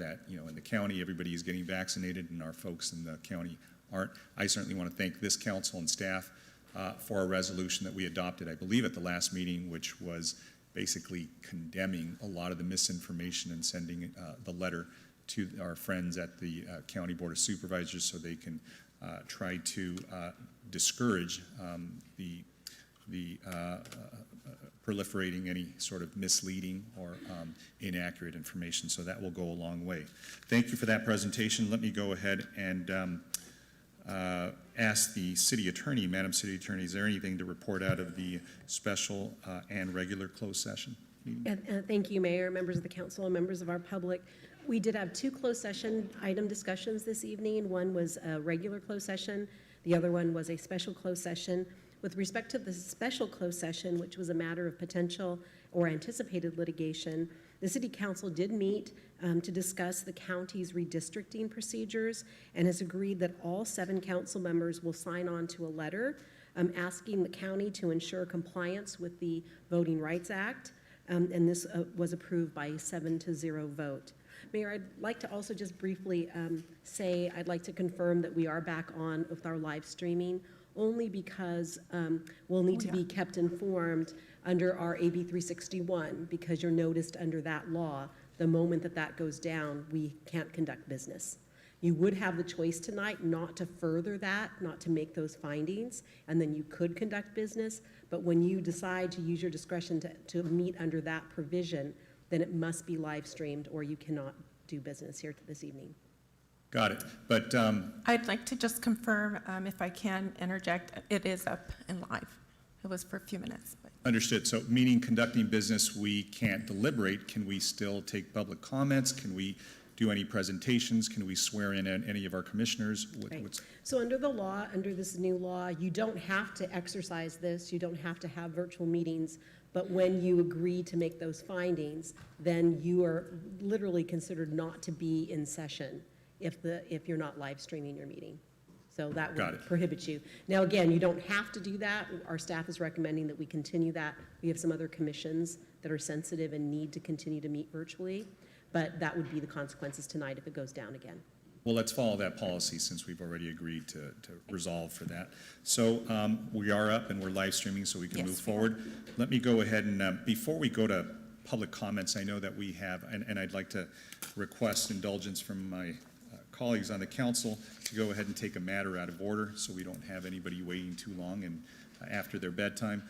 that, in the county, everybody is getting vaccinated and our folks in the county aren't. I certainly want to thank this council and staff for a resolution that we adopted, I believe, at the last meeting, which was basically condemning a lot of the misinformation and sending the letter to our friends at the County Board of Supervisors so they can try to discourage the proliferating any sort of misleading or inaccurate information. So that will go a long way. Thank you for that presentation. Let me go ahead and ask the City Attorney, Madam City Attorney, is there anything to report out of the special and regular closed session meeting? Thank you, Mayor, members of the council, and members of our public. We did have 2 closed session item discussions this evening. One was a regular closed session. The other one was a special closed session. With respect to the special closed session, which was a matter of potential or anticipated litigation, the City Council did meet to discuss the county's redistricting procedures and has agreed that all 7 council members will sign on to a letter asking the county to ensure compliance with the Voting Rights Act, and this was approved by a 7-0 vote. Mayor, I'd like to also just briefly say I'd like to confirm that we are back on with our live streaming, only because we'll need to be kept informed under our AB 361, because you're noticed under that law. The moment that that goes down, we can't conduct business. You would have the choice tonight not to further that, not to make those findings, and then you could conduct business. But when you decide to use your discretion to meet under that provision, then it must be live streamed or you cannot do business here this evening. Got it. But I'd like to just confirm, if I can interject, it is up and live. It was for a few minutes. But. Understood. So meaning conducting business, we can't deliberate. Can we still take public comments? Can we do any presentations? Can we swear in any of our commissioners? Right. So under the law, under this new law, you don't have to exercise this. You don't have to have virtual meetings. But when you agree to make those findings, then you are literally considered not to be in session if you're not live streaming your meeting. So that would prohibit you. Now, again, you don't have to do that. Our staff is recommending that we continue that. We have some other commissions that are sensitive and need to continue to meet virtually, but that would be the consequences tonight if it goes down again. Well, let's follow that policy since we've already agreed to resolve for that. So we are up and we're live streaming so we can move forward. Let me go ahead and before we go to public comments, I know that we have, and I'd like to request indulgence from my colleagues on the council to go ahead and take a matter out of order so we don't have anybody waiting too long and after their bedtime.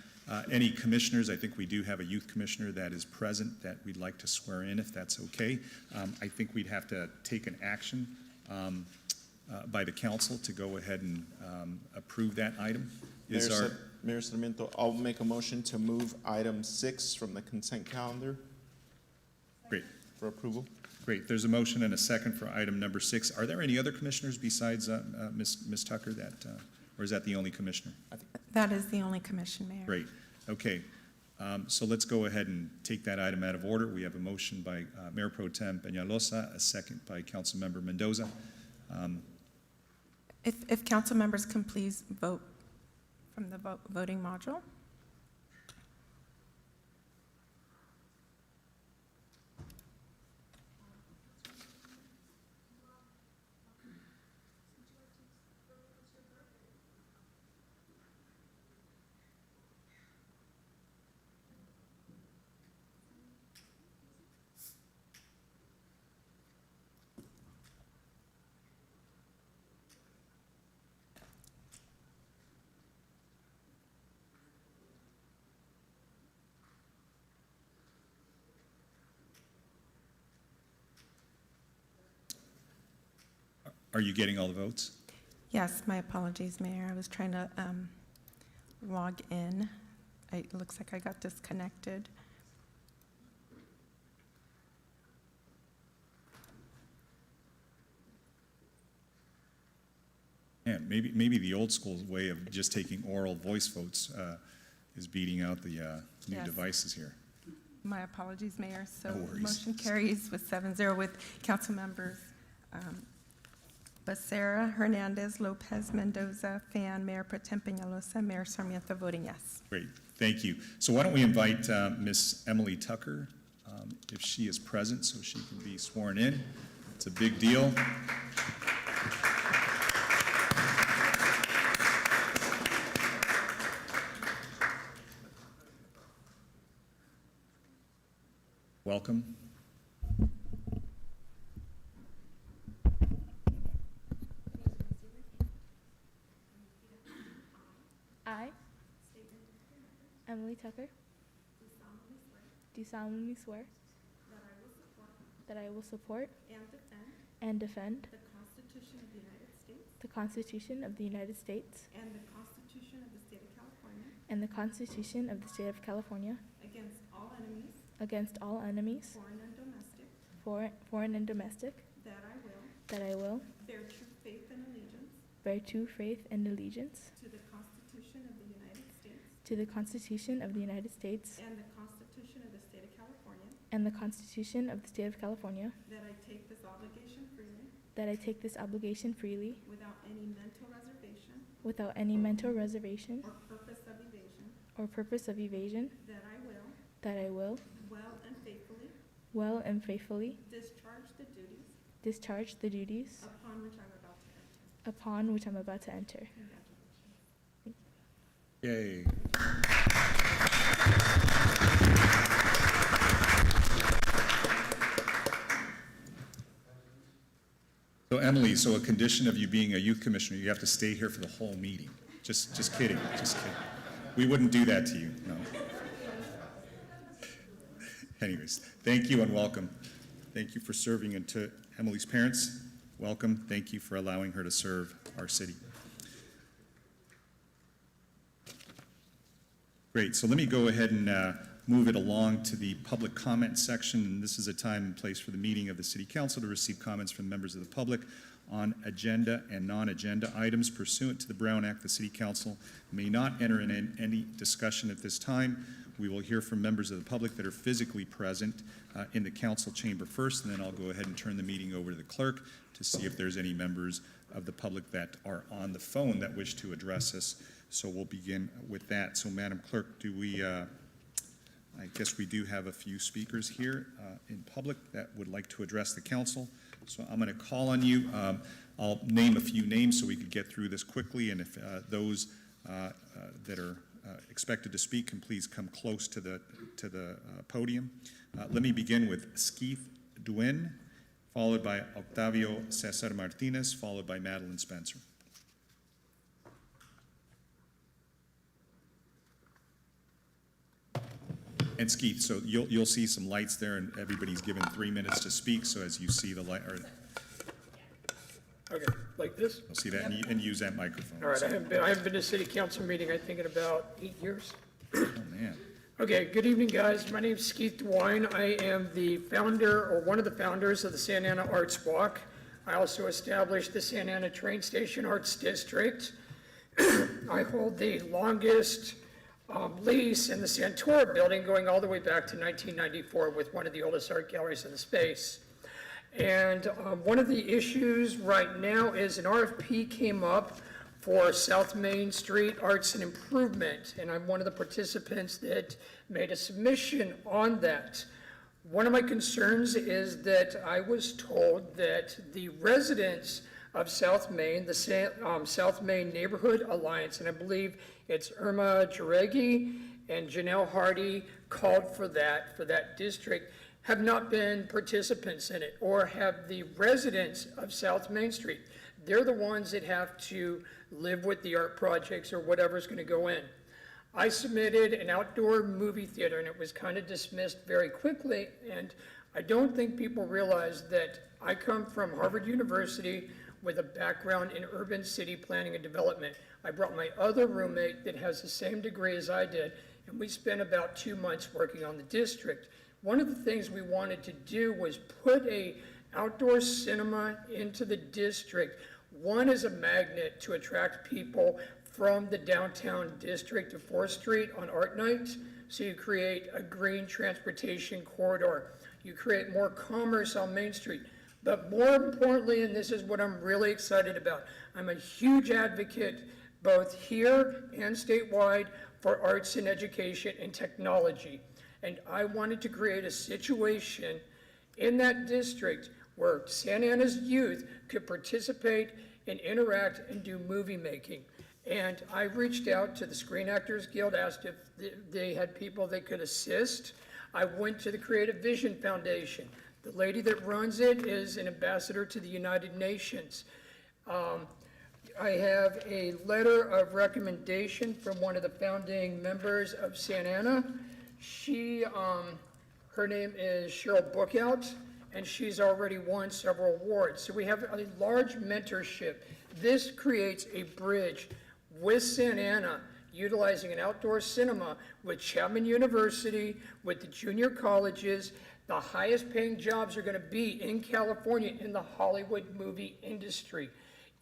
Any commissioners, I think we do have a youth commissioner that is present that we'd like to swear in if that's okay. I think we'd have to take an action by the council to go ahead and approve that item. Mayor Sarmiento, I'll make a motion to move item 6 from the consent calendar. Great. For approval. Great. There's a motion and a second for item number 6. Are there any other commissioners besides Ms. Tucker or is that the only commissioner? That is the only commission, Mayor. Great. Okay. So let's go ahead and take that item out of order. We have a motion by Mayor Pro Tem Peñalosa, a second by Councilmember Mendoza. If council members can please vote from the voting module. Are you getting all the votes? Yes, my apologies, Mayor. I was trying to log in. It looks like I got disconnected. Yeah, maybe the old school way of just taking oral voice votes is beating out the new devices here. My apologies, Mayor. So no worries. Motion carries with 7-0 with council members Becerra, Hernandez, Lopez, Mendoza, Fan, Mayor Pro Tem Peñalosa, Mayor Sarmiento voting yes. Great, thank you. So why don't we invite Miss Emily Tucker, if she is present, so she can be sworn in. It's a big deal. Welcome. I, Emily Tucker, do solemnly swear that I will support and defend the Constitution of the United States the Constitution of the United States and the Constitution of the State of California and the Constitution of the State of California against all enemies, against all enemies, foreign and domestic, that I will bear true faith and allegiance bear true faith and allegiance to the Constitution of the United States to the Constitution of the United States and the Constitution of the State of California, and the Constitution of the State of California, that I take this obligation freely that I take this obligation freely without any mental reservation without any mental reservation or purpose of evasion, or purpose of evasion, that I will that I will well and faithfully discharge the duties upon which I'm about to enter. upon which I'm about to enter. Yay. So Emily, so a condition of you being a youth commissioner, you have to stay here for the whole meeting. Just kidding, just kidding. We wouldn't do that to you, no. Anyways, thank you and welcome. Thank you for serving, and to Emily's parents, welcome. Thank you for allowing her to serve our city. Great, so let me go ahead and move it along to the public comment section. And this is a time and place for the meeting of the City Council to receive comments from members of the public on agenda and non-agenda items. Pursuant to the Brown Act, the City Council may not enter in any discussion at this time. We will hear from members of the public that are physically present in the council chamber first, and then I'll go ahead and turn the meeting over to the clerk to see if there's any members of the public that are on the phone that wish to address us. So we'll begin with that. So Madam Clerk, do we, I guess we do have a few speakers here in public that would like to address the council. So I'm going to call on you. I'll name a few names so we could get through this quickly, and if those that are expected to speak can please come close to the podium. Let me begin with Skeeth Duin, followed by Octavio Cesar Martinez, followed by Madeline Spencer. And Skeeth, so you'll see some lights there, and everybody's given 3 minutes to speak. So as you see the light, or Okay, like this? you'll see that, and use that microphone. All right, I haven't been to a city council meeting, I think, in about 8 years. Oh man. Okay, good evening, guys. My name's Skeeth DeWine. I am the founder, or one of the founders, of the Santa Ana Arts Walk. I also established the Santa Ana Train Station Arts District. I hold the longest lease in the Santora building, going all the way back to 1994, with one of the oldest art galleries in the space. And one of the issues right now is an RFP came up for South Main Street Arts and Improvement, and I'm one of the participants that made a submission on that. One of my concerns is that I was told that the residents of South Main, the South Main Neighborhood Alliance, and I believe it's Irma Jareggi and Janelle Hardy called for that district, have not been participants in it, or have the residents of South Main Street. They're the ones that have to live with the art projects or whatever's gonna go in. I submitted an outdoor movie theater, and it was kind of dismissed very quickly, and I don't think people realize that I come from Harvard University with a background in urban city planning and development. I brought my other roommate that has the same degree as I did, and we spent about 2 months working on the district. One of the things we wanted to do was put a outdoor cinema into the district. One is a magnet to attract people from the downtown district to 4th Street on art nights. So you create a green transportation corridor. You create more commerce on Main Street. But more importantly, and this is what I'm really excited about, I'm a huge advocate both here and statewide for arts and education and technology. And I wanted to create a situation in that district where Santa Ana's youth could participate and interact and do movie making. And I reached out to the Screen Actors Guild, asked if they had people that could assist. I went to the Creative Vision Foundation. The lady that runs it is an ambassador to the United Nations. I have a letter of recommendation from one of the founding members of Santa Ana. She, her name is Cheryl Bookout, and she's already won several awards. So we have a large mentorship. This creates a bridge with Santa Ana, utilizing an outdoor cinema with Chapman University, with the junior colleges. The highest paying jobs are going to be in California in the Hollywood movie industry.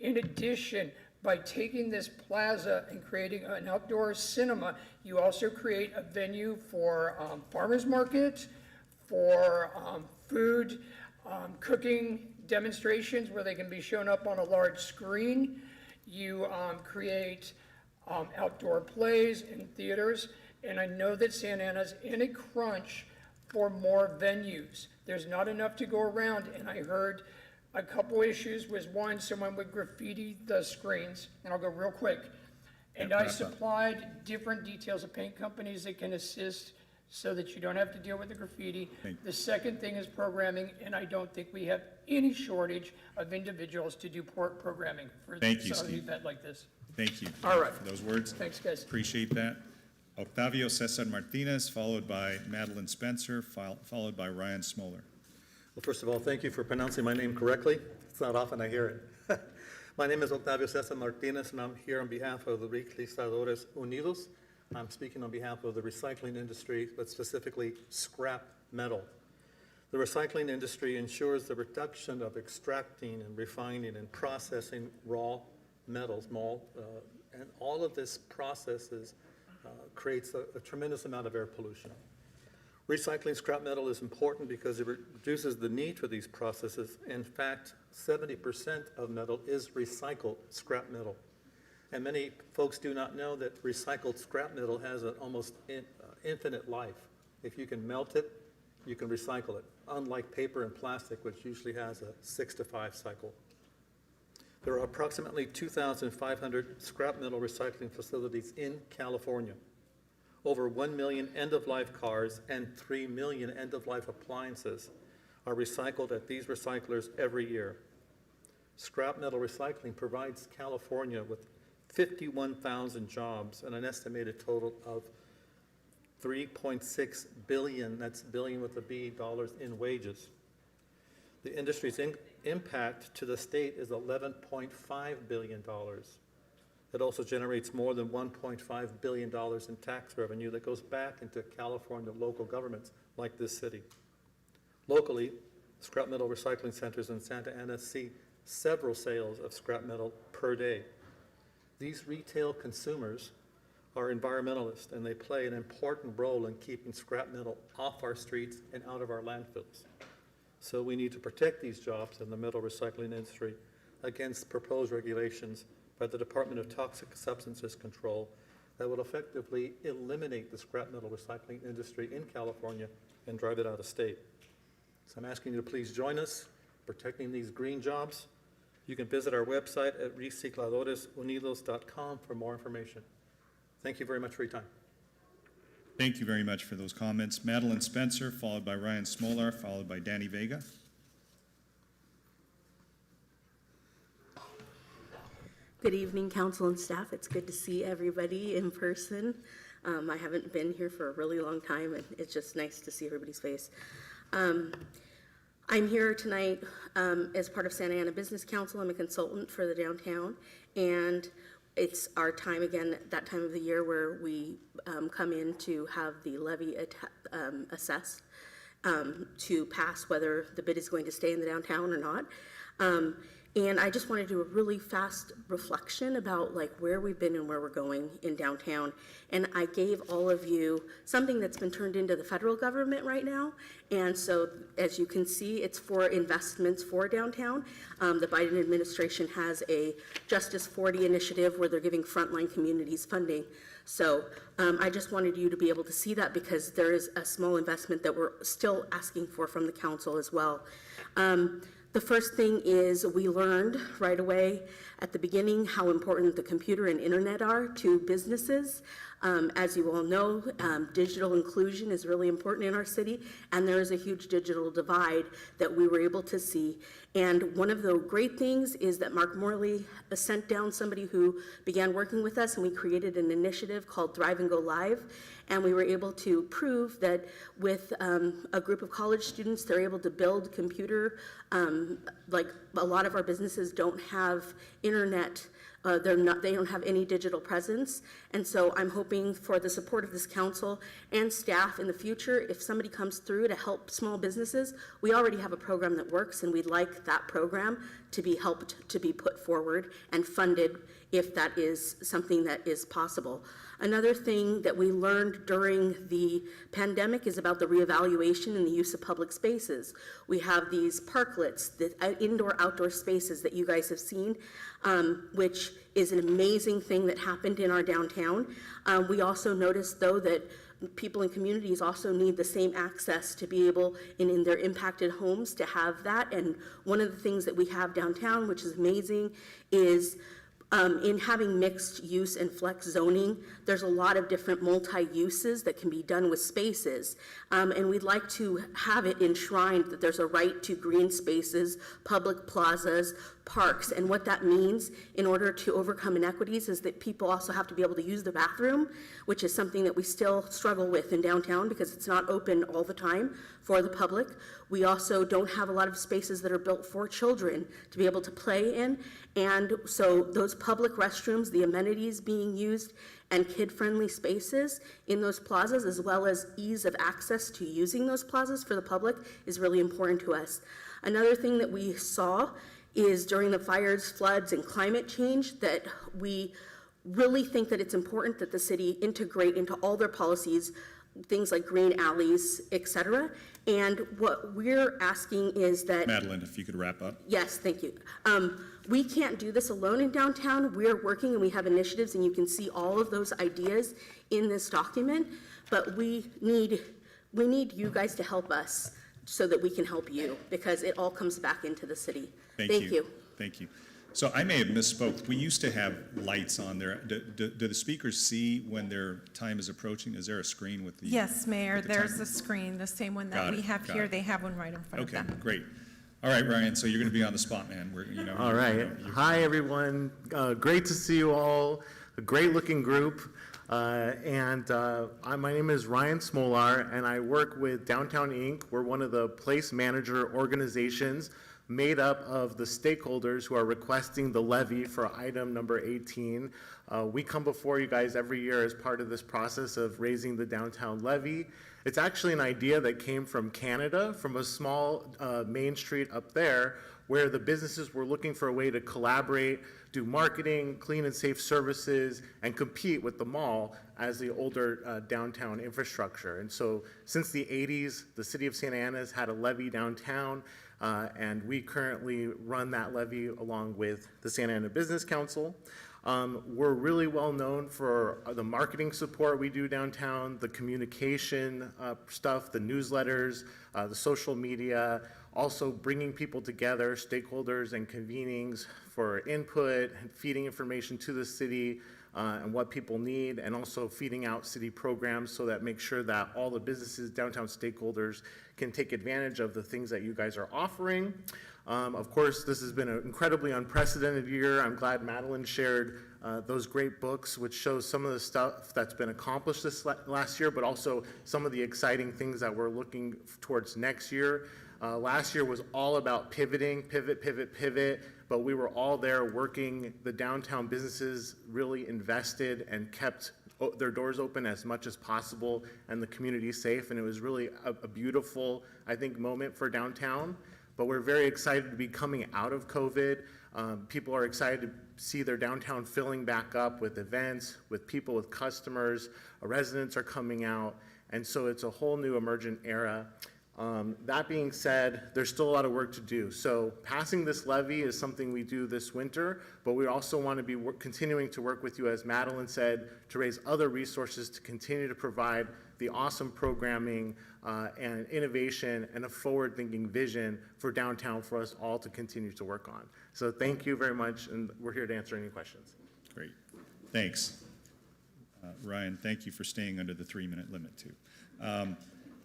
In addition, by taking this plaza and creating an outdoor cinema, you also create a venue for farmers markets, for food, cooking demonstrations where they can be shown up on a large screen. You create outdoor plays in theaters, and I know that Santa Ana's in a crunch for more venues. There's not enough to go around, and I heard a couple issues. Was one, someone would graffiti the screens, and I'll go real quick. And I supplied different details of paint companies that can assist so that you don't have to deal with the graffiti. The second thing is programming, and I don't think we have any shortage of individuals to do programming for an event like this. Thank you. All right. For those words. Thanks, guys. Appreciate that. Octavio Cesar Martinez, followed by Madeline Spencer, followed by Ryan Smoller. Well, first of all, thank you for pronouncing my name correctly. It's not often I hear it. My name is Octavio Cesar Martinez, and I'm here on behalf of the Redistricting Unidos. I'm speaking on behalf of the recycling industry, but specifically scrap metal. The recycling industry ensures the reduction of extracting and refining and processing raw metals, and all of this processes creates a tremendous amount of air pollution. Recycling scrap metal is important because it reduces the need for these processes. In fact, 70% of metal is recycled scrap metal. And many folks do not know that recycled scrap metal has an almost infinite life. If you can melt it, you can recycle it, unlike paper and plastic, which usually has a 6 to 5 cycle. There are approximately 2,500 scrap metal recycling facilities in California. Over 1 million end-of-life cars and 3 million end-of-life appliances are recycled at these recyclers every year. Scrap metal recycling provides California with 51,000 jobs and an estimated total of $3.6 billion, that's billion with a B, dollars in wages. The industry's impact to the state is $11.5 billion. It also generates more than $1.5 billion in tax revenue that goes back into California local governments like this city. Locally, scrap metal recycling centers in Santa Ana see several sales of scrap metal per day. These retail consumers are environmentalists, and they play an important role in keeping scrap metal off our streets and out of our landfills. So we need to protect these jobs in the metal recycling industry against proposed regulations by the Department of Toxic Substances Control that will effectively eliminate the scrap metal recycling industry in California and drive it out of state. So I'm asking you to please join us protecting these green jobs. You can visit our website at recicladoresunidos.com for more information. Thank you very much for your time. Thank you very much for those comments. Madeline Spencer, followed by Ryan Smolar, followed by Danny Vega. Good evening, council and staff. It's good to see everybody in person. I haven't been here for a really long time, and it's just nice to see everybody's face. I'm here tonight as part of Santa Ana Business Council. I'm a consultant for the downtown, and it's our time again, that time of the year where we come in to have the levy assessed to pass whether the bid is going to stay in the downtown or not. And I just want to do a really fast reflection about like where we've been and where we're going in downtown. And I gave all of you something that's been turned into the federal government right now. And so as you can see, it's for investments for downtown. The Biden administration has a Justice 40 initiative where they're giving frontline communities funding. So I just wanted you to be able to see that because there is a small investment that we're still asking for from the council as well. The first thing is we learned right away at the beginning how important the computer and internet are to businesses. As you all know, digital inclusion is really important in our city, and there is a huge digital divide that we were able to see. And one of the great things is that Mark Morley sent down somebody who began working with us, and we created an initiative called Thrive and Go Live. And we were able to prove that with a group of college students, they're able to build computer, like a lot of our businesses don't have internet. They don't have any digital presence. And so I'm hoping for the support of this council and staff in the future. If somebody comes through to help small businesses, we already have a program that works, and we'd like that program to be helped to be put forward and funded if that is something that is possible. Another thing that we learned during the pandemic is about the reevaluation and the use of public spaces. We have these parklets, the indoor-outdoor spaces that you guys have seen, which is an amazing thing that happened in our downtown. We also noticed, though, that people in communities also need the same access to be able, in their impacted homes, to have that. And one of the things that we have downtown, which is amazing, is in having mixed use and flex zoning, there's a lot of different multi-uses that can be done with spaces. And we'd like to have it enshrined that there's a right to green spaces, public plazas, parks. And what that means in order to overcome inequities is that people also have to be able to use the bathroom, which is something that we still struggle with in downtown because it's not open all the time for the public. We also don't have a lot of spaces that are built for children to be able to play in. And so those public restrooms, the amenities being used, and kid-friendly spaces in those plazas, as well as ease of access to using those plazas for the public, is really important to us. Another thing that we saw is during the fires, floods, and climate change that we really think that it's important that the city integrate into all their policies things like green alleys, et cetera. And what we're asking is that— Madeline, if you could wrap up. Yes, thank you. We can't do this alone in downtown. We're working and we have initiatives, and you can see all of those ideas in this document, but we need you guys to help us so that we can help you, because it all comes back into the city. Thank you. Thank you. So I may have misspoke. We used to have lights on there. Do the speakers see when their time is approaching? Is there a screen with the— Yes, Mayor, with the there's time? a screen, the same one Got that it, we have got here. it. They have one right in front of Okay, them. great. All right, Ryan, so you're going to be on the spot, man. All right. Hi, everyone. Great to see you all. A great-looking group. My name is Ryan Smolar, and I work with Downtown Inc. We're one of the place manager organizations made up of the stakeholders who are requesting the levy for item number 18. We come before you guys every year as part of this process of raising the downtown levy. It's actually an idea that came from Canada, from a small main street up there, where the businesses were looking for a way to collaborate, do marketing, clean and safe services, and compete with the mall as the older downtown infrastructure. And so since the 80s, the city of Santa Ana has had a levy downtown, and we currently run that levy along with the Santa Ana Business Council. We're really well known for the marketing support we do downtown, the communication stuff, the newsletters, the social media, also bringing people together, stakeholders and convenings for input, feeding information to the city and what people need, and also feeding out city programs so that make sure that all the businesses, downtown stakeholders can take advantage of the things that you guys are offering. Of course, this has been an incredibly unprecedented year. I'm glad Madeline shared those great books, which shows some of the stuff that's been accomplished this last year, but also some of the exciting things that we're looking towards next year. Last year was all about pivoting, pivot, but we were all there working. The downtown businesses really invested and kept their doors open as much as possible and the community safe, and it was really a beautiful, I think, moment for downtown. But we're very excited to be coming out of COVID. People are excited to see their downtown filling back up with events, with people, with customers. Residents are coming out, and so it's a whole new emergent era. That being said, there's still a lot of work to do. So passing this levy is something we do this winter, but we also want to be continuing to work with you, as Madeline said, to raise other resources to continue to provide the awesome programming and innovation and a forward-thinking vision for downtown for us all to continue to work on. So thank you very much, and we're here to answer any questions. Great, thanks. Ryan, thank you for staying under the 3-minute limit too.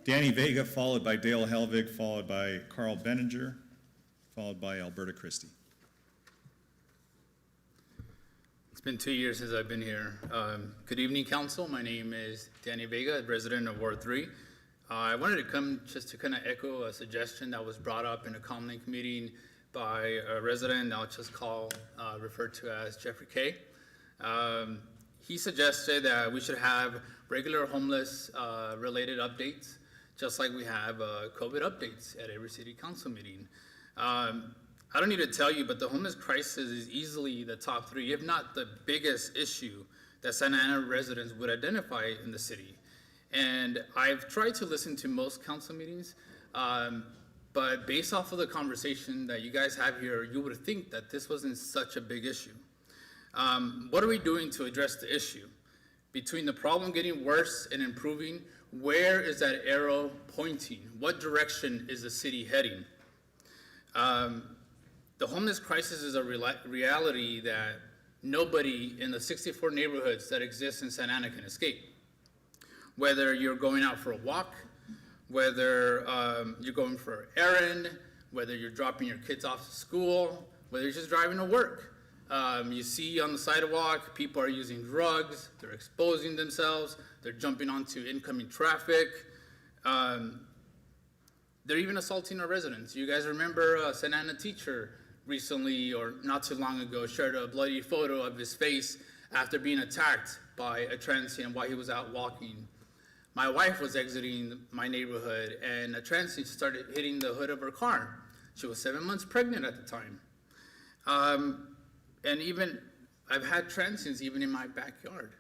Danny Vega, followed by Dale Helvig, followed by Carl Benninger, followed by Alberta Christie. It's been 2 years since I've been here. Good evening, council. My name is Danny Vega, resident of Ward 3. I wanted to come just to kind of echo a suggestion that was brought up in a comlink meeting by a resident I'll just referred to as Jeffrey K. He suggested that we should have regular homeless related updates, just like we have COVID updates at every city council meeting. I don't need to tell you, but the homeless crisis is easily the top 3, if not the biggest issue that Santa Ana residents would identify in the city. And I've tried to listen to most council meetings, but based off of the conversation that you guys have here, you would think that this wasn't such a big issue. What are we doing to address the issue? Between the problem getting worse and improving, where is that arrow pointing? What direction is the city heading? The homeless crisis is a reality that nobody in the 64 neighborhoods that exist in Santa Ana can escape. Whether you're going out for a walk, whether you're going for an errand, whether you're dropping your kids off to school, whether you're just driving to work. You see on the sidewalk, people are using drugs, they're exposing themselves, they're jumping onto incoming traffic. They're even assaulting our residents. You guys remember a Santa Ana teacher recently, or not too long ago, shared a bloody photo of his face after being attacked by a transient while he was out walking. My wife was exiting my neighborhood and a transient started hitting the hood of her car. She was 7 months pregnant at the time. And even, I've had transients even in my backyard.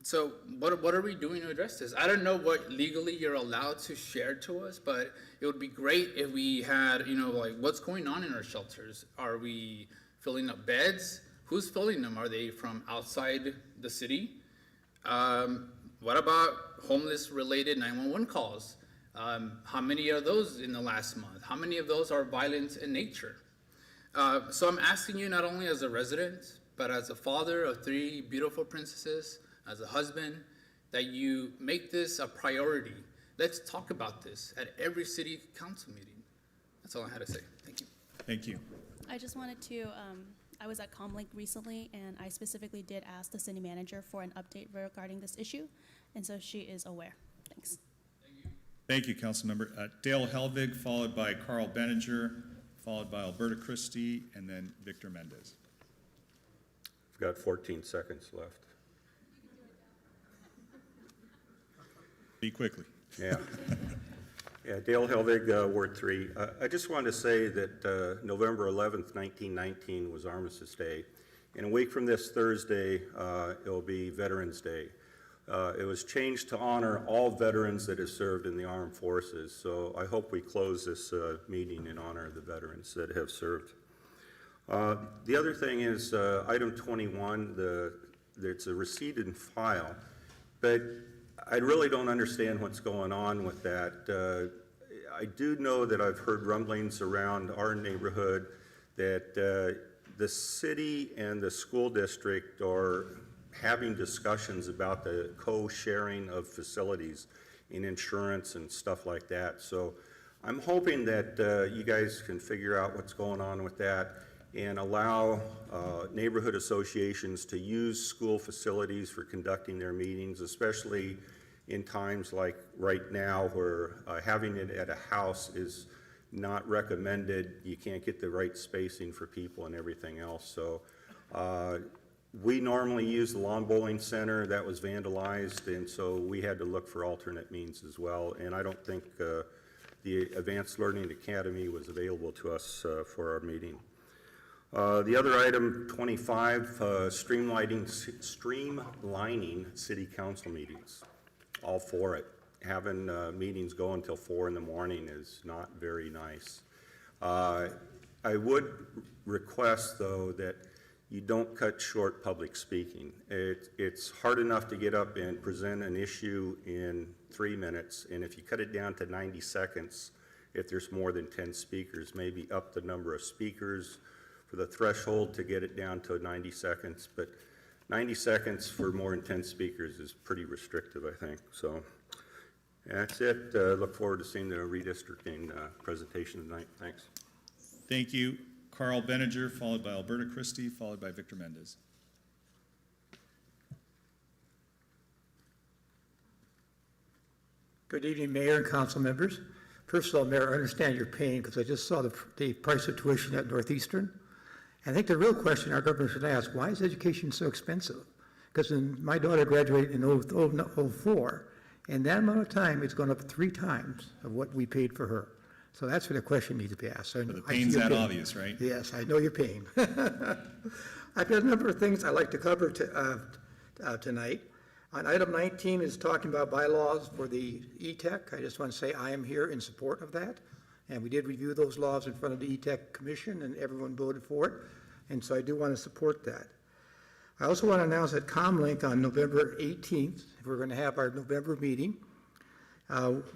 So what are we doing to address this? I don't know what legally you're allowed to share to us, but it would be great if we had, like what's going on in our shelters? Are we filling up beds? Who's filling them? Are they from outside the city? What about homeless related 911 calls? How many are those in the last month? How many of those are violent in nature? So I'm asking you not only as a resident, but as a father of 3 beautiful princesses, as a husband, that you make this a priority. Let's talk about this at every city council meeting. That's all I had to say. Thank you. Thank you. I just wanted to, I was at Comlink recently, and I specifically did ask the city manager for an update regarding this issue, and so she is aware. Thanks. Thank you, Councilmember. Dale Helvig, followed by Carl Benninger, followed by Alberta Christie, and then Victor Mendez. I've got 14 seconds left. Be quickly. Yeah. Yeah, Dale Helvig, Ward 3. I just wanted to say that November 11th, 1919 was Armistice Day. And a week from this Thursday, it will be Veterans Day. It was changed to honor all veterans that have served in the armed forces. So I hope we close this meeting in honor of the veterans that have served. The other thing is item 21, it's a receipt and file, but I really don't understand what's going on with that. I do know that I've heard rumblings around our neighborhood that the city and the school district are having discussions about the co-sharing of facilities in insurance and stuff like that. So I'm hoping that you guys can figure out what's going on with that and allow neighborhood associations to use school facilities for conducting their meetings, especially in times like right now where having it at a house is not recommended. You can't get the right spacing for people and everything else. So we normally use the lawn bowling center. That was vandalized, and so we had to look for alternate means as well. And I don't think the Advanced Learning Academy was available to us for our meeting. The other item, 25, streamlining city council meetings. All for it. having meetings go until 4 in the morning is not very nice. I would request, though, that you don't cut short public speaking. It's hard enough to get up and present an issue in 3 minutes, and if you cut it down to 90 seconds, if there's more than 10 speakers, maybe up the number of speakers for the threshold to get it down to 90 seconds. But 90 seconds for more than 10 speakers is pretty restrictive, I think. So that's it. Look forward to seeing the redistricting presentation tonight. Thanks. Thank you. Carl Benninger, followed by Alberta Christie, followed by Victor Mendez. Good evening, Mayor and council members. First of all, Mayor, I understand your pain because I just saw the price of tuition at Northeastern. I think the real question our government should ask, why is education so expensive? Because my daughter graduated in 04, and that amount of time, it's gone up 3 times of what we paid for her. So that's where the question needs to be asked. So The pain's that obvious, right? Yes, I know your pain. I've got a number of things I'd like to cover tonight. On item 19 is talking about bylaws for the E-Tech. I just want to say I am here in support of that. And we did review those laws in front of the E-Tech Commission, and everyone voted for it. And so I do want to support that. I also want to announce that Comlink on November 18th, we're going to have our November meeting.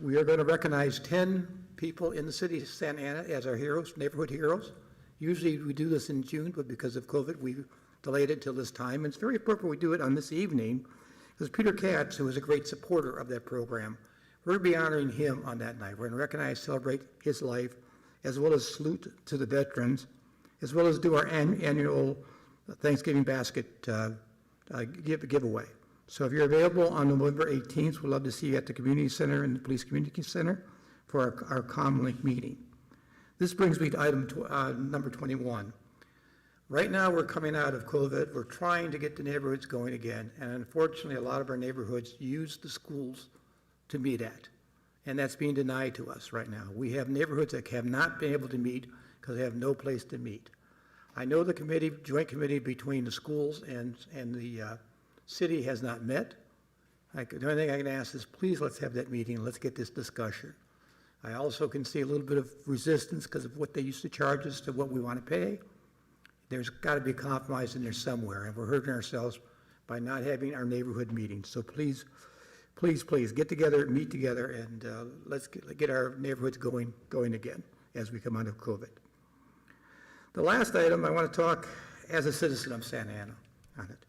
We are going to recognize 10 people in the city of Santa Ana as our heroes, neighborhood heroes. Usually we do this in June, but because of COVID, we delayed it till this time. And it's very appropriate we do it on this evening, because Peter Katz, who was a great supporter of that program, we're going to be honoring him on that night. We're going to recognize, celebrate his life, as well as salute to the veterans, as well as do our annual Thanksgiving basket giveaway. So if you're available on November 18th, we'd love to see you at the Community Center and the Police Community Center for our Comlink meeting. This brings me to item number 21. Right now, we're coming out of COVID. We're trying to get the neighborhoods going again. And unfortunately, a lot of our neighborhoods use the schools to meet at. And that's being denied to us right now. We have neighborhoods that have not been able to meet because they have no place to meet. I know the committee, joint committee between the schools and the city has not met. The only thing I can ask is, please let's have that meeting. Let's get this discussion. I also can see a little bit of resistance because of what they used to charge us to what we want to pay. There's got to be a compromise in there somewhere, and we're hurting ourselves by not having our neighborhood meetings. So please, please, please get together, meet together, and let's get our neighborhoods going again as we come out of COVID. The last item, I want to talk as a citizen of Santa Ana on it.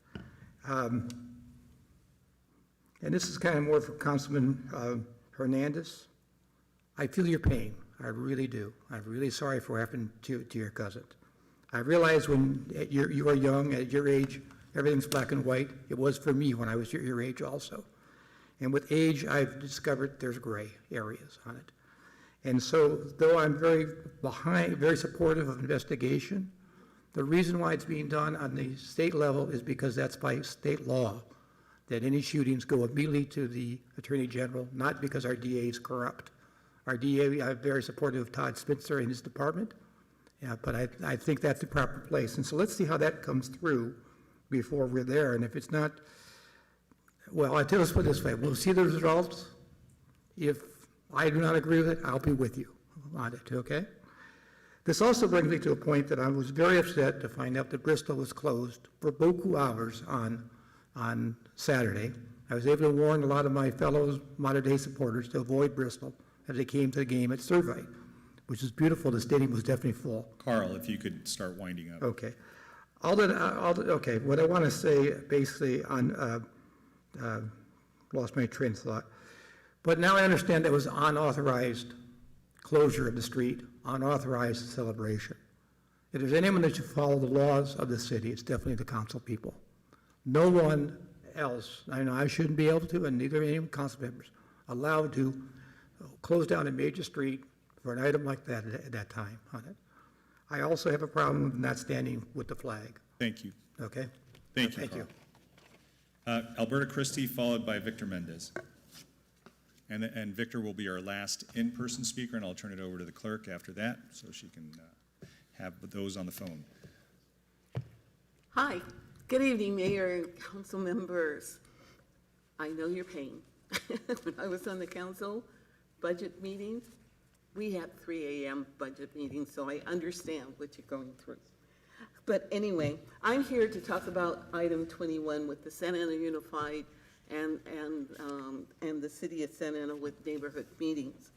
And this is kind of more for Councilman Hernandez. I feel your pain. I really do. I'm really sorry for what happened to your cousin. I realize when you are young, at your age, everything's black and white. It was for me when I was your age also. And with age, I've discovered there's gray areas on it. And so, though I'm very supportive of investigation, the reason why it's being done on the state level is because that's by state law, that any shootings go immediately to the Attorney General, not because our DA is corrupt. Our DA, I'm very supportive of Todd Spitzer and his department, but I think that's the proper place. And so let's see how that comes through before we're there. And if it's not, well, I tell us put it this way, we'll see the results. If I do not agree with it, I'll be with you on it, okay? This also brings me to a point that I was very upset to find out that Bristol was closed for beaucoup hours on Saturday. I was able to warn a lot of my fellow modern-day supporters to avoid Bristol as they came to the game at Servite, which is beautiful. The stadium was definitely full. Carl, if you could start winding up. Okay. Okay, what I want to say basically on, lost my train of thought. But now I understand that was unauthorized closure of the street, unauthorized celebration. If there's anyone that should follow the laws of the city, it's definitely the council people. No one else, I know I shouldn't be able to, and neither any council members, allowed to close down a major street for an item like that at that time on it. I also have a problem with not standing with the flag. Thank you. Okay? Thank you. Alberta Christie, followed by Victor Mendez. And Victor will be our last in-person speaker, and I'll turn it over to the clerk after that so she can have those on the phone. Hi. Good evening, Mayor and council members. I know your pain. when I was on the council, budget meetings, we had 3 a.m. budget meetings, so I understand what you're going through. But anyway, I'm here to talk about item 21 with the Santa Ana Unified and the city of Santa Ana with neighborhood meetings.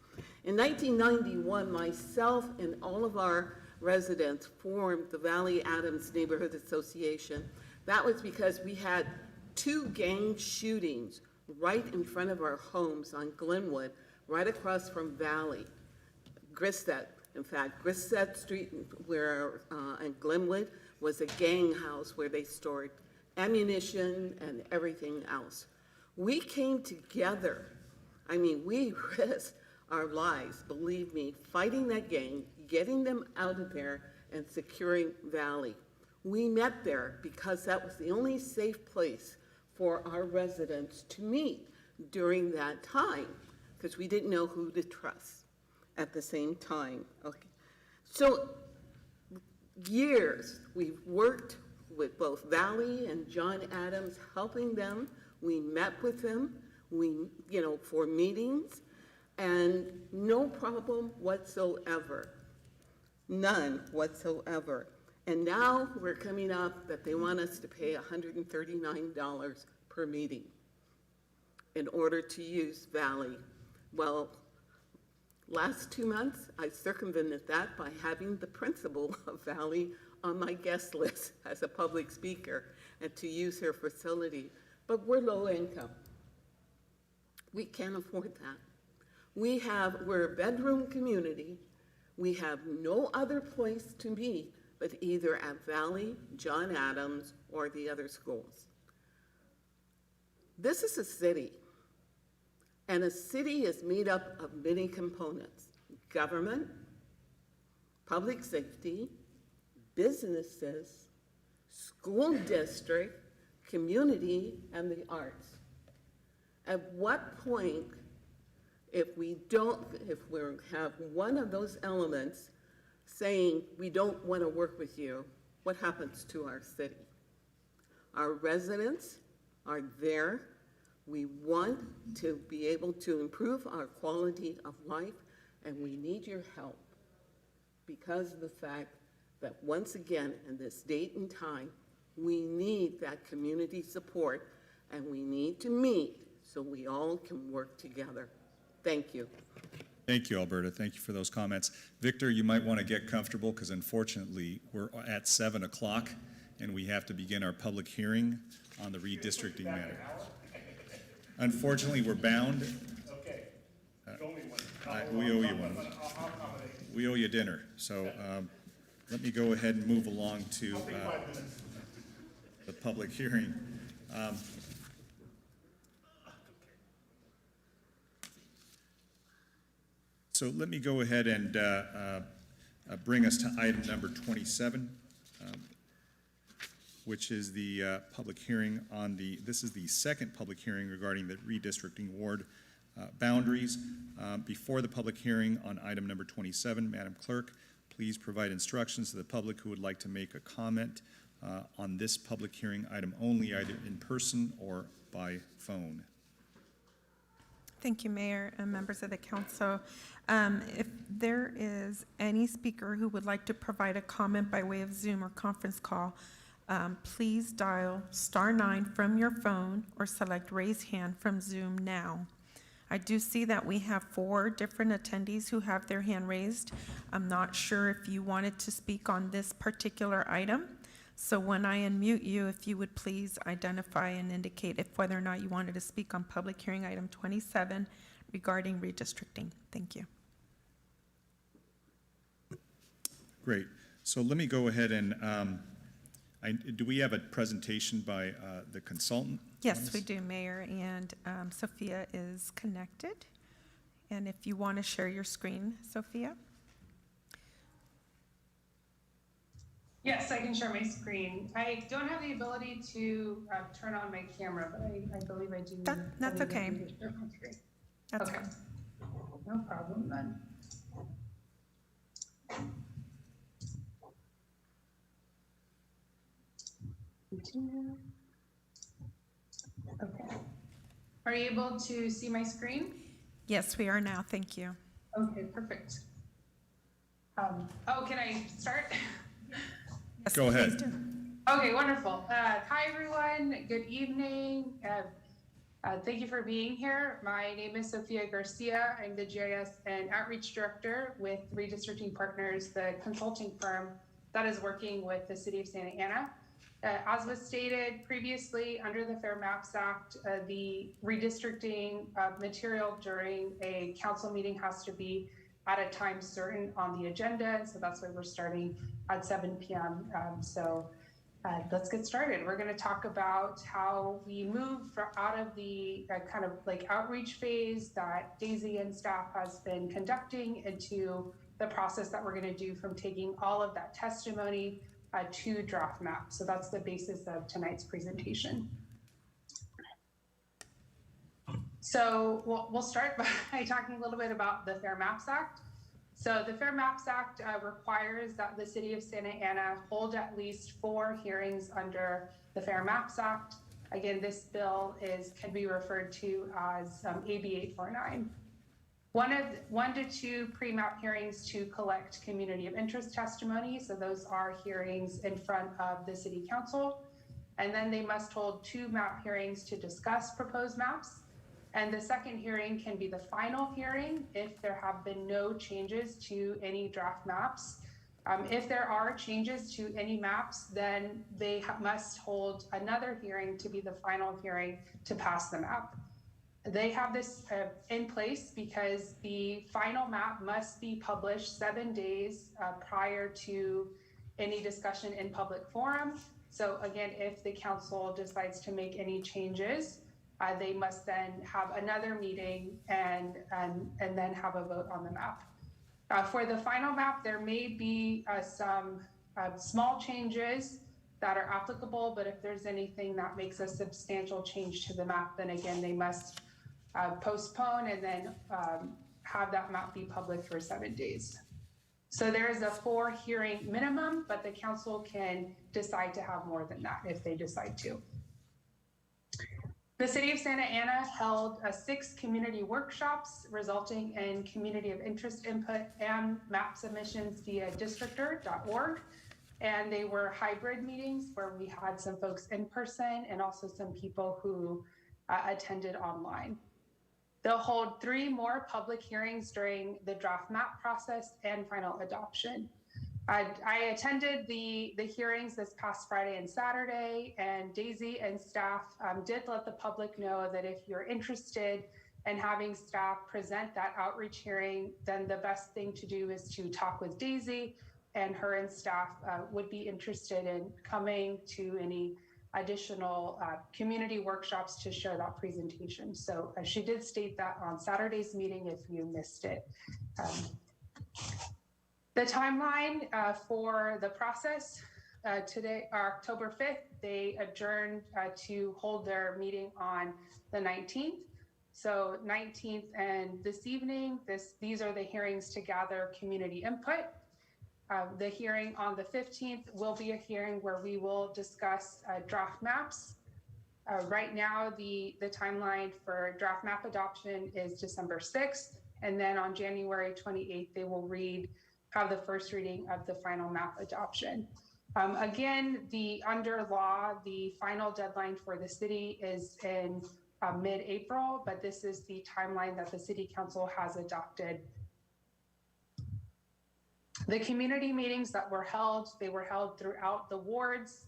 In 1991, myself and all of our residents formed the Valley Adams Neighborhood Association. That was because we had 2 gang shootings right in front of our homes on Glenwood, right across from Valley. Grisette, in fact, Grisette Street where, in Glenwood was a gang house where they stored ammunition and everything else. We came together. I mean, we risked our lives, believe me, fighting that gang, getting them out of there, and securing Valley. We met there because that was the only safe place for our residents to meet during that time, because we didn't know who to trust at the same time. Okay. So years we've worked with both Valley and John Adams, helping them. We met with them, for meetings, and no problem whatsoever. None whatsoever. And now we're coming up that they want us to pay $139 per meeting in order to use Valley. Well, last 2 months, I circumvented that by having the principal of Valley on my guest list as a public speaker and to use her facility. But we're low income. We can't afford that. We're a bedroom community. We have no other place to meet but either at Valley, John Adams, or the other schools. This is a city, and a city is made up of many components: government, public safety, businesses, school district, community, and the arts. At what point, if we have one of those elements saying we don't want to work with you, what happens to our city? Our residents are there. We want to be able to improve our quality of life, and we need your help because of the fact that once again, in this date and time, we need that community support, and we need to meet so we all can work together. Thank you. Thank you, Alberta. Thank you for those comments. Victor, you might want to get comfortable because unfortunately we're at 7 o'clock and we have to begin our public hearing on the redistricting matter. Unfortunately, we're bound. Okay. You owe me one. We owe you one. I'll accommodate. We owe you dinner. So let me go ahead and move along to the public hearing. So let me go ahead and bring us to item number 27, which is the public hearing on this is the second public hearing regarding the redistricting ward boundaries. Before the public hearing on item number 27, Madam Clerk, please provide instructions to the public who would like to make a comment on this public hearing item only, either in person or by phone. Thank you, Mayor and members of the council. If there is any speaker who would like to provide a comment by way of Zoom or conference call, please dial *9 from your phone or select raise hand from Zoom now. I do see that we have 4 different attendees who have their hand raised. I'm not sure if you wanted to speak on this particular item. So when I unmute you, if you would please identify and indicate whether or not you wanted to speak on public hearing item 27 regarding redistricting. Thank you. Great. So let me go ahead and, do we have a presentation by the consultant? Yes, we do, Mayor, and Sophia is connected. And if you want to share your screen, Sophia. Yes, I can share my screen. I don't have the ability to turn on my camera, but I believe I do. That's okay. That's okay. fine. No problem then. Continue. Okay. Are you able to see my screen? Yes, we are now. Thank you. Okay, perfect. Can I start? Yes, Go ahead. please do. Okay, wonderful. Hi, everyone. Good evening. Thank you for being here. My name is Sophia Garcia. I'm the GIS and Outreach Director with Redistricting Partners, the consulting firm that is working with the City of Santa Ana. As was stated previously, under the Fair Maps Act, the redistricting material during a council meeting has to be at a time certain on the agenda. And so that's why we're starting at 7 p.m. Let's get started. We're going to talk about how we move out of the kind of like outreach phase that Daisy and staff has been conducting into the process that we're going to do from taking all of that testimony to draft map. So that's the basis of tonight's presentation. So we'll start by talking a little bit about the Fair Maps Act. So the Fair Maps Act requires that the City of Santa Ana hold at least 4 hearings under the Fair Maps Act. Again, this bill can be referred to as AB 849. 1 to 2 pre-map hearings to collect community of interest testimony. So those are hearings in front of the City Council. And then they must hold 2 map hearings to discuss proposed maps. And the second hearing can be the final hearing if there have been no changes to any draft maps. If there are changes to any maps, then they must hold another hearing to be the final hearing to pass the map. They have this in place because the final map must be published 7 days prior to any discussion in public forum. So again, if the council decides to make any changes, they must then have another meeting and then have a vote on the map. For the final map, there may be some small changes that are applicable, but if there's anything that makes a substantial change to the map, then again, they must postpone and then have that map be public for 7 days. So there is a 4 hearing minimum, but the council can decide to have more than that if they decide to. The City of Santa Ana held 6 community workshops resulting in community of interest input and map submissions via districtor.org. And they were hybrid meetings where we had some folks in person and also some people who attended online. They'll hold 3 more public hearings during the draft map process and final adoption. I attended the hearings this past Friday and Saturday, and Daisy and staff did let the public know that if you're interested in having staff present that outreach hearing, then the best thing to do is to talk with Daisy, and her and staff would be interested in coming to any additional community workshops to share that presentation. So she did state that on Saturday's meeting if you missed it. The timeline for the process today, October 5th, they adjourned to hold their meeting on the 19th. So 19th and this evening, these are the hearings to gather community input. The hearing on the 15th will be a hearing where we will discuss draft maps. Right now, the timeline for draft map adoption is December 6th. And then on January 28th, they will have the first reading of the final map adoption. Again, under law, the final deadline for the city is in mid-April, but this is the timeline that the City Council has adopted. The community meetings that were held, they were held throughout the wards,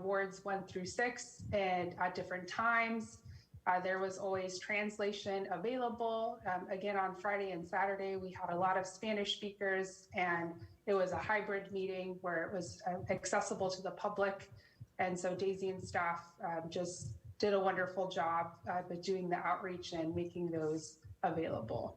wards 1 through 6, and at different times. There was always translation available. Again, on Friday and Saturday, we had a lot of Spanish speakers, and it was a hybrid meeting where it was accessible to the public. And so Daisy and staff just did a wonderful job with doing the outreach and making those available.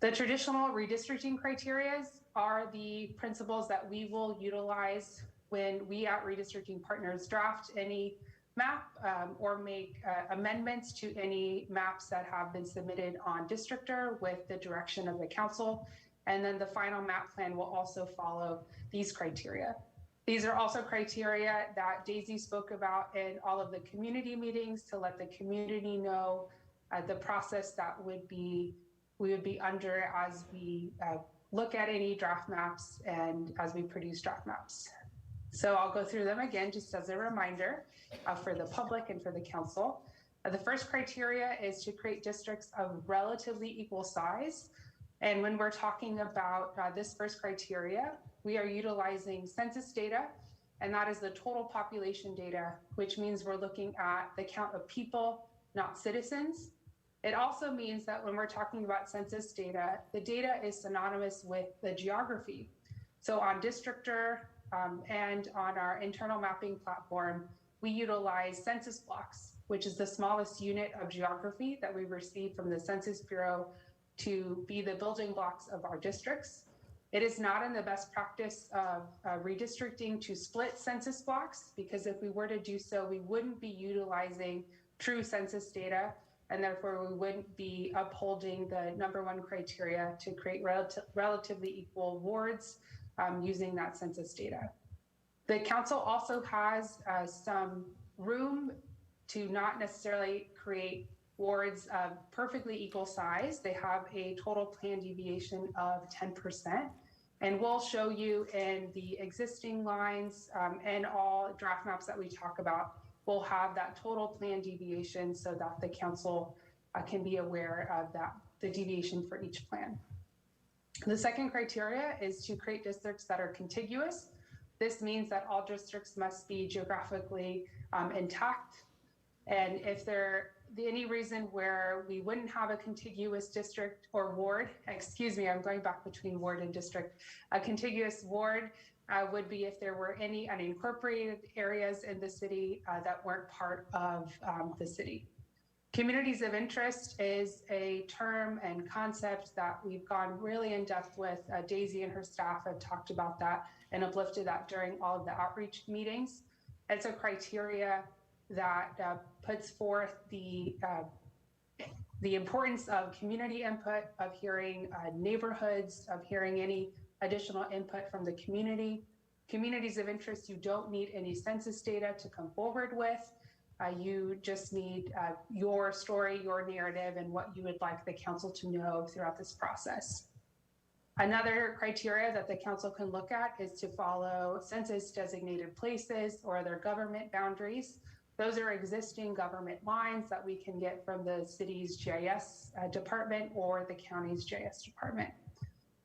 The traditional redistricting criteria are the principles that we will utilize when we at Redistricting Partners draft any map or make amendments to any maps that have been submitted on Districtor with the direction of the council. And then the final map plan will also follow these criteria. These are also criteria that Daisy spoke about in all of the community meetings to let the community know the process that we would be under as we look at any draft maps and as we produce draft maps. So I'll go through them again just as a reminder for the public and for the council. The first criteria is to create districts of relatively equal size. And when we're talking about this first criteria, we are utilizing census data, and that is the total population data, which means we're looking at the count of people, not citizens. It also means that when we're talking about census data, the data is synonymous with the geography. So on Districtor and on our internal mapping platform, we utilize census blocks, which is the smallest unit of geography that we receive from the Census Bureau to be the building blocks of our districts. It is not in the best practice of redistricting to split census blocks, because if we were to do so, we wouldn't be utilizing true census data, and therefore we wouldn't be upholding the #1 criteria to create relatively equal wards using that census data. The council also has some room to not necessarily create wards of perfectly equal size. They have a total plan deviation of 10%. And we'll show you in the existing lines and all draft maps that we talk about, we'll have that total plan deviation so that the council can be aware of that, the deviation for each plan. The second criteria is to create districts that are contiguous. This means that all districts must be geographically intact. And if there any reason where we wouldn't have a contiguous district or ward, excuse me, I'm going back between ward and district, a contiguous ward would be if there were any unincorporated areas in the city that weren't part of the city. Communities of interest is a term and concept that we've gone really in depth with. Daisy and her staff have talked about that and uplifted that during all of the outreach meetings. It's a criteria that puts forth the importance of community input, of hearing neighborhoods, of hearing any additional input from the community. Communities of interest, you don't need any census data to come forward with. You just need your story, your narrative, and what you would like the council to know throughout this process. Another criteria that the council can look at is to follow census designated places or other government boundaries. Those are existing government lines that we can get from the city's GIS department or the county's GIS department.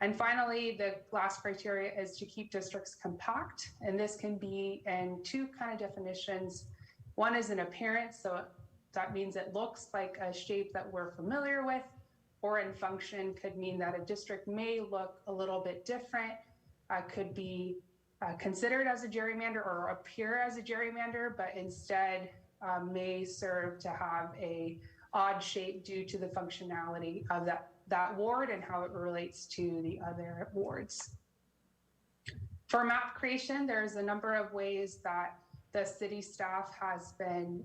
And finally, the last criteria is to keep districts compact. And this can be in two kind of definitions. One is in appearance, so that means it looks like a shape that we're familiar with, or in function could mean that a district may look a little bit different, could be considered as a gerrymander or appear as a gerrymander, but instead may serve to have a odd shape due to the functionality of that ward and how it relates to the other wards. For map creation, there's a number of ways that the city staff has been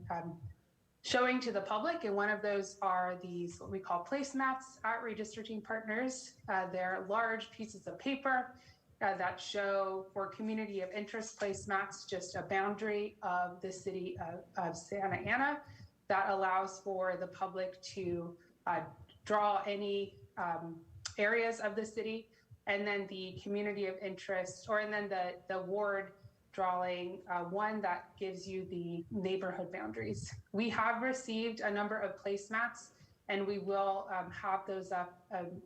showing to the public, and one of those are these what we call placemats at Redistricting Partners. They're large pieces of paper that show for community of interest placemats just a boundary of the city of Santa Ana that allows for the public to draw any areas of the city, and then the community of interest, and then the ward drawing one that gives you the neighborhood boundaries. We have received a number of placemats, and we will have those up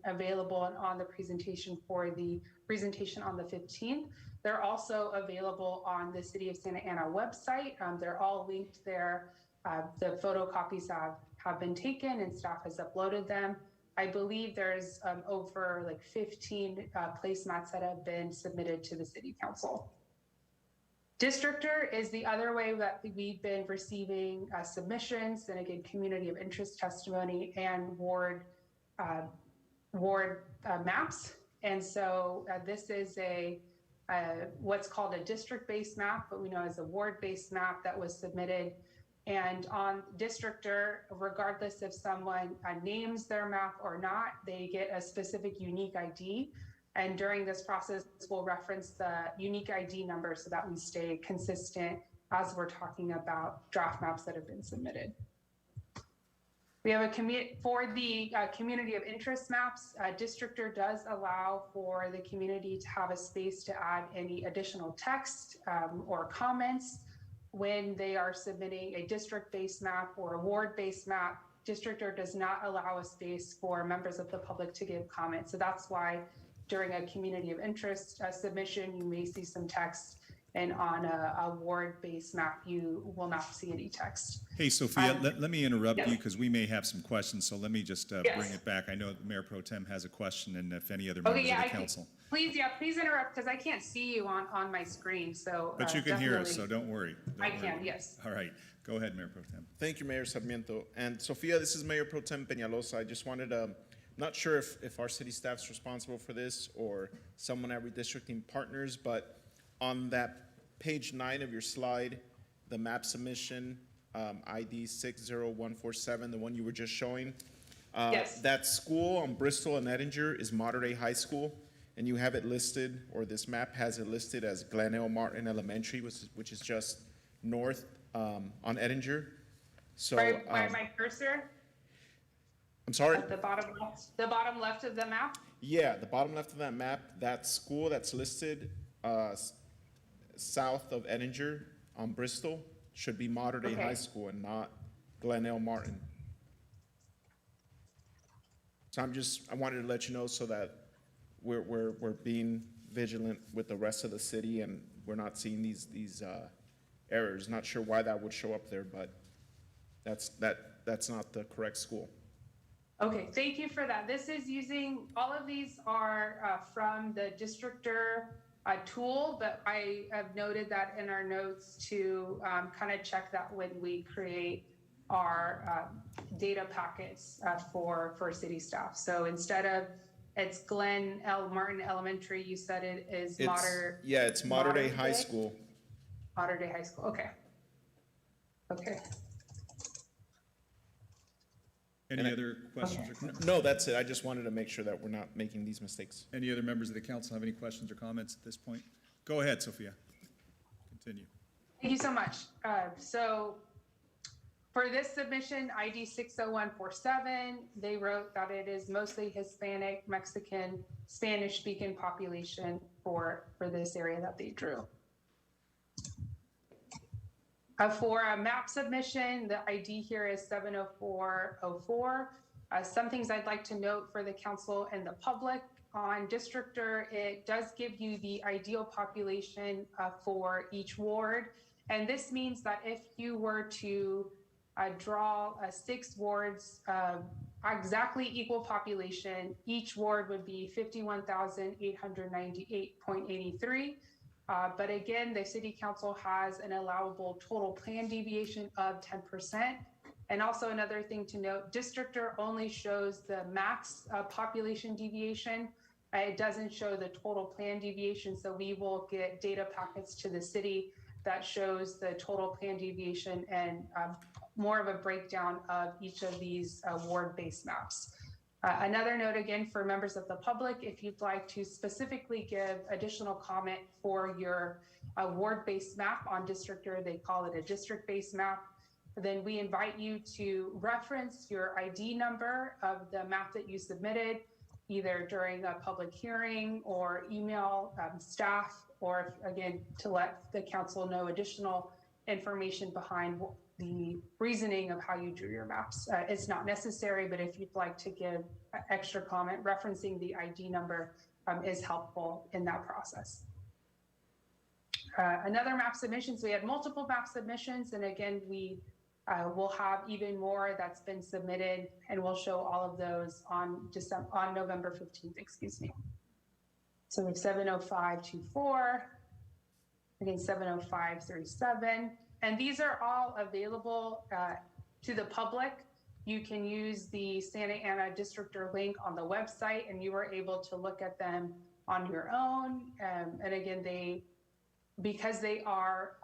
available and on the presentation for the presentation on the 15th. They're also available on the City of Santa Ana website. They're all linked there. The photocopies have been taken and staff has uploaded them. I believe there's over like 15 placemats that have been submitted to the City Council. Districtor is the other way that we've been receiving submissions, and again, community of interest testimony and ward maps. And so this is what's called a district-based map, but we know as a ward-based map that was submitted. And on Districtor, regardless if someone names their map or not, they get a specific unique ID And during this process, we'll reference the unique ID number so that we stay consistent as we're talking about draft maps that have been submitted. We have for the community of interest maps, Districtor does allow for the community to have a space to add any additional text or comments when they are submitting a district-based map or a ward-based map. Districtor does not allow a space for members of the public to give comments. So that's why during a community of interest submission, you may see some text, and on a ward-based map, you will not see any text. Hey, Sophia, let me interrupt you because we may have some questions, so let me just bring it back. I know Mayor Pro Tem has a question, and if any other members of the council. Please interrupt, because I can't see you on my screen, so. But you can hear us, so don't worry. I can, yes. All right, go ahead, Mayor Pro Tem. Thank you, Mayor Sarmiento. And Sophia, this is Mayor Pro Tem Peñalosa. I just wanted to, not sure if our city staff's responsible for this or someone at Redistricting Partners, but on that page 9 of your slide, the map submission, ID 60147, the one you were just showing. Yes. That school on Bristol and Edinger is Monterey High School, and you have it listed, or this map has it listed as Glen L. Martin Elementary, which is just north on Edinger. So My cursor? I'm sorry? At the bottom left of the map? Yeah, the bottom left of that map, that school that's listed south of Edinger on Bristol should be Monterey High School and not Glen L. Martin. So I wanted to let you know so that we're being vigilant with the rest of the city and we're not seeing these errors. Not sure why that would show up there, but that's not the correct school. Okay, thank you for that. This is using, all of these are from the Districtor tool, but I have noted that in our notes to kind of check that when we create our data packets for city staff. So instead of it's Glen L. Martin Elementary, you said it is Yeah, it's Mater Dei High School. Mater Dei High School, okay. Okay. Any other questions or comments? No, that's it. I just wanted to make sure that we're not making these mistakes. Any other members of the council have any questions or comments at this point? Go ahead, Sophia. Continue. Thank you so much. So for this submission, ID 60147, they wrote that it is mostly Hispanic, Mexican, Spanish-speaking population for this area that they drew. For a map submission, the ID here is 70404. Some things I'd like to note for the council and the public. On Districtor, it does give you the ideal population for each ward. And this means that if you were to draw 6 wards, exactly equal population, each ward would be 51,898.83. But again, the City Council has an allowable total plan deviation of 10%. And also another thing to note, Districtor only shows the max population deviation. It doesn't show the total plan deviation. So we will get data packets to the city that shows the total plan deviation and more of a breakdown of each of these ward-based maps. Another note again for members of the public, if you'd like to specifically give additional comment for your ward-based map on Districtor, they call it a district-based map, then we invite you to reference your ID number of the map that you submitted, either during a public hearing or email staff, or again, to let the council know additional information behind the reasoning of how you drew your maps. It's not necessary, but if you'd like to give extra comment, referencing the ID number is helpful in that process. Another map submissions, we had multiple map submissions, and again, we will have even more that's been submitted, and we'll show all of those on November 15th, excuse me. So we have 70524, again 70537. And these are all available to the public. You can use the Santa Ana Districtor link on the website, and you are able to look at them on your own. And again, because they are,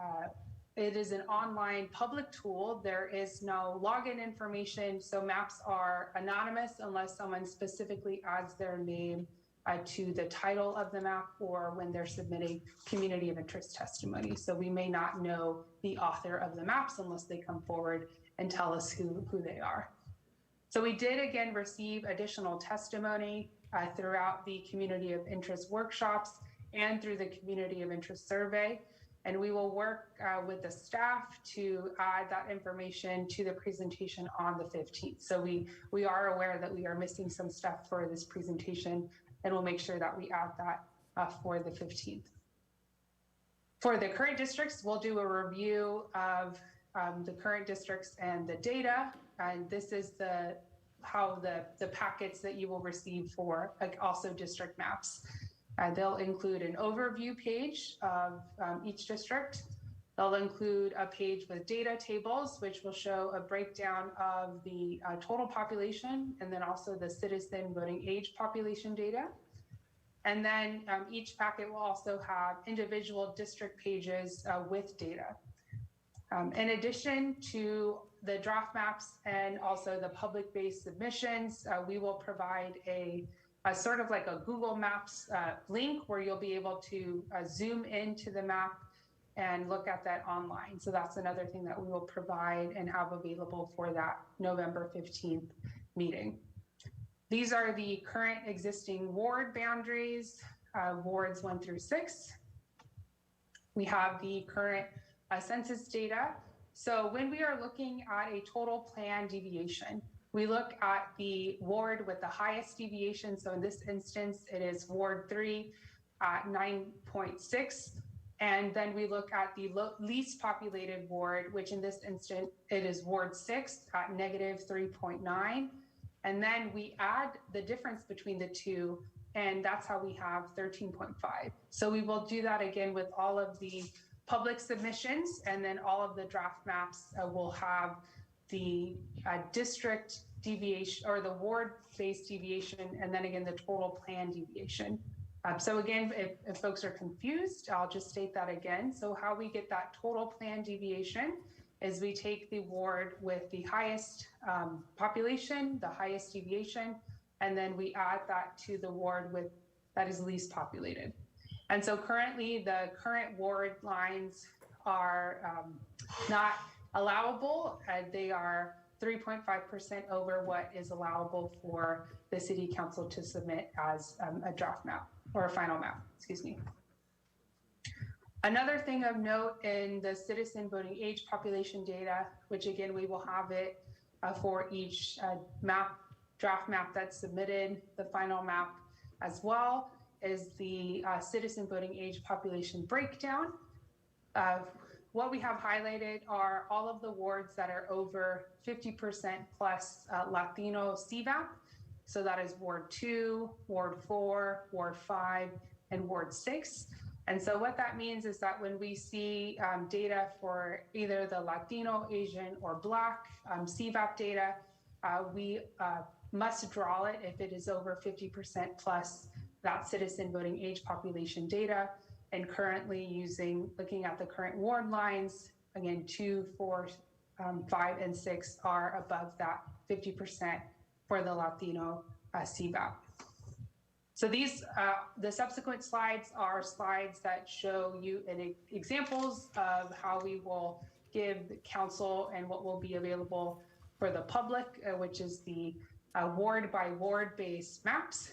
it is an online public tool, there is no login information. So maps are anonymous unless someone specifically adds their name to the title of the map or when they're submitting community of interest testimony. So we may not know the author of the maps unless they come forward and tell us who they are. So we did again receive additional testimony throughout the community of interest workshops and through the community of interest survey. And we will work with the staff to add that information to the presentation on the 15th. So we are aware that we are missing some stuff for this presentation, and we'll make sure that we add that for the 15th. For the current districts, we'll do a review of the current districts and the data. And this is how the packets that you will receive for also district maps. They'll include an overview page of each district. They'll include a page with data tables, which will show a breakdown of the total population and then also the citizen voting age population data. And then each packet will also have individual district pages with data. In addition to the draft maps and also the public-based submissions, we will provide a sort of like a Google Maps link where you'll be able to zoom into the map and look at that online. So that's another thing that we will provide and have available for that November 15th meeting. These are the current existing ward boundaries, wards 1 through 6. We have the current census data. So when we are looking at a total plan deviation, we look at the ward with the highest deviation. So in this instance, it is Ward 3 at 9.6. And then we look at the least populated ward, which in this instance, it is Ward 6 at negative 3.9. And then we add the difference between the two, and that's how we have 13.5. So we will do that again with all of the public submissions, and then all of the draft maps will have the district deviation or the ward-based deviation, and then again, the total plan deviation. So again, if folks are confused, I'll just state that again. So how we get that total plan deviation is we take the ward with the highest population, the highest deviation, and then we add that to the ward with that is least populated. And so currently the current ward lines are not allowable. They are 3.5% over what is allowable for the city council to submit as a draft map or a final map, excuse me. Another thing of note in the citizen voting age population data, which again, we will have it for each draft map that's submitted, the final map as well, is the citizen voting age population breakdown. What we have highlighted are all of the wards that are over 50% plus Latino CVAP. So that is Ward 2, Ward 4, Ward 5, and Ward 6. And so what that means is that when we see data for either the Latino, Asian, or Black CVAP data, we must draw it if it is over 50% plus that citizen voting age population data. And currently looking at the current ward lines, again, 2, 4, 5, and 6 are above that 50% for the Latino CVAP. So these, the subsequent slides are slides that show you examples of how we will give the council and what will be available for the public, which is the ward by ward based maps.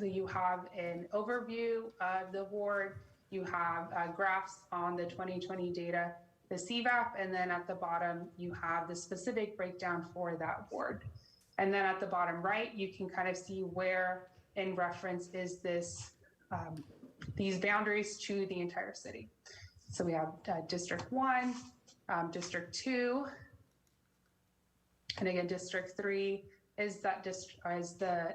You have an overview of the ward, you have graphs on the 2020 data, the CVAP, and then at the bottom, you have the specific breakdown for that ward. And then at the bottom right, you can kind of see where in reference is this, these boundaries to the entire city. So we have District 1, District 2, and again, District 3 is that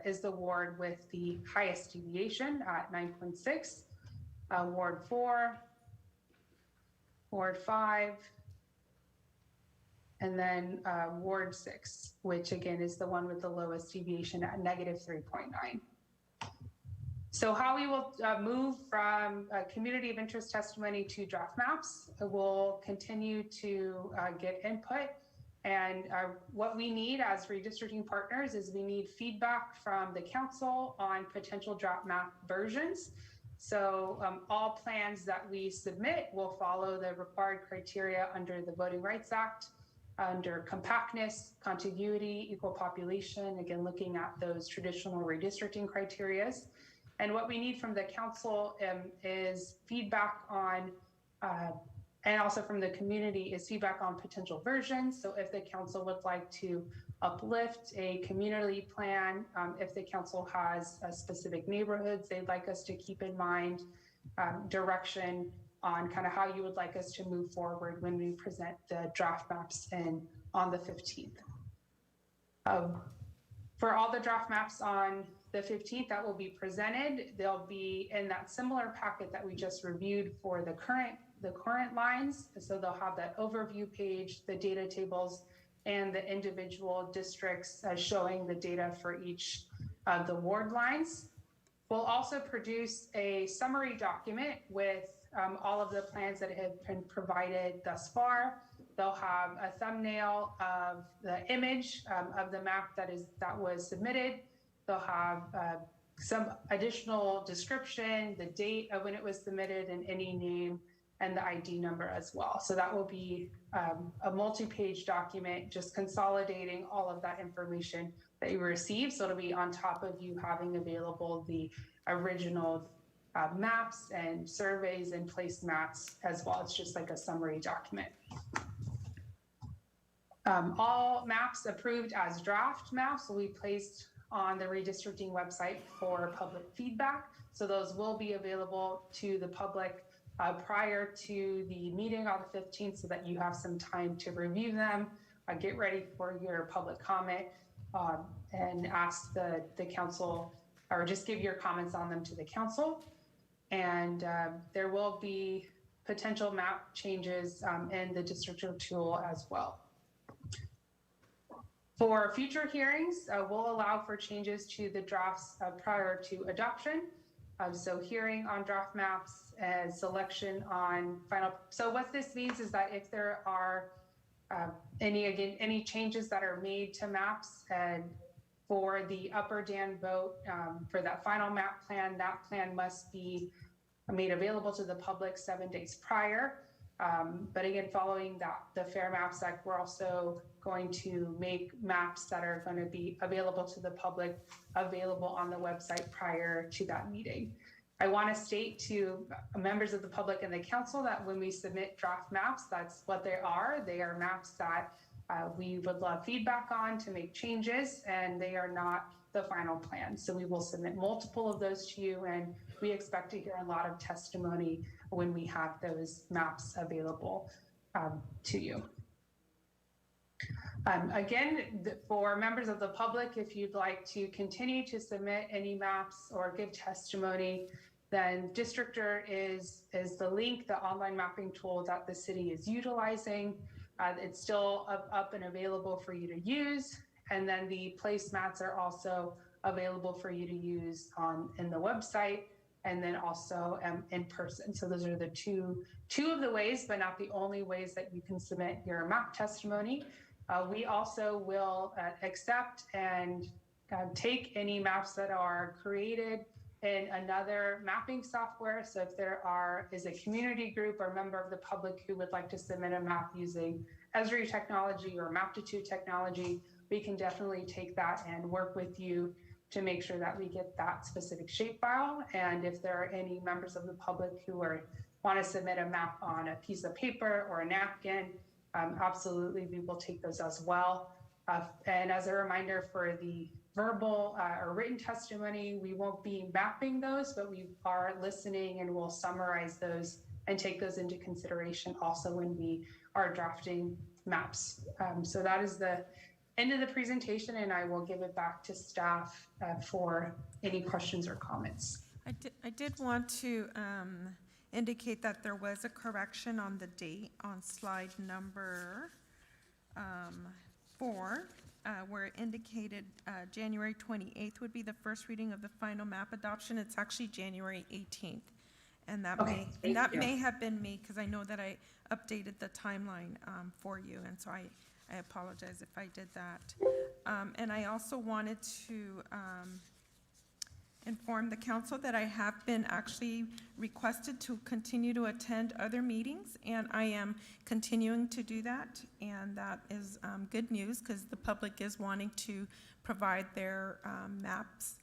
is the ward with the highest deviation at 9.6, Ward 4, Ward 5, and then Ward 6, which again is the one with the lowest deviation at negative 3.9. So how we will move from community of interest testimony to draft maps, we'll continue to get input And what we need as redistricting partners is we need feedback from the council on potential draft map versions. So all plans that we submit will follow the required criteria under the Voting Rights Act, under compactness, contiguity, equal population, again, looking at those traditional redistricting criterias. And what we need from the council is feedback on and also from the community is feedback on potential versions. So if the council would like to uplift a community plan, if the council has specific neighborhoods they'd like us to keep in mind, direction on kind of how you would like us to move forward when we present the draft maps on the 15th. For all the draft maps on the 15th that will be presented, they'll be in that similar packet that we just reviewed for the current lines. So they'll have that overview page, the data tables, and the individual districts showing the data for each of the ward lines. We'll also produce a summary document with all of the plans that have been provided thus far. They'll have a thumbnail of the image of the map that was submitted. They'll have some additional description, the date of when it was submitted, and any name and the ID number as well. So that will be a multi-page document, just consolidating all of that information that you receive. So it'll be on top of you having available the original maps and surveys and placemats as well. It's just like a summary document. All maps approved as draft maps will be placed on the redistricting website for public feedback. So those will be available to the public prior to the meeting on the 15th so that you have some time to review them, get ready for your public comment, and ask the council, or just give your comments on them to the council. And there will be potential map changes in the Procedural tool as well. For future hearings, we'll allow for changes to the drafts prior to adoption. So hearing on draft maps and selection on final. So what this means is that if there are any changes that are made to maps and for the up or down vote for that final map plan, that plan must be made available to the public 7 days prior. But again, following the Fair Maps Act, we're also going to make maps that are going to be available to the public available on the website prior to that meeting. I want to state to members of the public and the council that when we submit draft maps, that's what they are. They are maps that we would love feedback on to make changes, and they are not the final plan. So we will submit multiple of those to you, and we expect to hear a lot of testimony when we have those maps available to you. Again, for members of the public, if you'd like to continue to submit any maps or give testimony, then Districtor is the link, the online mapping tool that the city is utilizing. It's still up and available for you to use. And then the placemats are also available for you to use in the website, and then also in person. So those are the two of the ways, but not the only ways that you can submit your map testimony. We also will accept and take any maps that are created in another mapping software. So if there is a community group or member of the public who would like to submit a map using Esri technology or Maptitude technology, we can definitely take that and work with you to make sure that we get that specific shapefile. And if there are any members of the public who want to submit a map on a piece of paper or a napkin, absolutely, we will take those as well. And as a reminder, for the verbal or written testimony, we won't be mapping those, but we are listening and we'll summarize those and take those into consideration also when we are drafting maps. So that is the end of the presentation, and I will give it back to staff for any questions or comments. I did want to indicate that there was a correction on the date on slide number 4, where it indicated January 28th would be the first reading of the final map adoption. It's actually January 18th. And that may have been me, because I know that I updated the timeline for you. And so I apologize if I did that. And I also wanted to inform the council that I have been actually requested to continue to attend other meetings, and I am continuing to do that. And that is good news, because the public is wanting to provide their maps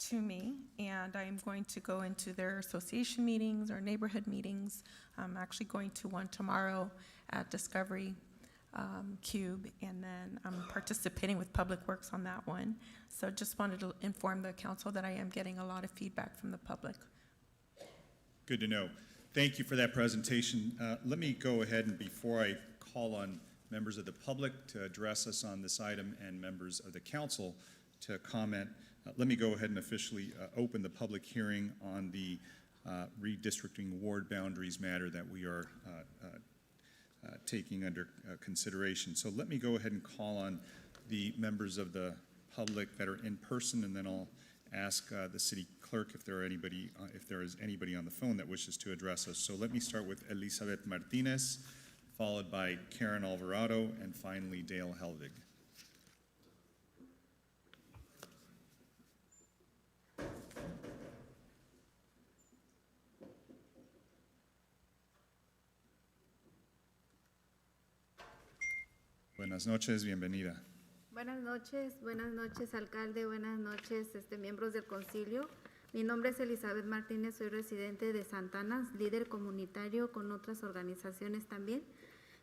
to me, and I'm going to go into their association meetings or neighborhood meetings. I'm actually going to one tomorrow at Discovery Cube, and then I'm participating with Public Works on that one. So just wanted to inform the council that I am getting a lot of feedback from the public. Good to know. Thank you for that presentation. Let me go ahead and before I call on members of the public to address us on this item and members of the council to comment, let me go ahead and officially open the public hearing on the redistricting ward boundaries matter that we are taking under consideration. So let me go ahead and call on the members of the public that are in person, and then I'll ask the city clerk if there is anybody on the phone that wishes to address us. So let me start with Elizabeth Martinez, followed by Karen Alvarado, and finally Dale Helvig. Buenas noches, bienvenida. Buenas noches, alcalde, buenas noches, miembros del concilio. Mi nombre es Elizabeth Martínez, soy residente de Santana, líder comunitario con otras organizaciones también.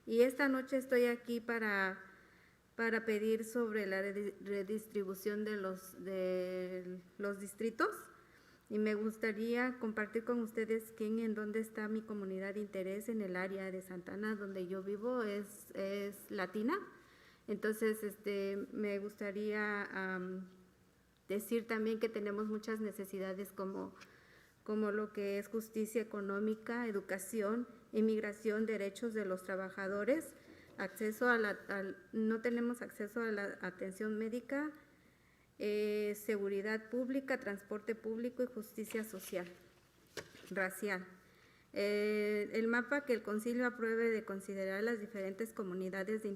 Y esta noche estoy aquí para pedir sobre la redistribución de los distritos. Y me gustaría compartir con ustedes quién y en dónde está mi comunidad de interés en el área de Santana, donde yo vivo, es latina. Entonces, me gustaría decir también que tenemos muchas necesidades como lo que es justicia económica, educación, inmigración, derechos de los trabajadores, no tenemos acceso a la atención médica, seguridad pública, transporte público y justicia social, racial. El mapa que el concilio apruebe de considerar las diferentes comunidades de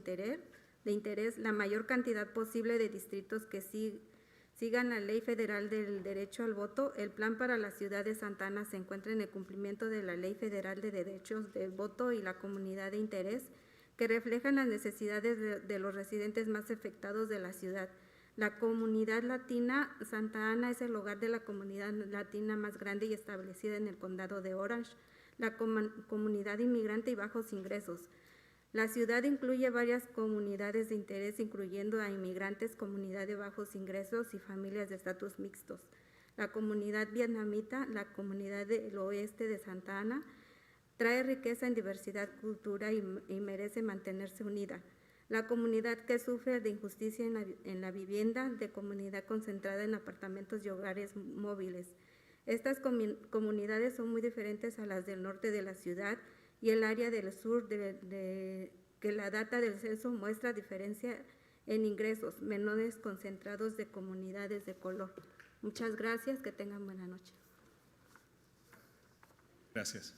interés, la mayor cantidad posible de distritos que sigan la Ley Federal del Derecho al Voto. El plan para la ciudad de Santana se encuentra en el cumplimiento de la Ley Federal de Derechos del Voto y la comunidad de interés, que reflejan las necesidades de los residentes más afectados de la ciudad. La comunidad latina, Santa Ana es el hogar de la comunidad latina más grande y establecida en el condado de Orange, la comunidad inmigrante y bajos ingresos. La ciudad incluye varias comunidades de interés, incluyendo a inmigrantes, comunidad de bajos ingresos y familias de estatus mixtos. La comunidad vietnamita, la comunidad del oeste de Santa Ana, trae riqueza en diversidad cultural y merece mantenerse unida. La comunidad que sufre de injusticia en la vivienda, de comunidad concentrada en apartamentos y hogares móviles. Estas comunidades son muy diferentes a las del norte de la ciudad y el área del sur, que la data del censo muestra diferencia en ingresos menores concentrados de comunidades de color. Muchas gracias, que tengan buena noche. Gracias.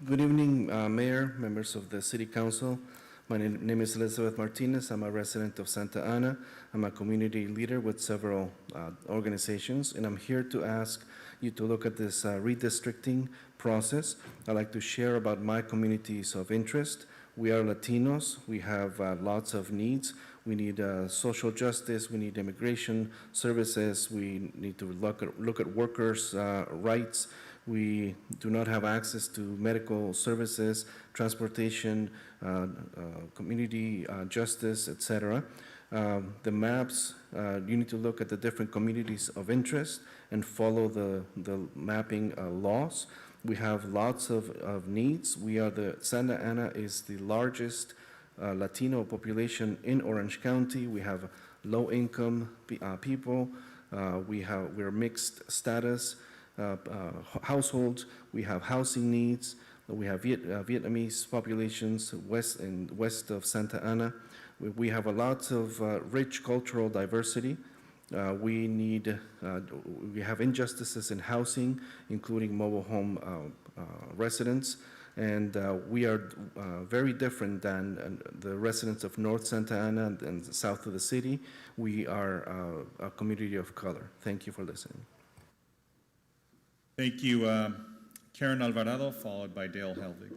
Good evening, Mayor, members of the City Council. My name is Elizabeth Martinez. I'm a resident of Santa Ana. I'm a community leader with several organizations, and I'm here to ask you to look at this redistricting process. I'd like to share about my communities of interest. We are Latinos. We have lots of needs. We need social justice. We need immigration services. We need to look at workers' rights. We do not have access to medical services, transportation, community justice, etc. The maps, you need to look at the different communities of interest and follow the mapping laws. We have lots of needs. Santa Ana is the largest Latino population in Orange County. We have low-income people. We're mixed status. Households, we have housing needs, we have Vietnamese populations west of Santa Ana. We have a lot of rich cultural diversity. We have injustices in housing, including mobile home residents, and we are very different than the residents of North Santa Ana and the south of the city. We are a community of color. Thank you for listening. Thank you, Karen Alvarado, followed by Dale Helvig.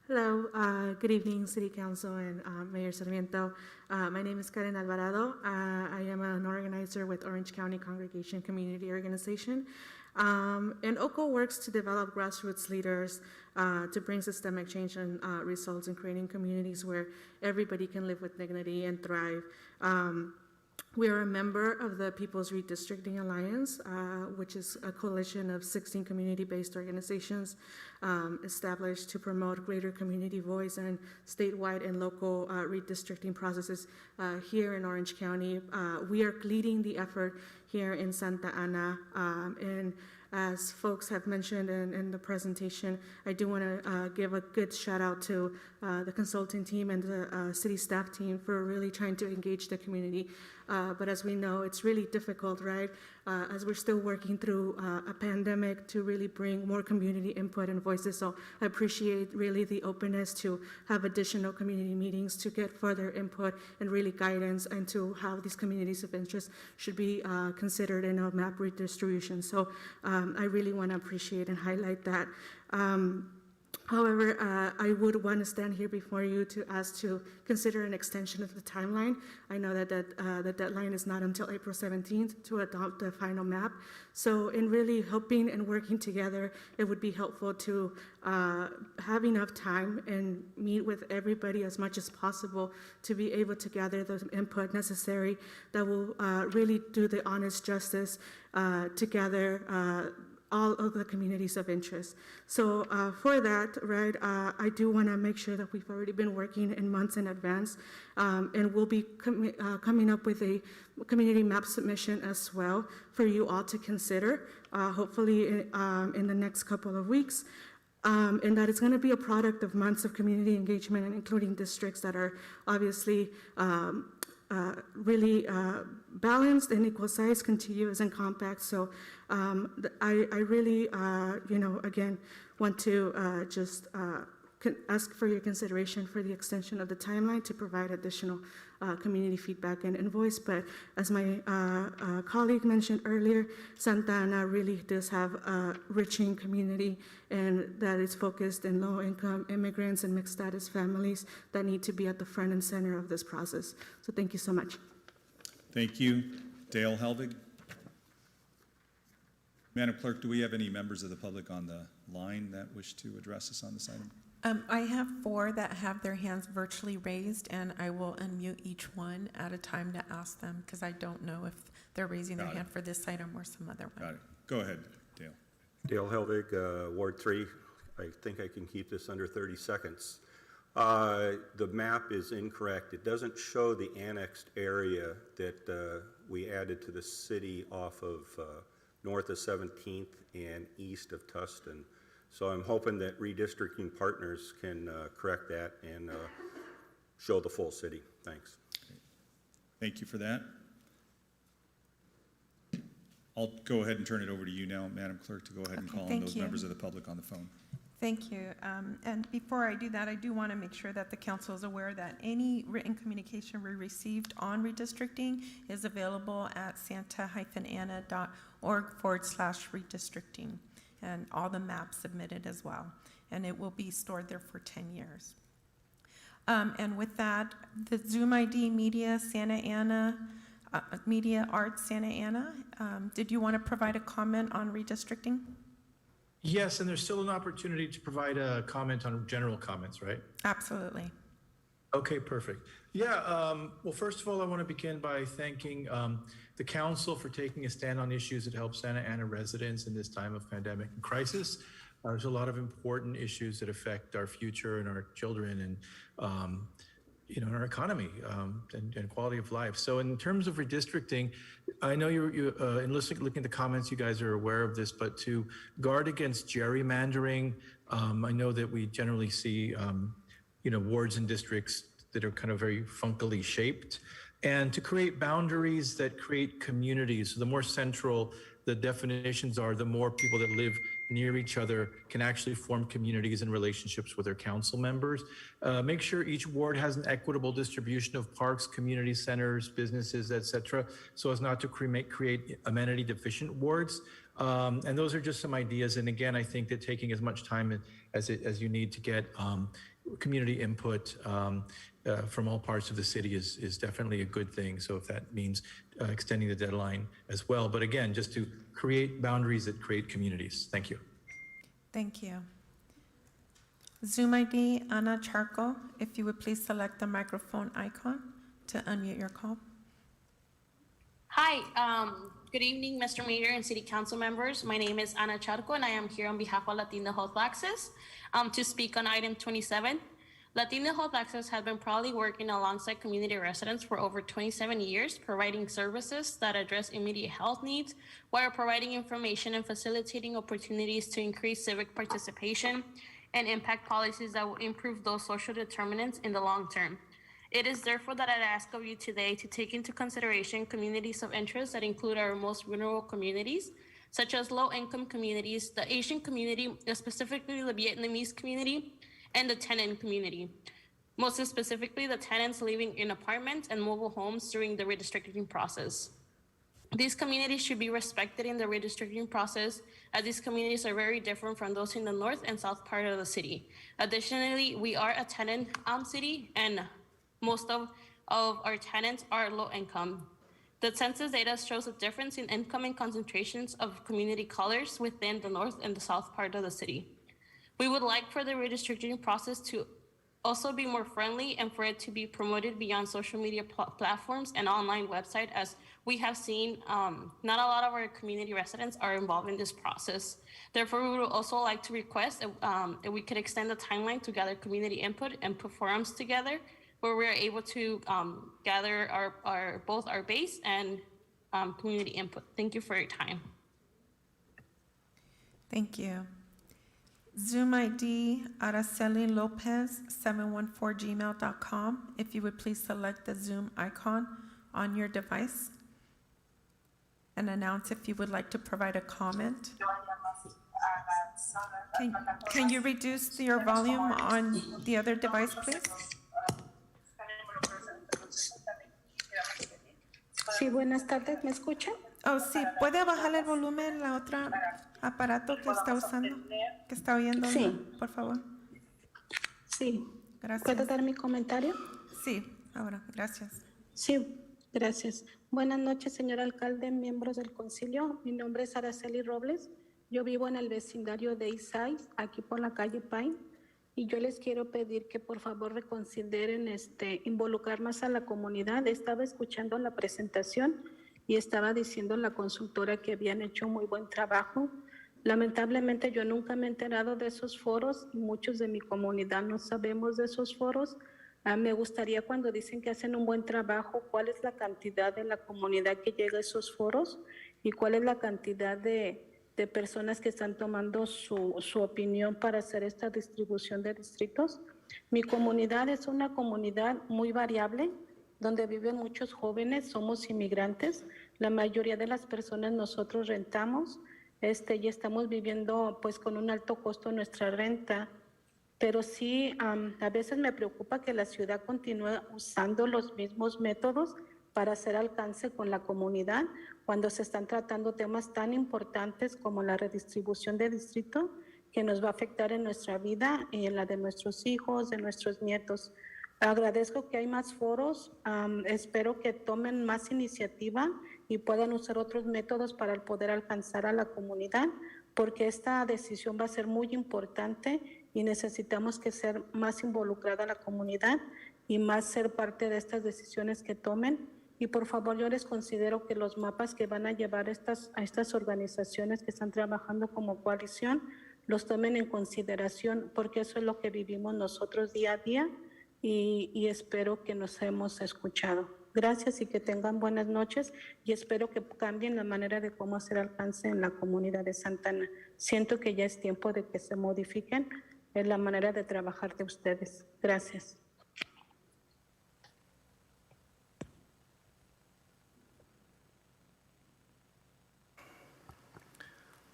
Hello, good evening, City Council and Mayor Sarmiento. My name is Karen Alvarado. I am an organizer with Orange County Congregation Community Organization. And OCO works to develop grassroots leaders to bring systemic change and results in creating communities where everybody can live with dignity and thrive. We are a member of the People's Redistricting Alliance, which is a coalition of 16 community-based organizations established to promote greater community voice and statewide and local redistricting processes here in Orange County. We are leading the effort here in Santa Ana, and as folks have mentioned in the presentation, I do want to give a good shout out to the consulting team and the city staff team for really trying to engage the community. But as we know, it's really difficult, right? As we're still working through a pandemic to really bring more community input and voices. So I appreciate really the openness to have additional community meetings to get further input and really guidance into how these communities of interest should be considered in a map redistribution. So I really want to appreciate and highlight that. However, I would want to stand here before you to ask to consider an extension of the timeline. I know that the deadline is not until April 17th to adopt the final map. So in really helping and working together, it would be helpful to have enough time and meet with everybody as much as possible to be able to gather the input necessary that will really do the honest justice to gather all of the communities of interest. So for that, right, I do want to make sure that we've already been working in months in advance, and we'll be coming up with a community map submission as well for you all to consider, hopefully in the next couple of weeks. And that it's going to be a product of months of community engagement, and including districts that are obviously really balanced and equal size, contiguous and compact. So I really, again, want to just ask for your consideration for the extension of the timeline to provide additional community feedback and voice. But as my colleague mentioned earlier, Santa Ana really does have a rich community, and that is focused in low-income immigrants and mixed-status families that need to be at the front and center of this process. So thank you so much. Thank you. Dale Helvig. Madam Clerk, do we have any members of the public on the line that wish to address us on this item? I have 4 that have their hands virtually raised, and I will unmute each one at a time to ask them, because I don't know if they're raising their hand for this item or some other one. Got it. Go ahead, Dale. Dale Helvig, Ward 3. I think I can keep this under 30 seconds. The map is incorrect. It doesn't show the annexed area that we added to the city off of north of 17th and east of Tustin. So I'm hoping that redistricting partners can correct that and show the full city. Thanks. Thank you for that. I'll go ahead and turn it over to you now, Madam Clerk, to go ahead and call on those members of the public on the phone. Thank you. And before I do that, I do want to make sure that the council is aware that any written communication we received on redistricting is available at santa-ana.org/redistricting, and all the maps submitted as well. And it will be stored there for 10 years. And with that, the Zoom ID Media Santa Ana, Media Arts Santa Ana, did you want to provide a comment on redistricting? Yes, and there's still an opportunity to provide a comment on general comments, right? Absolutely. Okay, perfect. Yeah, well, first of all, I want to begin by thanking the council for taking a stand on issues that help Santa Ana residents in this time of pandemic and crisis. There's a lot of important issues that affect our future and our children and our economy and quality of life. So in terms of redistricting, I know in looking at the comments, you guys are aware of this, but to guard against gerrymandering, I know that we generally see, wards and districts that are kind of very funkily shaped. and to create boundaries that create communities. So the more central the definitions are, the more people that live near each other can actually form communities and relationships with their council members. Make sure each ward has an equitable distribution of parks, community centers, businesses, et cetera, so as not to create amenity deficient wards. And those are just some ideas. And again, I think that taking as much time as you need to get community input from all parts of the city is definitely a good thing. So if that means extending the deadline as well. But again, just to create boundaries that create communities. Thank you. Thank you. Zoom ID, Ana Charco, if you would please select the microphone icon to unmute your call. Hi, good evening, Mr. Mayor and City Council members. My name is Ana Charco, and I am here on behalf of Latino Health Access to speak on item 27. Latino Health Access has been proudly working alongside community residents for over 27 years, providing services that address immediate health needs while providing information and facilitating opportunities to increase civic participation and impact policies that will improve those social determinants in the long term. It is therefore that I ask of you today to take into consideration communities of interest that include our most vulnerable communities, such as low-income communities, the Asian community, specifically the Vietnamese community, and the tenant community. Most specifically, the tenants living in apartments and mobile homes during the redistricting process. These communities should be respected in the redistricting process, as these communities are very different from those in the north and south part of the city. Additionally, we are a tenant city, and most of our tenants are low income. The census data shows a difference in income and concentrations of community colors within the north and the south part of the city. We would like for the redistricting process to also be more friendly and for it to be promoted beyond social media platforms and online website, as we have seen not a lot of our community residents are involved in this process. Therefore, we would also like to request if we could extend the timeline to gather community input and put forums together where we are able to gather both our base and community input. Thank you for your time. Thank you. Zoom ID, Araceli Lopez, 714gmail.com. If you would please select the Zoom icon on your device and announce if you would like to provide a comment. Can you reduce your volume on the other device, please? Sí, buenas tardes, ¿me escuchan? Oh, sí, ¿puede bajarle el volumen la otra aparato que está usando, que está oyendo? Sí. Por favor. Sí. Gracias. ¿Puedo dar mi comentario? Sí, ahora, gracias. Sí, gracias. Buenas noches, señor alcalde, miembros del concilio. Mi nombre es Araceli Robles. Yo vivo en el vecindario de Eastside, aquí por la calle Pine. Y yo les quiero pedir que por favor reconsideren involucrar más a la comunidad. Estaba escuchando la presentación y estaba diciendo la consultora que habían hecho muy buen trabajo. Lamentablemente yo nunca me he enterado de esos foros y muchos de mi comunidad no sabemos de esos foros. Me gustaría, cuando dicen que hacen un buen trabajo, cuál es la cantidad de la comunidad que llega a esos foros y cuál es la cantidad de personas que están tomando su opinión para hacer esta distribución de distritos. Mi comunidad es una comunidad muy variable, donde viven muchos jóvenes, somos inmigrantes. La mayoría de las personas nosotros rentamos y estamos viviendo pues con un alto costo nuestra renta. Pero sí, a veces me preocupa que la ciudad continúe usando los mismos métodos para hacer alcance con la comunidad cuando se están tratando temas tan importantes como la redistribución de distrito, que nos va a afectar en nuestra vida y en la de nuestros hijos, de nuestros nietos. Agradezco que hay más foros, espero que tomen más iniciativa y puedan usar otros métodos para poder alcanzar a la comunidad, porque esta decisión va a ser muy importante y necesitamos que ser más involucrada la comunidad y más ser parte de estas decisiones que tomen. Y por favor, yo les considero que los mapas que van a llevar a estas organizaciones que están trabajando como coalición, los tomen en consideración, porque eso es lo que vivimos nosotros día a día y espero que nos hemos escuchado. Gracias y que tengan buenas noches y espero que cambien la manera de cómo hacer alcance en la comunidad de Santa Ana. Siento que ya es tiempo de que se modifiquen la manera de trabajar de ustedes. Gracias.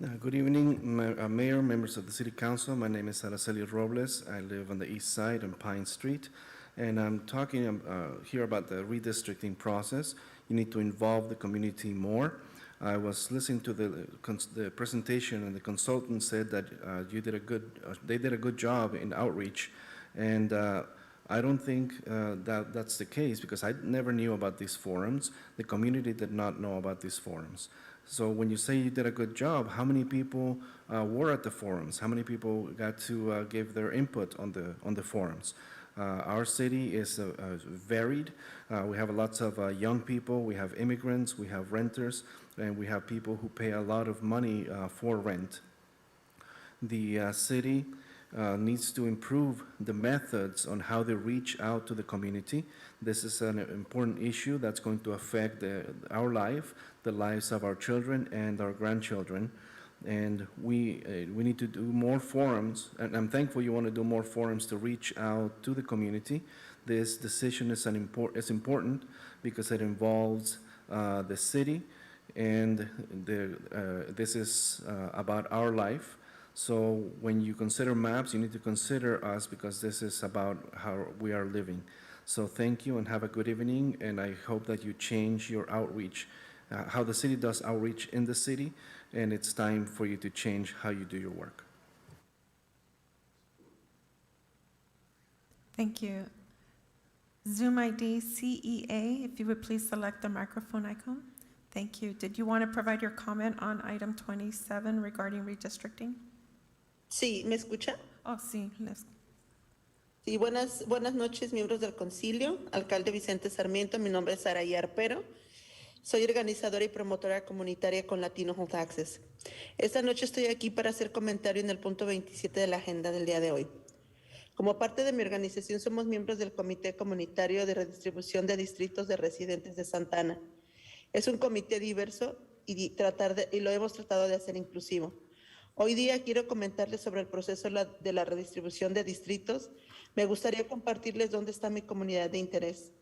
Good evening, Mayor, members of the City Council. My name is Araceli Robles. I live on the east side on Pine Street, and I'm talking here about the redistricting process. You need to involve the community more. I was listening to the presentation, and the consultant said that they did a good job in outreach, and I don't think that's the case, because I never knew about these forums. The community did not know about these forums. So when you say you did a good job, how many people were at the forums? How many people got to give their input on the forums? Our city is varied. We have lots of young people, we have immigrants, we have renters, and we have people who pay a lot of money for rent. The city needs to improve the methods on how they reach out to the community. This is an important issue that's going to affect our life, the lives of our children and our grandchildren. And we need to do more forums, and I'm thankful you want to do more forums to reach out to the community. This decision is important because it involves the city, and this is about our life. So when you consider maps, you need to consider us, because this is about how we are living. So thank you and have a good evening, and I hope that you change your outreach, how the city does outreach in the city, and it's time for you to change how you do your work. Thank you. Zoom ID CEA, if you would please select the microphone icon. Thank you. Did you want to provide your comment on item 27 regarding redistricting? Sí, ¿me escucha? Oh, sí. Sí, buenas noches, miembros del concilio. Alcalde Vicente Sarmiento, mi nombre es Saraí Arpero. Soy organizadora y promotora comunitaria con Latino Health Access. Esta noche estoy aquí para hacer comentario en el punto 27 de la agenda del día de hoy. Como parte de mi organización, somos miembros del Comité Comunitario de Redistribución de Distritos de Residentes de Santa Ana. Es un comité diverso y lo hemos tratado de hacer inclusivo. Hoy día quiero comentarles sobre el proceso de la redistribución de distritos. Me gustaría compartirles dónde está mi comunidad de interés.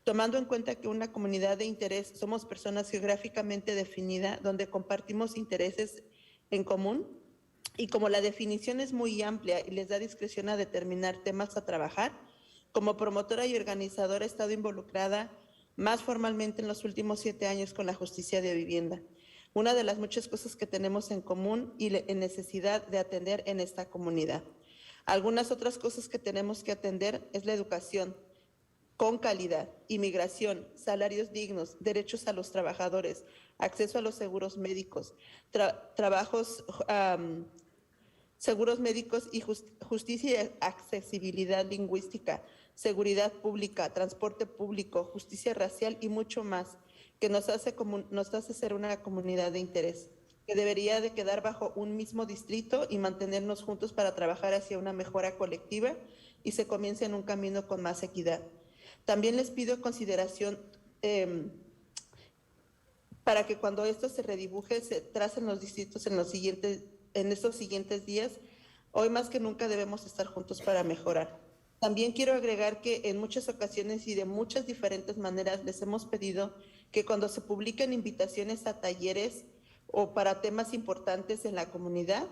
Tomando en cuenta que una comunidad de interés somos personas geográficamente definidas donde compartimos intereses en común, y como la definición es muy amplia y les da discreción a determinar temas a trabajar, como promotora y organizadora he estado involucrada más formalmente en los últimos 7 años con la justicia de vivienda. Una de las muchas cosas que tenemos en común y en necesidad de atender en esta comunidad. Algunas otras cosas que tenemos que atender es la educación con calidad, inmigración, salarios dignos, derechos a los trabajadores, acceso a los seguros médicos, seguros médicos y justicia y accesibilidad lingüística, seguridad pública, transporte público, justicia racial y mucho más, que nos hace ser una comunidad de interés, que debería de quedar bajo un mismo distrito y mantenernos juntos para trabajar hacia una mejora colectiva y se comience en un camino con más equidad. También les pido consideración para que cuando esto se redibuje, se tracen los distritos en estos siguientes días. Hoy más que nunca debemos estar juntos para mejorar. También quiero agregar que en muchas ocasiones y de muchas diferentes maneras les hemos pedido que cuando se publiquen invitaciones a talleres o para temas importantes en la comunidad,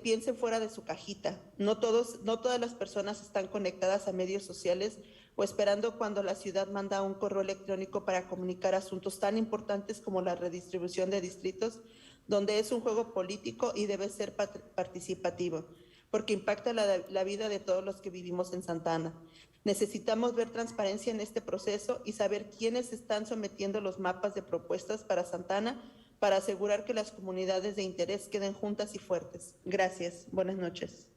piensen fuera de su cajita. No todas las personas están conectadas a medios sociales o esperando cuando la ciudad manda un correo electrónico para comunicar asuntos tan importantes como la redistribución de distritos, donde es un juego político y debe ser participativo, porque impacta la vida de todos los que vivimos en Santa Ana. Necesitamos ver transparencia en este proceso y saber quiénes están sometiendo los mapas de propuestas para Santa Ana para asegurar que las comunidades de interés queden juntas y fuertes. Gracias. Buenas noches.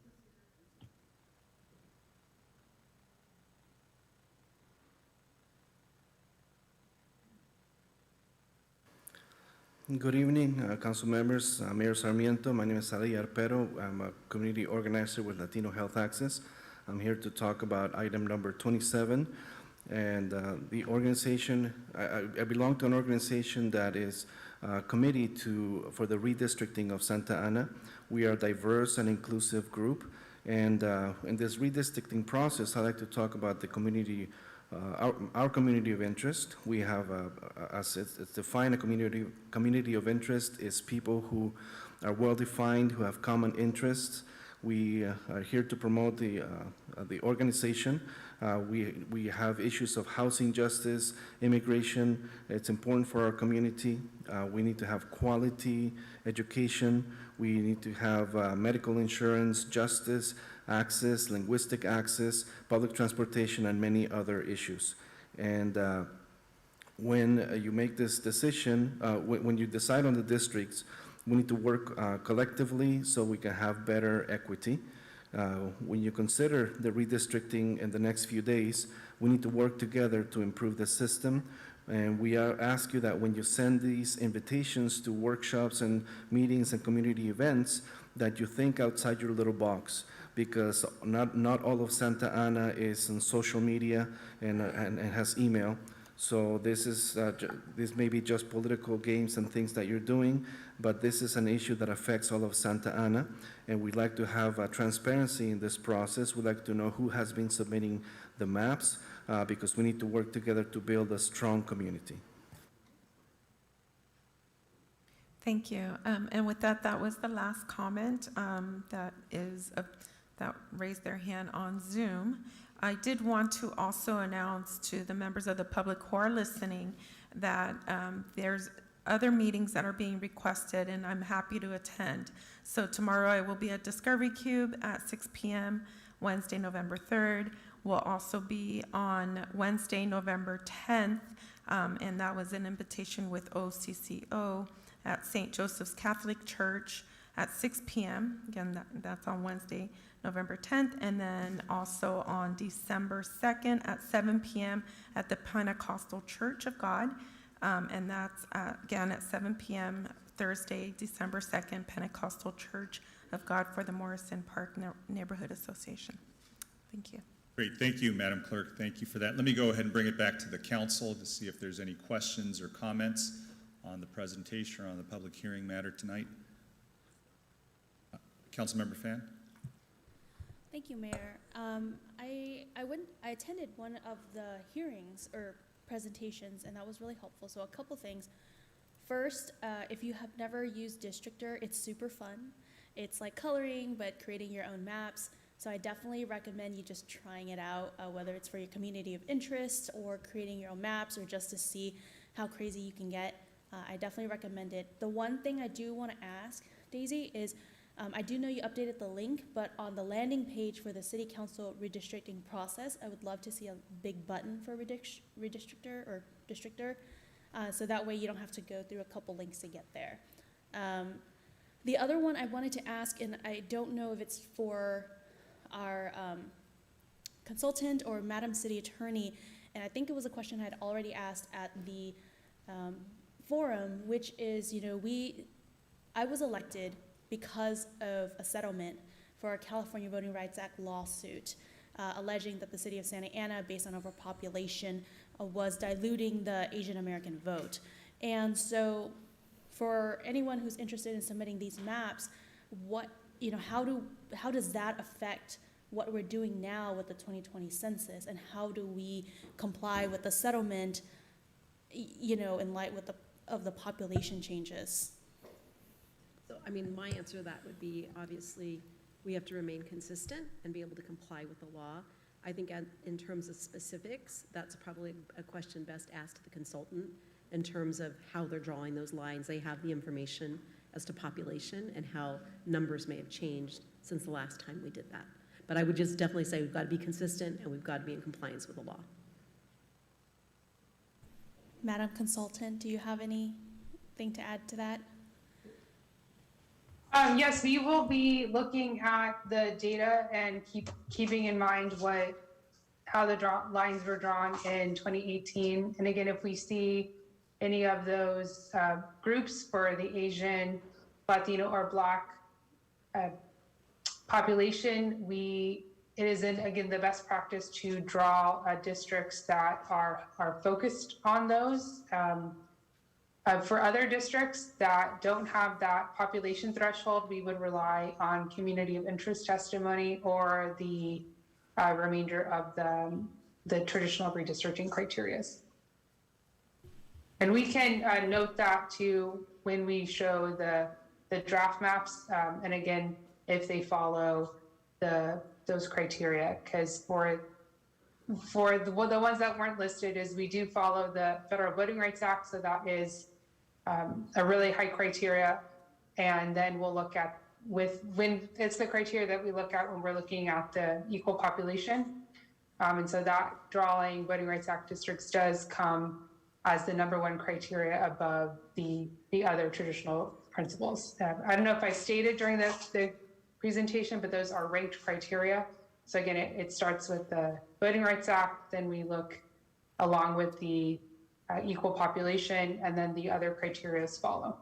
Good evening, council members. Mayor Sarmiento. My name is Saraí Arpero. I'm a community organizer with Latino Health Access. I'm here to talk about item number 27. And the organization, I belong to an organization that is a committee for the redistricting of Santa Ana. We are a diverse and inclusive group. And in this redistricting process, I'd like to talk about the community our community of interest. We have, as it's defined, a community of interest is people who are well-defined, who have common interests. We are here to promote the organization. We have issues of housing justice, immigration. It's important for our community. We need to have quality education. We need to have medical insurance, justice, access, linguistic access, public transportation, and many other issues. And when you make this decision, when you decide on the districts, we need to work collectively so we can have better equity. When you consider the redistricting in the next few days, we need to work together to improve the system. And we ask you that when you send these invitations to workshops and meetings and community events, that you think outside your little box, because not all of Santa Ana is on social media and has email. So this may be just political games and things that you're doing, but this is an issue that affects all of Santa Ana, and we'd like to have transparency in this process. We'd like to know who has been submitting the maps, because we need to work together to build a strong community. Thank you. And with that, that was the last comment that raised their hand on Zoom. I did want to also announce to the members of the public who are listening that there's other meetings that are being requested, and I'm happy to attend. So tomorrow I will be at Discovery Cube at 6 p.m., Wednesday, November 3rd. We'll also be on Wednesday, November 10th, and that was an invitation with OCCO at St. Joseph's Catholic Church at 6 p.m. Again, that's on Wednesday, November 10th, and then also on December 2nd at 7 p.m. at the Pentecostal Church of God, and that's again at 7 p.m. Thursday, December 2nd, Pentecostal Church of God for the Morrison Park Neighborhood Association. Thank you. Great, thank you, Madam Clerk. Thank you for that. Let me go ahead and bring it back to the council to see if there's any questions or comments on the presentation or on the public hearing matter tonight. Councilmember Fan? Thank you, Mayor. I attended one of the hearings or presentations, and that was really helpful. So a couple things. First, if you have never used Districtor, it's super fun. It's like coloring, but creating your own maps. So I definitely recommend you just trying it out, whether it's for your community of interest or creating your own maps or just to see how crazy you can get. I definitely recommend it. The one thing I do want to ask, Daisy, is I do know you updated the link, but on the landing page for the City Council redistricting process, I would love to see a big button for redistrictor or districtor, so that way you don't have to go through a couple links to get there. The other one I wanted to ask, and I don't know if it's for our consultant or Madam City Attorney, and I think it was a question I had already asked at the forum, which is, I was elected because of a settlement for a California Voting Rights Act lawsuit alleging that the city of Santa Ana, based on overpopulation, was diluting the Asian American vote. And so for anyone who's interested in submitting these maps, how does that affect what we're doing now with the 2020 census, and how do we comply with the settlement, in light of the population changes? So, my answer to that would be, obviously, we have to remain consistent and be able to comply with the law. I think in terms of specifics, that's probably a question best asked to the consultant in terms of how they're drawing those lines. They have the information as to population and how numbers may have changed since the last time we did that. But I would just definitely say we've got to be consistent and we've got to be in compliance with the law. Madam Consultant, do you have anything to add to that? Yes, we will be looking at the data and keeping in mind how the lines were drawn in 2018. And again, if we see any of those groups for the Asian, Latino, or Black population, it is again the best practice to draw districts that are focused on those. For other districts that don't have that population threshold, we would rely on community of interest testimony or the remainder of the the traditional redistricting criteria. And we can note that too when we show the draft maps, and again, if they follow those criteria, because for the ones that weren't listed is we do follow the Federal Voting Rights Act, so that is a really high criteria, and then we'll look at when it's the criteria that we look at when we're looking at the equal population, and so that drawing Voting Rights Act districts does come as the #1 criteria above the other traditional principles. I don't know if I stated during the presentation, but those are ranked criteria. So again, it starts with the Voting Rights Act, then we look along with the equal population, and then the other criteria follow.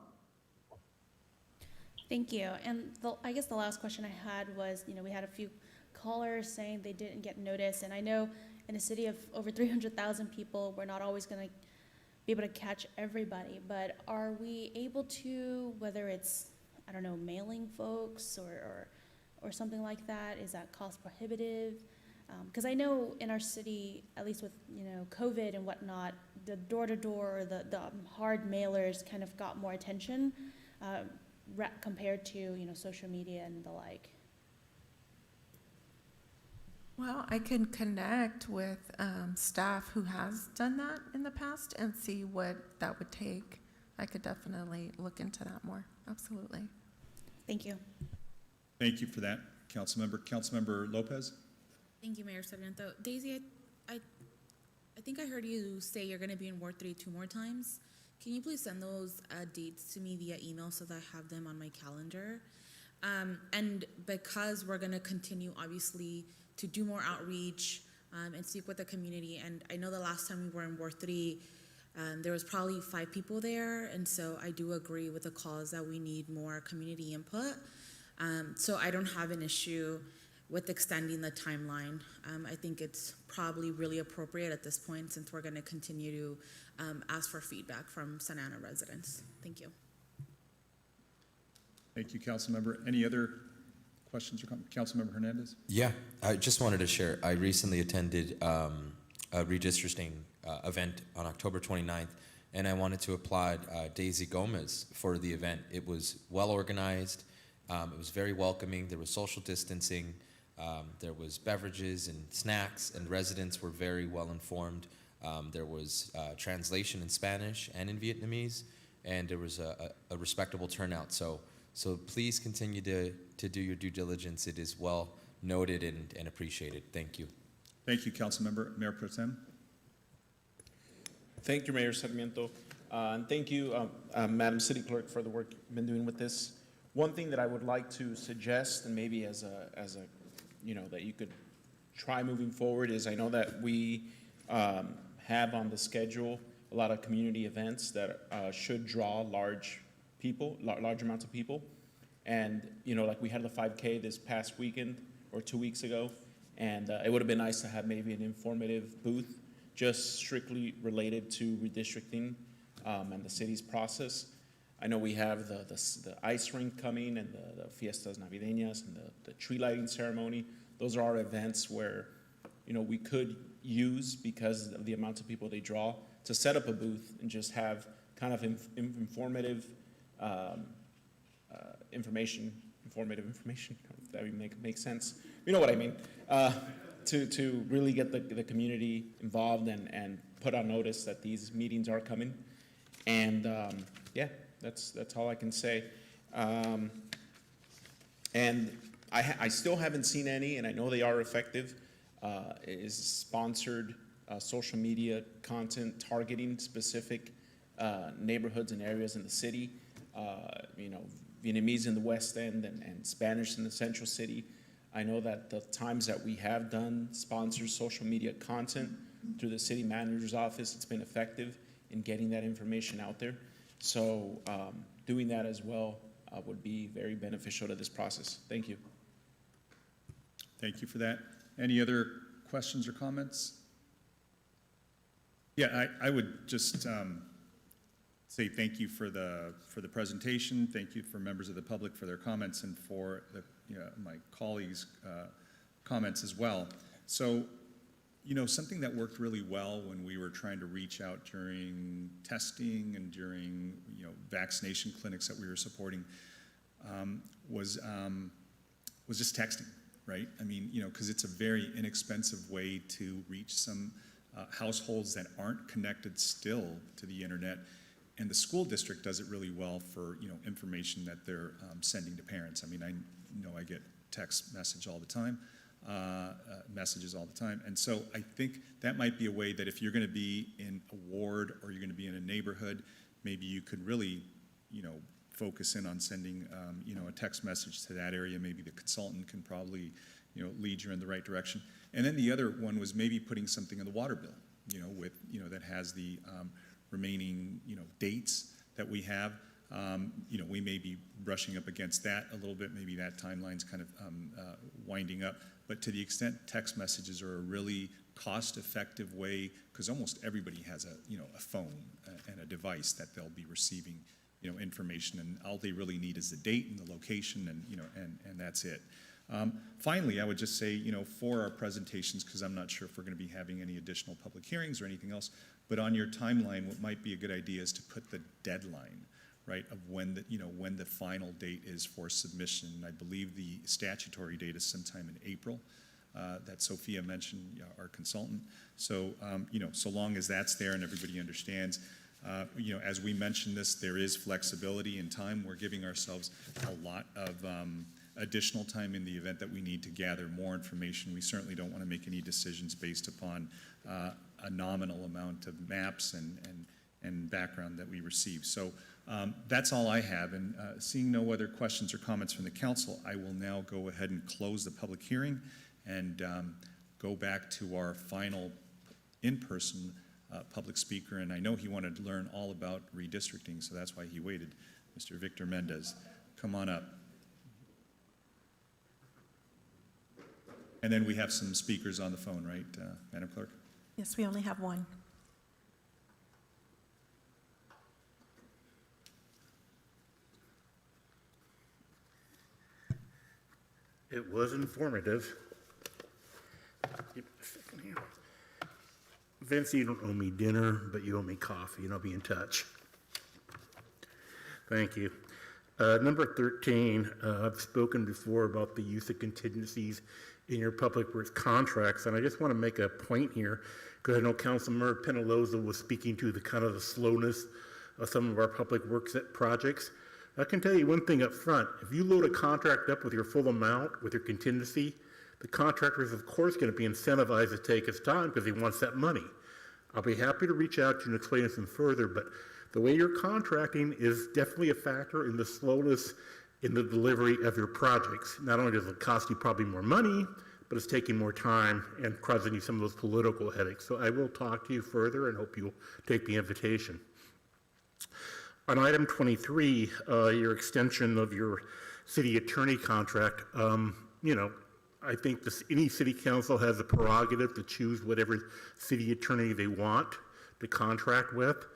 Thank you. And I guess the last question I had was, we had a few callers saying they didn't get notice, and I know in a city of over 300,000 people, we're not always going to be able to catch everybody, but are we able to, whether it's, I don't know, mailing folks or something like that, is that cost prohibitive? Because I know in our city, at least with, COVID and whatnot, the door-to-door, the hard mailers kind of got more attention compared to, social media and the like. Well, I can connect with staff who has done that in the past and see what that would take. I could definitely look into that more. Absolutely. Thank you. Thank you for that, Councilmember Lopez. Thank you, Mayor Sarmiento. Daisy, I think I heard you say you're going to be in Ward 3 2 more times. Can you please send those dates to me via email so that I have them on my calendar? And because we're going to continue, obviously, to do more outreach and speak with the community. And I know the last time we were in Ward 3, there was probably 5 people there. And so I do agree with the cause that we need more community input. So I don't have an issue with extending the timeline. I think it's probably really appropriate at this point since we're going to continue to ask for feedback from Santa Ana residents. Thank you. Thank you, Councilmember. Any other questions or comments? Councilmember Hernandez? Yeah, I just wanted to share. I recently attended a redistricting event on October 29th, and I wanted to applaud Daisy Gomez for the event. It was well organized. It was very welcoming. There was social distancing. There was beverages and snacks, and residents were very well informed. There was translation in Spanish and in Vietnamese, and there was a respectable turnout. So please continue to do your due diligence. It is well noted and appreciated. Thank you. Thank you, Councilmember. Mayor Pro Tem? Thank you, Mayor Sarmiento. And thank you, Madam City Clerk, for the work you've been doing with this. One thing that I would like to suggest, and maybe as a that you could try moving forward, is I know that we have on the schedule a lot of community events that should draw large amounts of people. And, like we had the 5K this past weekend or 2 weeks ago, and it would have been nice to have maybe an informative booth just strictly related to redistricting and the city's process. I know we have the ice rink coming and the fiestas navideñas and the tree lighting ceremony. Those are our events where, we could use, because of the amount of people they draw, to set up a booth and just have kind of informative information, if that would make sense. You know what I mean? To really get the community involved and put on notice that these meetings are coming. And yeah, that's all I can say. And I still haven't seen any, and I know they are effective, is sponsored social media content targeting specific neighborhoods and areas in the city. Vietnamese in the West End and Spanish in the Central City. I know that the times that we have done sponsored social media content through the city manager's office, it's been effective in getting that information out there. So doing that as well would be very beneficial to this process. Thank you. Thank you for that. Any other questions or comments? Yeah, I would just say thank you for the presentation. Thank you for members of the public for their comments and for my colleagues' comments as well. So something that worked really well when we were trying to reach out during testing and during, vaccination clinics that we were supporting, was just texting, right? I mean, because it's a very inexpensive way to reach some households that aren't connected still to the internet. And the school district does it really well for, information that they're sending to parents. I mean, I know I get text messages all the time. And so I think that might be a way that if you're going to be in a ward or you're going to be in a neighborhood, maybe you could really, focus in on sending, a text message to that area. Maybe the consultant can probably, lead you in the right direction. And then the other one was maybe putting something in the water bill, with, that has the remaining, dates that we have. We may be brushing up against that a little bit. Maybe that timeline's kind of winding up. But to the extent text messages are a really cost-effective way, because almost everybody has a phone and a device that they'll be receiving, information, and all they really need is the date and the location, and that's it. Finally, I would just say, for our presentations, because I'm not sure if we're going to be having any additional public hearings or anything else, but on your timeline, what might be a good idea is to put the deadline, right, of when the final date is for submission. I believe the statutory date is sometime in April, that Sophia mentioned, our consultant. So, so long as that's there and everybody understands, as we mentioned this, there is flexibility in time. We're giving ourselves a lot of additional time in the event that we need to gather more information. We certainly don't want to make any decisions based upon a nominal amount of maps and background that we receive. So that's all I have. And seeing no other questions or comments from the council, I will now go ahead and close the public hearing and go back to our final in-person public speaker. And I know he wanted to learn all about redistricting, so that's why he waited. Mr. Victor Mendez, come on up. And then we have some speakers on the phone, right, Madam Clerk? Yes, we only have one. It was informative. Give me a second here. Vince, you don't owe me dinner, but you owe me coffee, and I'll be in touch. Thank you. Number 13, I've spoken before about the use of contingencies in your public works contracts, and I just want to make a point here, because I know Councilmember Penaloza was speaking to the kind of the slowness of some of our public works projects. I can tell you one thing up front. If you load a contract up with your full amount, with your contingency, the contractor is of course going to be incentivized to take his time because he wants that money. I'll be happy to reach out to you and explain this further, but the way you're contracting is definitely a factor in the slowness in the delivery of your projects. Not only does it cost you probably more money, but it's taking more time and causing you some of those political headaches. So I will talk to you further and hope you'll take the invitation. On item 23, your extension of your city attorney contract, I think any city council has the prerogative to choose whatever city attorney they want to contract with.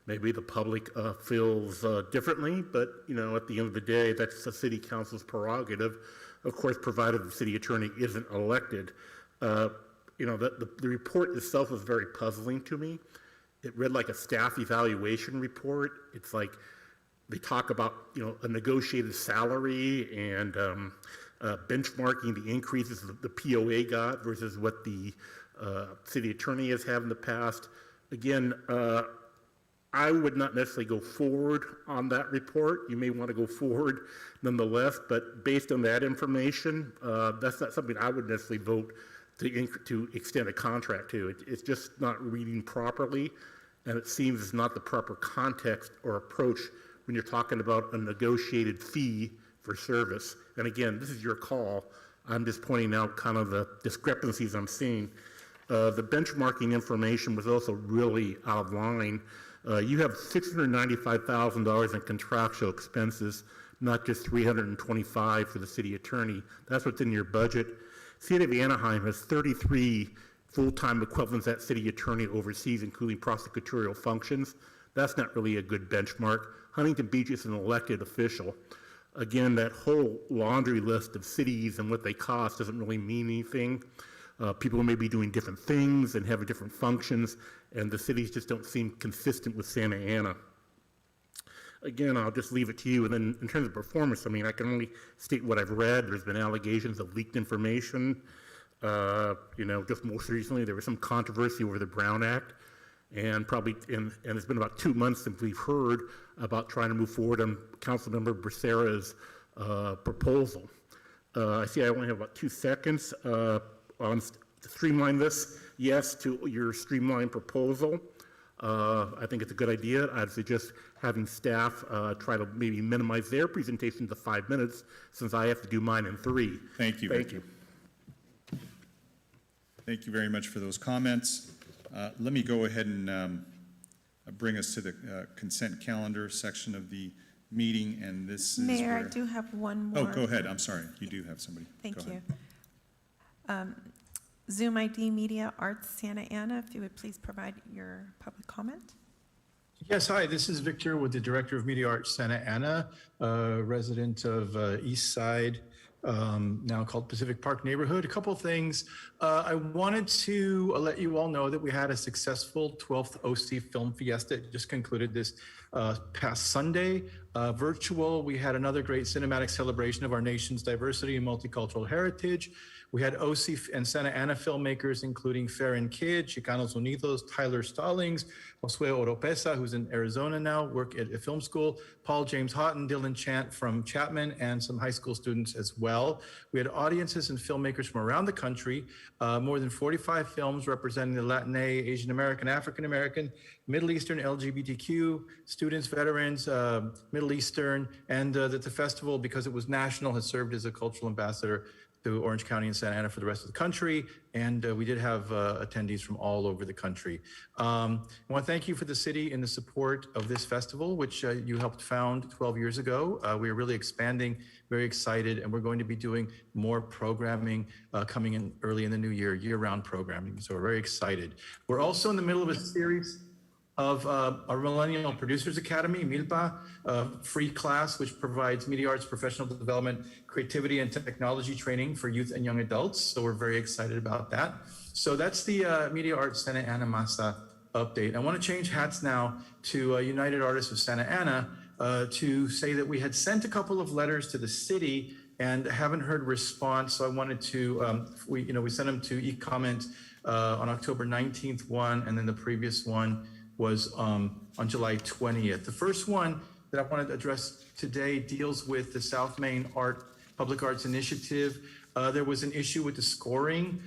Maybe the public feels differently, but at the end of the day, that's the city council's prerogative, of course, provided the city attorney isn't elected. The report itself is very puzzling to me. It read like a staff evaluation report. It's like they talk about a negotiated salary and benchmarking the increases that the POA got versus what the city attorney has had in the past. Again, I would not necessarily go forward on that report. You may want to go forward nonetheless, but based on that information, that's not something I would necessarily vote to extend a contract to. It's just not reading properly, and it seems it's not the proper context or approach when you're talking about a negotiated fee for service. And again, this is your call. I'm just pointing out kind of the discrepancies I'm seeing. The benchmarking information was also really out of line. You have $695,000 in contractual expenses, not just $325,000 for the city attorney. That's what's in your budget. City of Anaheim has 33 full-time equivalents that city attorney oversees, including prosecutorial functions. That's not really a good benchmark. Huntington Beach is an elected official. Again, that whole laundry list of cities and what they cost doesn't really mean anything. People may be doing different things and having different functions, and the cities just don't seem consistent with Santa Ana. Again, I'll just leave it to you. And then in terms of performance, I mean, I can only state what I've read. There's been allegations of leaked information. Just most recently, there was some controversy over the Brown Act. And it's been about 2 months since we've heard about trying to move forward on Councilmember Becerra's proposal. I see I only have about 2 seconds on to streamline this. Yes to your streamlined proposal. I think it's a good idea. I'd suggest having staff try to maybe minimize their presentation to 5 minutes, since I have to do mine in 3. Thank you. Thank you. Thank you very much for those comments. Let me go ahead and bring us to the consent calendar section of the meeting, and this is Mayor, where... I do have one more. Oh, go ahead. I'm sorry. You do have somebody. Thank Go you. ahead. Zoom ID Media Arts Santa Ana, if you would please provide your public comment. Yes, hi, this is Victor with the Director of Media Arts Santa Ana, resident of East Side, now called Pacific Park Neighborhood. A couple of things. I wanted to let you all know that we had a successful 12th OC Film Fiesta. It just concluded this past Sunday. Virtual, we had another great cinematic celebration of our nation's diversity and multicultural heritage. We had OC and Santa Ana filmmakers, including Farron Kidd, Chicanos Unidos, Tyler Stallings, Josue Oropesa, who's in Arizona now, work at a film school, Paul James Houghton, Dylan Chant from Chapman, and some high school students as well. We had audiences and filmmakers from around the country, more than 45 films representing the Latina, Asian American, African American, Middle Eastern, LGBTQ, students, veterans, Middle Eastern, and that the festival, because it was national, has served as a cultural ambassador to Orange County and Santa Ana for the rest of the country, and we did have attendees from all over the country. I want to thank you for the city in the support of this festival, which you helped found 12 years ago. We are really expanding, very excited, and we're going to be doing more programming coming in early in the new year, year-round programming, so we're very excited. We're also in the middle of a series of our Millennial Producers Academy, MILPA, free class, which provides media arts professional development, creativity, and technology training for youth and young adults. So we're very excited about that. So that's the Media Arts Santa Ana MASA update. I want to change hats now to United Artists of Santa Ana to say that we had sent a couple of letters to the city and haven't heard response. So I wanted to, we sent them to e-comment on October 19th one, and then the previous one was on July 20th. The first one that I wanted to address today deals with the South Main Public Arts Initiative. There was an issue with the scoring,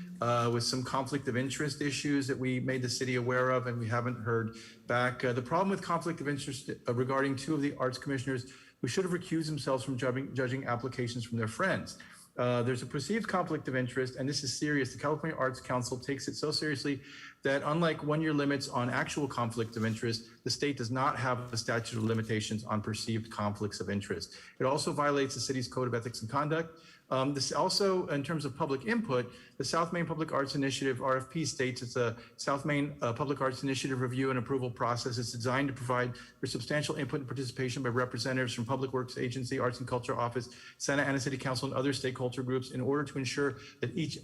with some conflict of interest issues that we made the city aware of, and we haven't heard back. The problem with conflict of interest regarding 2 of the arts commissioners who should have recused themselves from judging applications from their friends. There's a perceived conflict of interest, and this is serious. The California Arts Council takes it so seriously that unlike one-year limits on actual conflict of interest, the state does not have a statute of limitations on perceived conflicts of interest. It also violates the city's code of ethics and conduct. This also, in terms of public input, the South Main Public Arts Initiative RFP states it's a South Main Public Arts Initiative review and approval process. It's designed to provide for substantial input and participation by representatives from Public Works Agency, Arts and Culture Office, Santa Ana City Council, and other stakeholder groups in order to ensure that each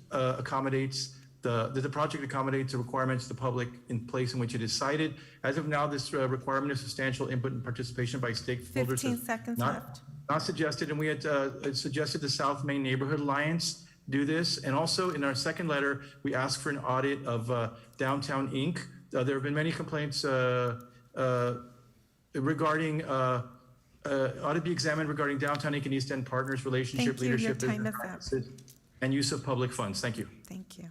that the project accommodates the requirements of the public in place in which it is cited. As of now, this requirement of substantial input and participation by stakeholders 15 seconds left. Not suggested, and we had suggested the South Main Neighborhood Alliance do this. And also in our second letter, we asked for an audit of Downtown Inc. There have been many complaints regarding audit be examined regarding Downtown Inc. and East End Partners relationship, Thank you. Your leadership, time business is up. practices, and use of public funds. Thank you. Thank you.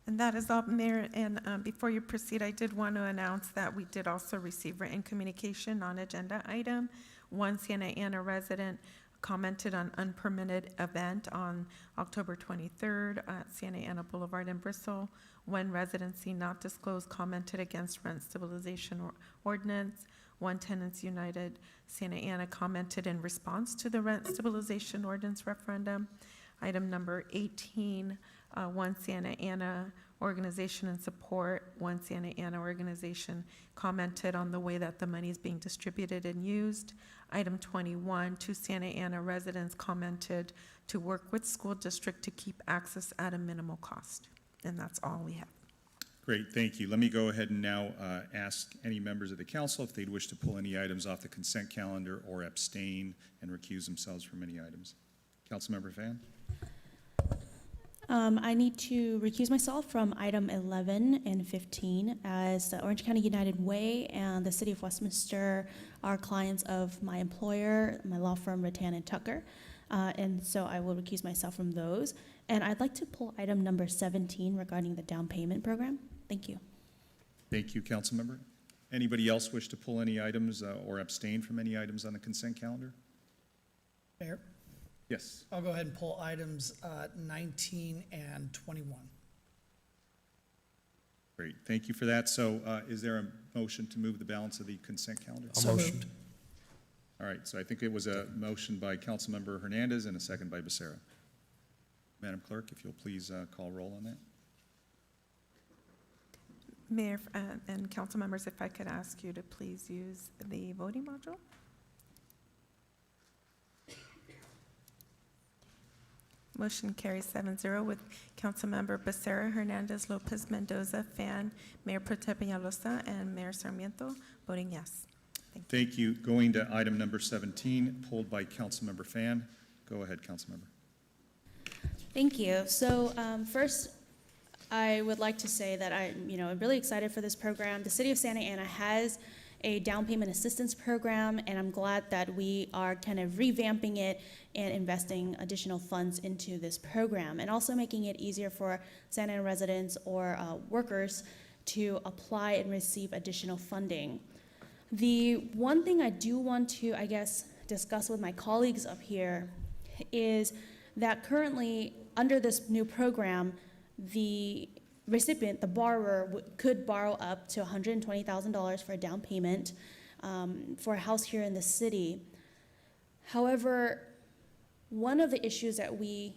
And that is all, Mayor. And before you proceed, I did want to announce that we did also receive written communication on agenda item. One Santa Ana resident commented on unpermitted event on October 23rd at Santa Ana Boulevard in Bristol. One residency not disclosed commented against rent stabilization ordinance. One Tenants United Santa Ana commented in response to the rent stabilization ordinance referendum. Item number 18, One Santa Ana organization and support. One Santa Ana organization commented on the way that the money is being distributed and used. Item 21, 2 Santa Ana residents commented to work with school district to keep access at a minimal cost. And that's all we have. Great, thank you. Let me go ahead and now ask any members of the council if they'd wish to pull any items off the consent calendar or abstain and recuse themselves from any items. Councilmember Fan? I need to recuse myself from item 11 and 15 as the Orange County United Way and the City of Westminster are clients of my employer, my law firm, Rattan and Tucker. And so I will recuse myself from those. And I'd like to pull item number 17 regarding the down payment program. Thank you. Thank you, Councilmember. Anybody else wish to pull any items or abstain from any items on the consent calendar? Mayor, Yes. I'll go ahead and pull items 19 and 21. Great, thank you for that. So is there a motion to move the balance of the consent calendar? So moved. All right, so I think it was a motion by Councilmember Hernandez and a second by Becerra. Madam Clerk, if you'll please call roll on that. Mayor and council members, if I could ask you to please use the voting module. Motion carries 7-0 with Councilmember Becerra, Hernandez, Lopez, Mendoza, Fan, Mayor Pro Tem Peñalosa, and Mayor Sarmiento voting yes. Thank you. Going to item number 17, pulled by Councilmember Fan. Go ahead, Councilmember. Thank you. So first, I would like to say that I'm really excited for this program. The City of Santa Ana has a down payment assistance program, and I'm glad that we are kind of revamping it and investing additional funds into this program, and also making it easier for Santa Ana residents or workers to apply and receive additional funding. The one thing I do want to, discuss with my colleagues up here is that currently, under this new program, the recipient, the borrower, could borrow up to $120,000 for a down payment for a house here in the city. However, one of the issues that we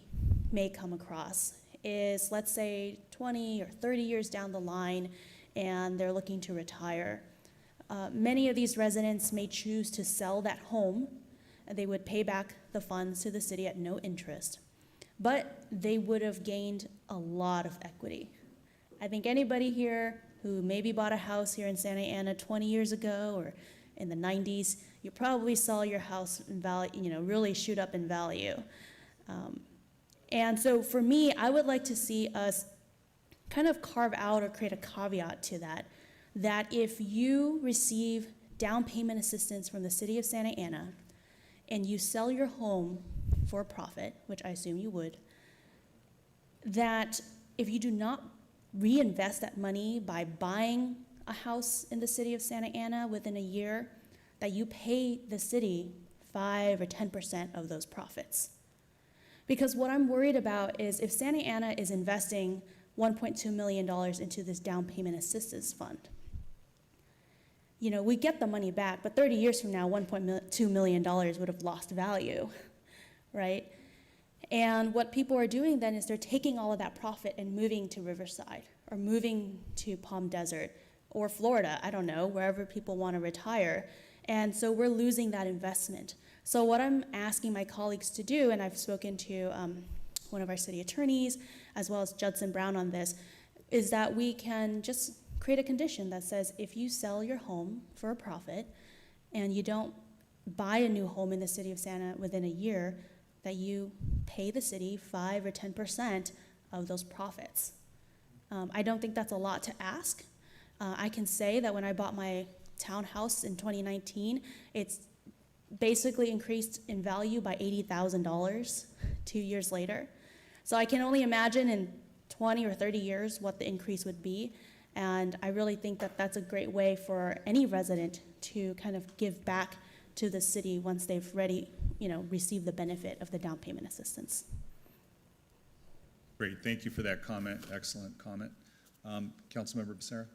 may come across is, let's say, 20 or 30 years down the line, and they're looking to retire. Many of these residents may choose to sell that home, and they would pay back the funds to the city at no interest, but they would have gained a lot of equity. I think anybody here who maybe bought a house here in Santa Ana 20 years ago or in the 90s, you probably saw your house in value, really shoot up in value. And so for me, I would like to see us kind of carve out or create a caveat to that, that if you receive down payment assistance from the City of Santa Ana and you sell your home for a profit, which I assume you would, that if you do not reinvest that money by buying a house in the City of Santa Ana within a year, that you pay the city 5 or 10% of those profits. Because what I'm worried about is if Santa Ana is investing $1.2 million into this down payment assistance fund, we get the money back, but 30 years from now, $1.2 million would have lost value, right? And what people are doing then is they're taking all of that profit and moving to Riverside or moving to Palm Desert or Florida, I don't know, wherever people want to retire. And so we're losing that investment. So what I'm asking my colleagues to do, and I've spoken to one of our city attorneys, as well as Judson Brown on this, is that we can just create a condition that says if you sell your home for a profit and you don't buy a new home in the City of Santa within a year, that you pay the city 5 or 10% of those profits. I don't think that's a lot to ask. I can say that when I bought my townhouse in 2019, it's basically increased in value by $80,000 2 years later. So I can only imagine in 20 or 30 years what the increase would be. And I really think that that's a great way for any resident to kind of give back to the city once they've received the benefit of the down payment assistance. Great, thank you for that comment. Excellent comment. Councilmember Becerra.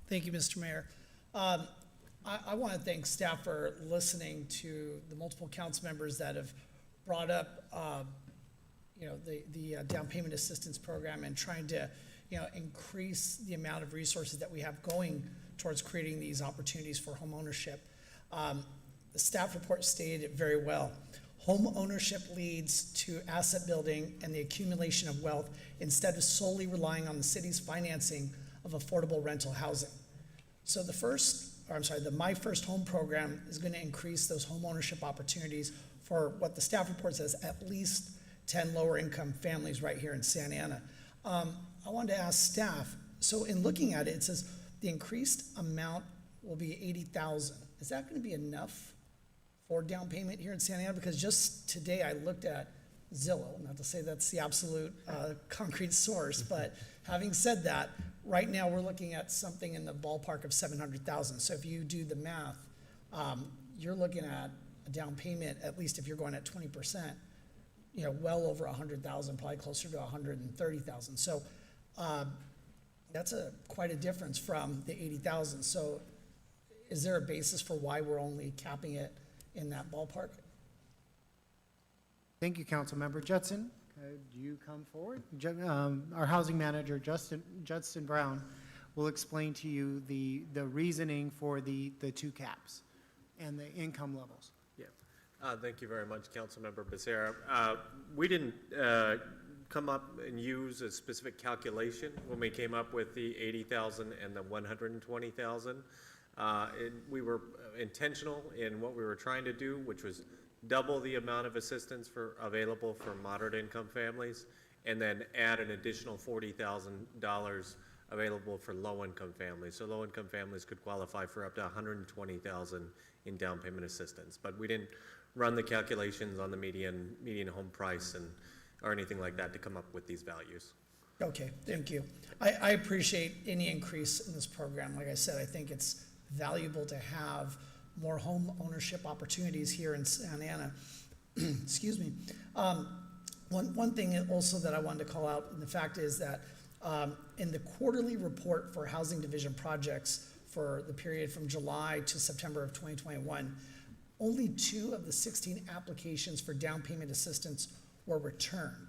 Thank you, Mr. Mayor. I want to thank staff for listening to the multiple council members that have brought up, the down payment assistance program and trying to increase the amount of resources that we have going towards creating these opportunities for home ownership. The staff report stated it very well. Home ownership leads to asset building and the accumulation of wealth instead of solely relying on the city's financing of affordable rental housing. So the My First Home program is going to increase those home ownership opportunities for what the staff report says, at least 10 lower income families right here in Santa Ana. I wanted to ask staff, so in looking at it, it says the increased amount will be $80,000. Is that going to be enough for down payment here in Santa Ana? Because just today I looked at Zillow, not to say that's the absolute concrete source, but having said that, right now we're looking at something in the ballpark of $700,000. So if you do the math, you're looking at a down payment, at least if you're going at 20%, well over $100,000, probably closer to $130,000. So that's quite a difference from the $80,000. So is there a basis for why we're only capping it in that ballpark? Thank you, Councilmember Judson. Do you come forward? Our housing manager, Judson Brown, will explain to you the reasoning for the two caps and the income levels. Yeah. Thank you very much, Councilmember Becerra. We didn't come up and use a specific calculation when we came up with the 80,000 and the 120,000. We were intentional in what we were trying to do, which was double the amount of assistance available for moderate income families, and then add an additional $40,000 available for low income families. So low income families could qualify for up to $120,000 in down payment assistance. But we didn't run the calculations on the median home price or anything like that to come up with these values. Okay, thank you. I appreciate any increase in this program. Like I said, I think it's valuable to have more home ownership opportunities here in Santa Ana. Excuse me. One thing also that I wanted to call out, and the fact is that in the quarterly report for Housing Division projects for the period from July to September of 2021, only 2 of the 16 applications for down payment assistance were returned,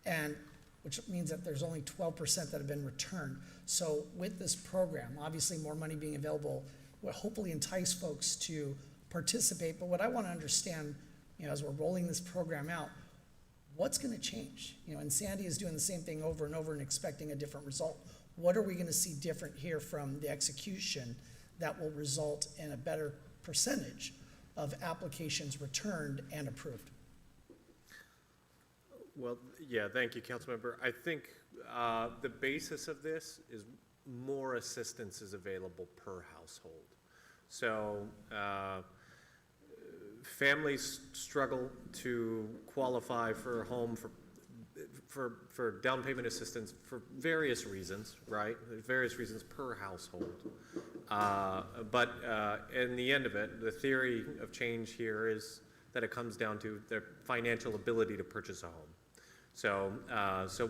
and which means that there's only 12% that have been returned. So with this program, obviously more money being available will hopefully entice folks to participate. But what I want to understand, as we're rolling this program out, what's going to change? And Sandy is doing the same thing over and over and expecting a different result. What are we going to see different here from the execution that will result in a better percentage of applications returned and approved? Well, yeah, thank you, Councilmember. I think the basis of this is more assistance is available per household. So families struggle to qualify for a home for down payment assistance for various reasons, right? There's various reasons per household. But in the end of it, the theory of change here is that it comes down to their financial ability to purchase a home. So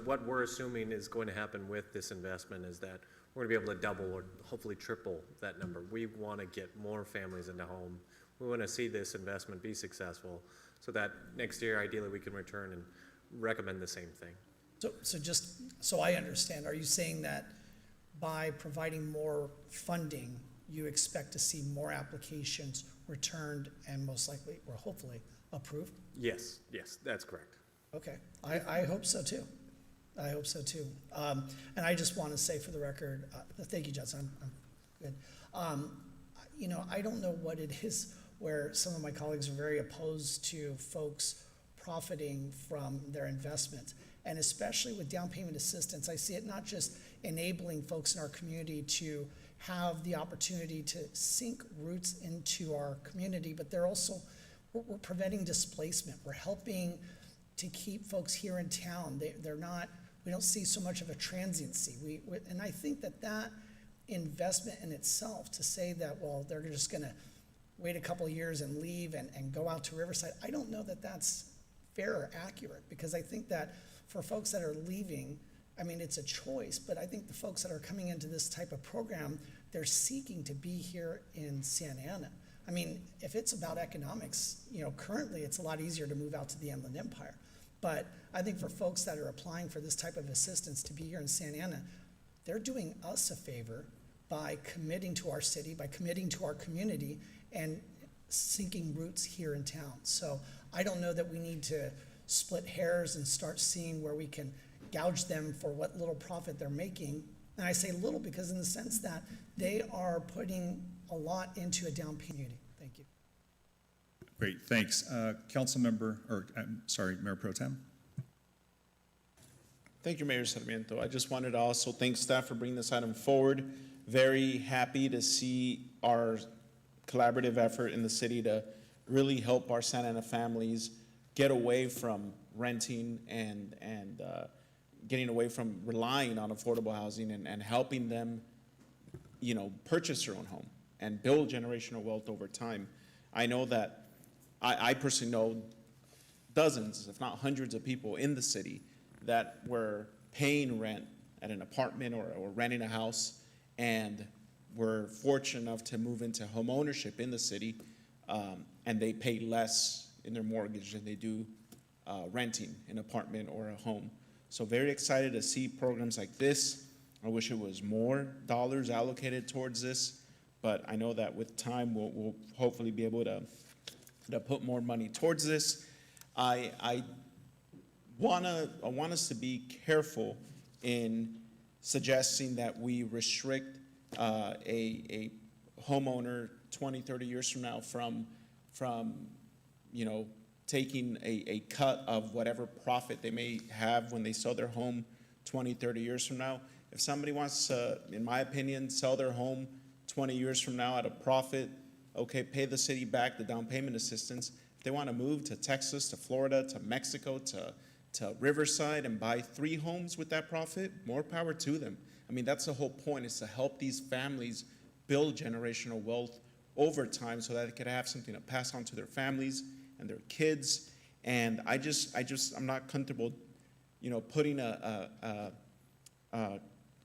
what we're assuming is going to happen with this investment is that we're going to be able to double or hopefully triple that number. We want to get more families into home. We want to see this investment be successful so that next year, ideally, we can return and recommend the same thing. So just so I understand, are you saying that by providing more funding, you expect to see more applications returned and most likely, or hopefully, approved? Yes, that's correct. Okay, I hope so too. I hope so too. And I just want to say for the record, thank you, Judson, I'm good. I don't know what it is where some of my colleagues are very opposed to folks profiting from their investments. And especially with down payment assistance, I see it not just enabling folks in our community to have the opportunity to sink roots into our community, but we're preventing displacement. We're helping to keep folks here in town. We don't see so much of a transiency. And I think that investment in itself, to say that, well, they're just gonna wait a couple of years and leave and go out to Riverside, I don't know that that's fair or accurate, because I think that for folks that are leaving, I mean, it's a choice, but I think the folks that are coming into this type of program, they're seeking to be here in Santa Ana. I mean, if it's about economics, currently it's a lot easier to move out to the Inland Empire. But I think for folks that are applying for this type of assistance to be here in Santa Ana, they're doing us a favor by committing to our city, by committing to our community, and sinking roots here in town. So I don't know that we need to split hairs and start seeing where we can gouge them for what little profit they're making. And I say little because in the sense that they are putting a lot into a down payment. Thank you. Great, thanks. Mayor Pro Tem? Thank you, Mayor Sarmiento. I just wanted to also thank staff for bringing this item forward. Very happy to see our collaborative effort in the city to really help our Santa Ana families get away from renting and getting away from relying on affordable housing and helping them, you know, purchase their own home and build generational wealth over time. I know that I personally know dozens, if not hundreds of people in the city that were paying rent at an apartment or renting a house and were fortunate enough to move into home ownership in the city, and they pay less in their mortgage than they do renting an apartment or a home. So very excited to see programs like this. I wish it was more dollars allocated towards this, but I know that with time we'll hopefully be able to put more money towards this. I want us to be careful in suggesting that we restrict a homeowner 20, 30 years from now from you know, taking a cut of whatever profit they may have when they sell their home 20, 30 years from now. If somebody wants to, in my opinion, sell their home 20 years from now at a profit, okay, pay the city back the down payment assistance. If they want to move to Texas, to Florida, to Mexico, to Riverside and buy 3 homes with that profit, more power to them. I mean, that's the whole point, is to help these families build generational wealth over time so that they could have something to pass on to their families and their kids. And I'm not comfortable, you know, putting a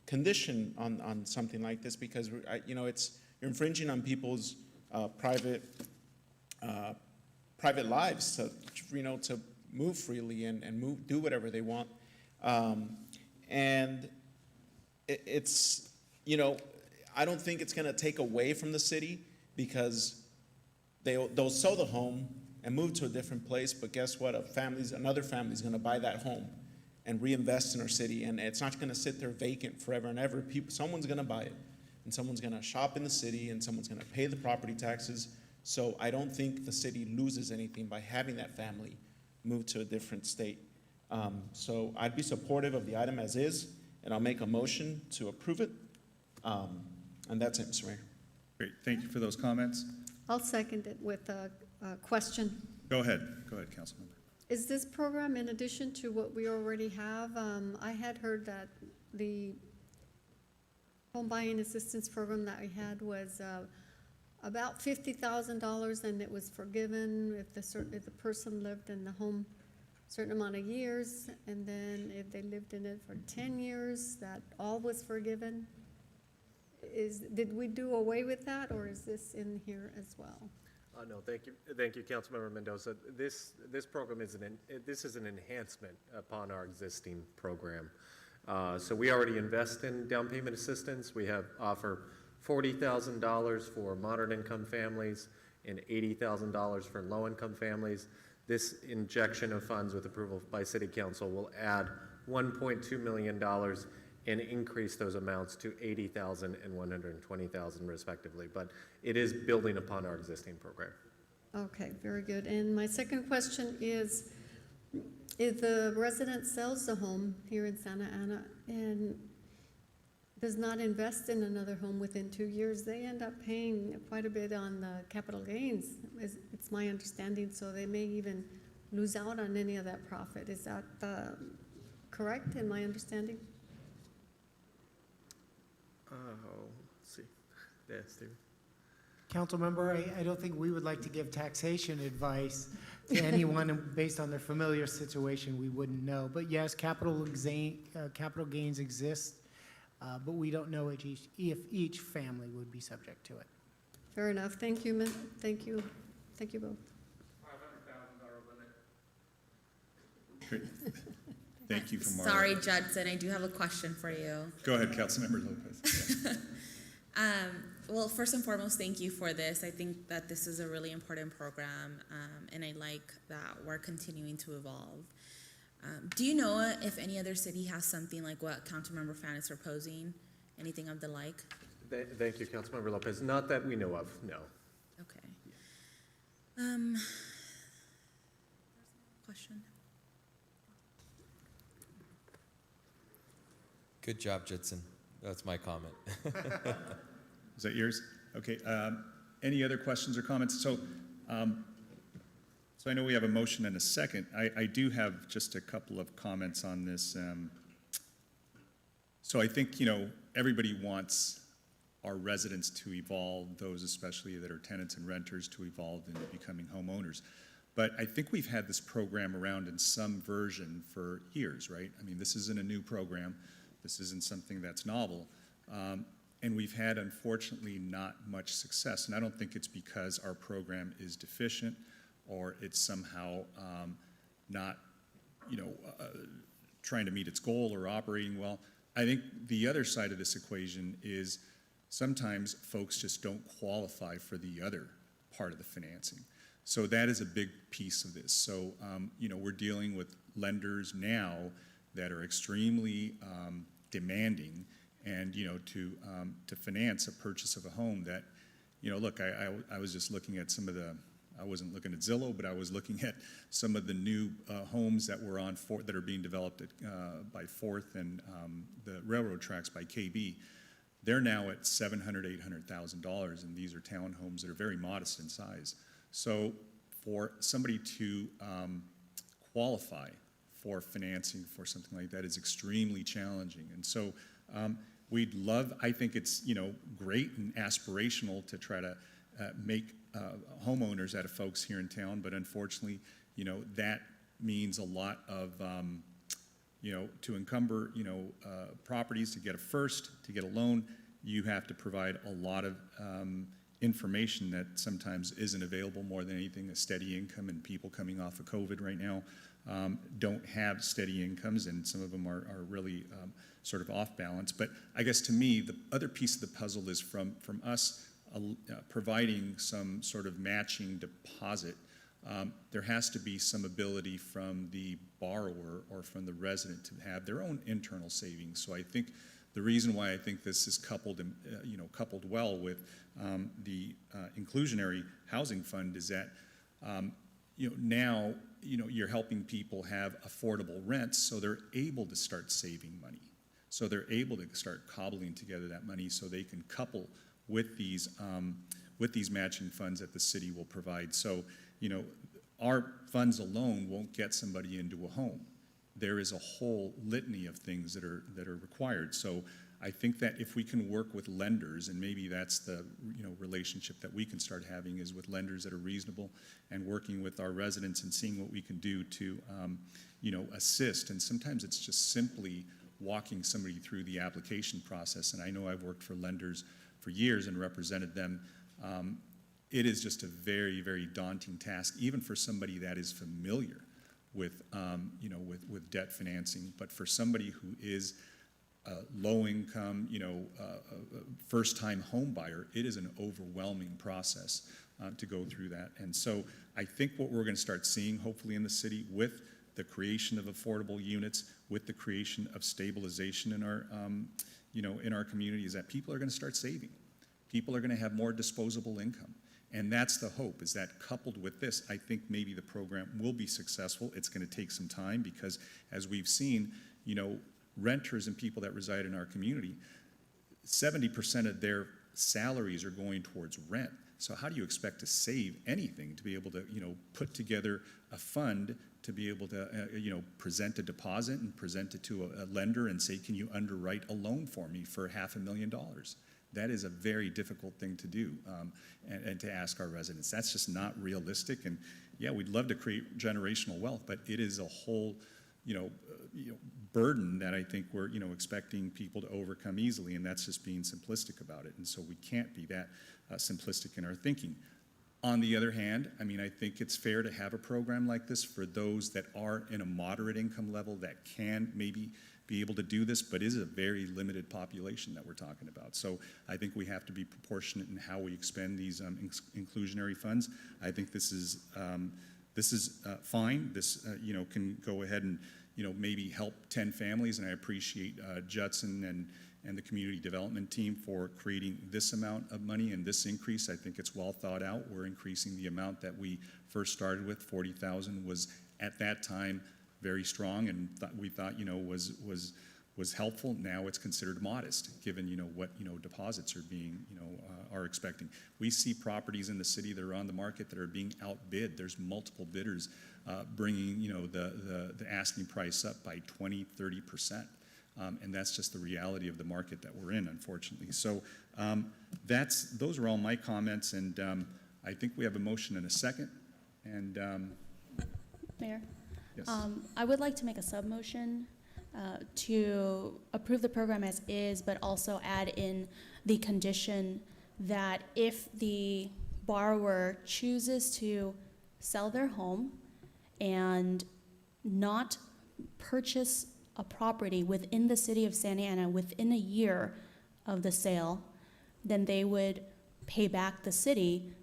condition on something like this because, you know, you're infringing on people's private lives to, you know, to move freely and do whatever they want. And it's, you know, I don't think it's going to take away from the city because they'll sell the home and move to a different place, but guess what? Another family's going to buy that home and reinvest in our city, and it's not going to sit there vacant forever and ever. Someone's going to buy it, and someone's going to shop in the city, and someone's going to pay the property taxes. So I don't think the city loses anything by having that family move to a different state. So I'd be supportive of the item as is, and I'll make a motion to approve it. And that's it, Mr. Mayor. Great, thank you for those comments. I'll second it with a question. Go ahead, Councilmember. Is this program in addition to what we already have? I had heard that the home buying assistance program that we had was about $50,000, and it was forgiven if the person lived in the home a certain amount of years, and then if they lived in it for 10 years, that all was forgiven. Did we do away with that, or is this in here as well? No, thank you, Councilmember Mendoza. This program is an enhancement upon our existing program. So we already invest in down payment assistance. We offer $40,000 for moderate income families and $80,000 for low income families. This injection of funds with approval by City Council will add $1.2 million and increase those amounts to $80,000 and $120,000 respectively. But it is building upon our existing program. Okay, very good. And my second question is, if the resident sells the home here in Santa Ana and does not invest in another home within 2 years, they end up paying quite a bit on the capital gains. It's my understanding, so they may even lose out on any of that profit. Is that correct in my understanding? Let's see. Yeah, Stephen. Council member, I don't think we would like to give taxation advice to anyone based on their familiar situation. We wouldn't know. But yes, capital gains exist, but we don't know if each family would be subject to it. Fair enough. Thank you. Thank you. Thank you both. Great. Thank you from our. Sorry, Judson, I do have a question for you. Go ahead, Councilmember Lopez. Well, first and foremost, thank you for this. I think that this is a really important program, and I like that we're continuing to evolve. Do you know if any other city has something like what Councilmember Fan is proposing? Anything of the like? Thank you, Councilmember Lopez. Not that we know of, no. Okay. Question? Good job, Judson. That's my comment. Is that yours? Okay. Any other questions or comments? So I know we have a motion and a second. I do have just a couple of comments on this. So I think, everybody wants our residents to evolve, those especially that are tenants and renters to evolve into becoming homeowners. But I think we've had this program around in some version for years, right? I mean, this isn't a new program. This isn't something that's novel. And we've had, unfortunately, not much success. And I don't think it's because our program is deficient or it's somehow not, trying to meet its goal or operating well. I think the other side of this equation is sometimes folks just don't qualify for the other part of the financing. So that is a big piece of this. So, we're dealing with lenders now that are extremely demanding and, to finance a purchase of a home that, look, I was just looking at some of the, I wasn't looking at Zillow, but I was looking at some of the new homes that were on that are being developed by Fourth and the railroad tracks by KB. They're now at $700,000, $800,000, and these are townhomes that are very modest in size. So for somebody to qualify for financing for something like that is extremely challenging. And so I think it's, great and aspirational to try to make homeowners out of folks here in town, but unfortunately, that means a lot of, to encumber, properties, to get to get a loan, you have to provide a lot of information that sometimes isn't available. More than anything, a steady income, and people coming off of COVID right now don't have steady incomes, and some of them are really sort of off balance. But I guess to me, the other piece of the puzzle is from us providing some sort of matching deposit. There has to be some ability from the borrower or from the resident to have their own internal savings. So I think the reason why I think this is coupled well with the inclusionary housing fund is that now you're helping people have affordable rents, so they're able to start saving money. So they're able to start cobbling together that money so they can couple with these matching funds that the city will provide. So, our funds alone won't get somebody into a home. There is a whole litany of things that are required. So I think that if we can work with lenders, and maybe that's the relationship that we can start having is with lenders that are reasonable, and working with our residents and seeing what we can do to assist. And sometimes it's just simply walking somebody through the application process. And I know I've worked for lenders for years and represented them. It is just a very, very daunting task, even for somebody that is familiar with, with debt financing. But for somebody who is low income, first-time home buyer, it is an overwhelming process to go through that. And so I think what we're going to start seeing, hopefully in the city, with the creation of affordable units, with the creation of stabilization in our, in our community, is that people are going to start saving. People are going to have more disposable income. And that's the hope, is that coupled with this, I think maybe the program will be successful. It's going to take some time because, as we've seen, renters and people that reside in our community, 70% of their salaries are going towards rent. So how do you expect to save anything to be able to, put together a fund to be able to, present a deposit and present it to a lender and say, can you underwrite a loan for me for $500,000? That is a very difficult thing to do and to ask our residents. That's just not realistic. And yeah, we'd love to create generational wealth, but it is a whole, burden that I think we're, expecting people to overcome easily, and that's just being simplistic about it. And so we can't be that simplistic in our thinking. On the other hand, I mean, I think it's fair to have a program like this for those that are in a moderate income level that can maybe be able to do this, but is a very limited population that we're talking about. So I think we have to be proportionate in how we expend these inclusionary funds. I think this is fine. This can go ahead and maybe help 10 families, and I appreciate Judson and the community development team for creating this amount of money and this increase. I think it's well thought out. We're increasing the amount that we first started with. 40,000 was at that time very strong, and we thought was helpful. Now it's considered modest, given what deposits are being are expecting. We see properties in the city that are on the market that are being outbid. There's multiple bidders bringing the asking price up by 20-30%. And that's just the reality of the market that we're in, unfortunately. So those are all my comments, and I think we have a motion and a second. And Mayor? Yes. I would like to make a sub-motion to approve the program as is, but also add in the condition that if the borrower chooses to sell their home and not purchase a property within the city of Santa Ana within a year of the sale, then they would pay back the city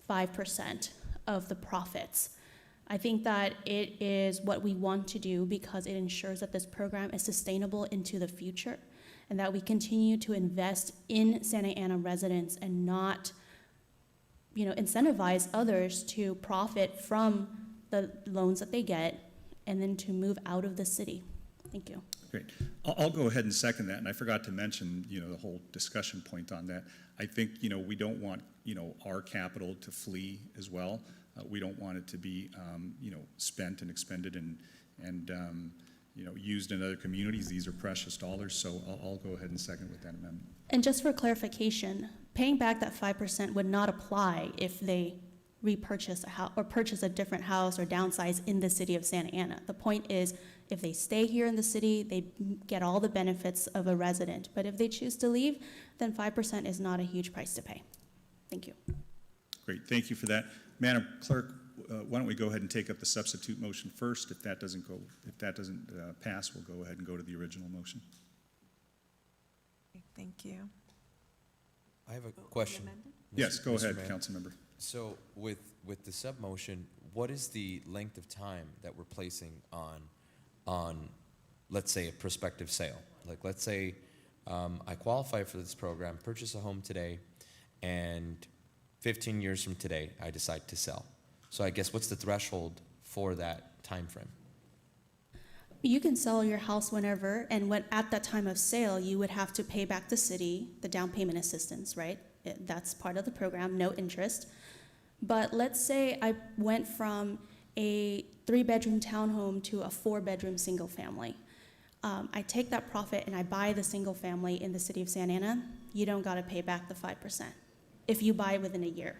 5% of the profits. I think that it is what we want to do because it ensures that this program is sustainable into the future and that we continue to invest in Santa Ana residents and not, incentivize others to profit from the loans that they get and then to move out of the city. Thank you. Great. I'll go ahead and second that, and I forgot to mention, the whole discussion point on that. I think, we don't want, our capital to flee as well. We don't want it to be, spent and expended and used in other communities. These are precious dollars, so I'll go ahead and second with that amendment. And just for clarification, paying back that 5% would not apply if they repurchase a house or purchase a different house or downsize in the city of Santa Ana. The point is, if they stay here in the city, they get all the benefits of a resident. But if they choose to leave, then 5% is not a huge price to pay. Thank you. Great, thank you for that. Madam Clerk, why don't we go ahead and take up the substitute motion first? If that doesn't pass, we'll go ahead and go to the original motion. Thank you. I have a question. Yes, go Mr. ahead, Mayor. Councilmember. So with the sub-motion, what is the length of time that we're placing on, let's say, a prospective sale? Like, let's say I qualify for this program, purchase a home today, and 15 years from today, I decide to sell. So I guess what's the threshold for that time frame? You can sell your house whenever, and at that time of sale, you would have to pay back the city the down payment assistance, right? That's part of the program, no interest. But let's say I went from a 3-bedroom townhome to a 4-bedroom single family. I take that profit and I buy the single family in the city of Santa Ana. You don't got to pay back the 5% if you buy within a year.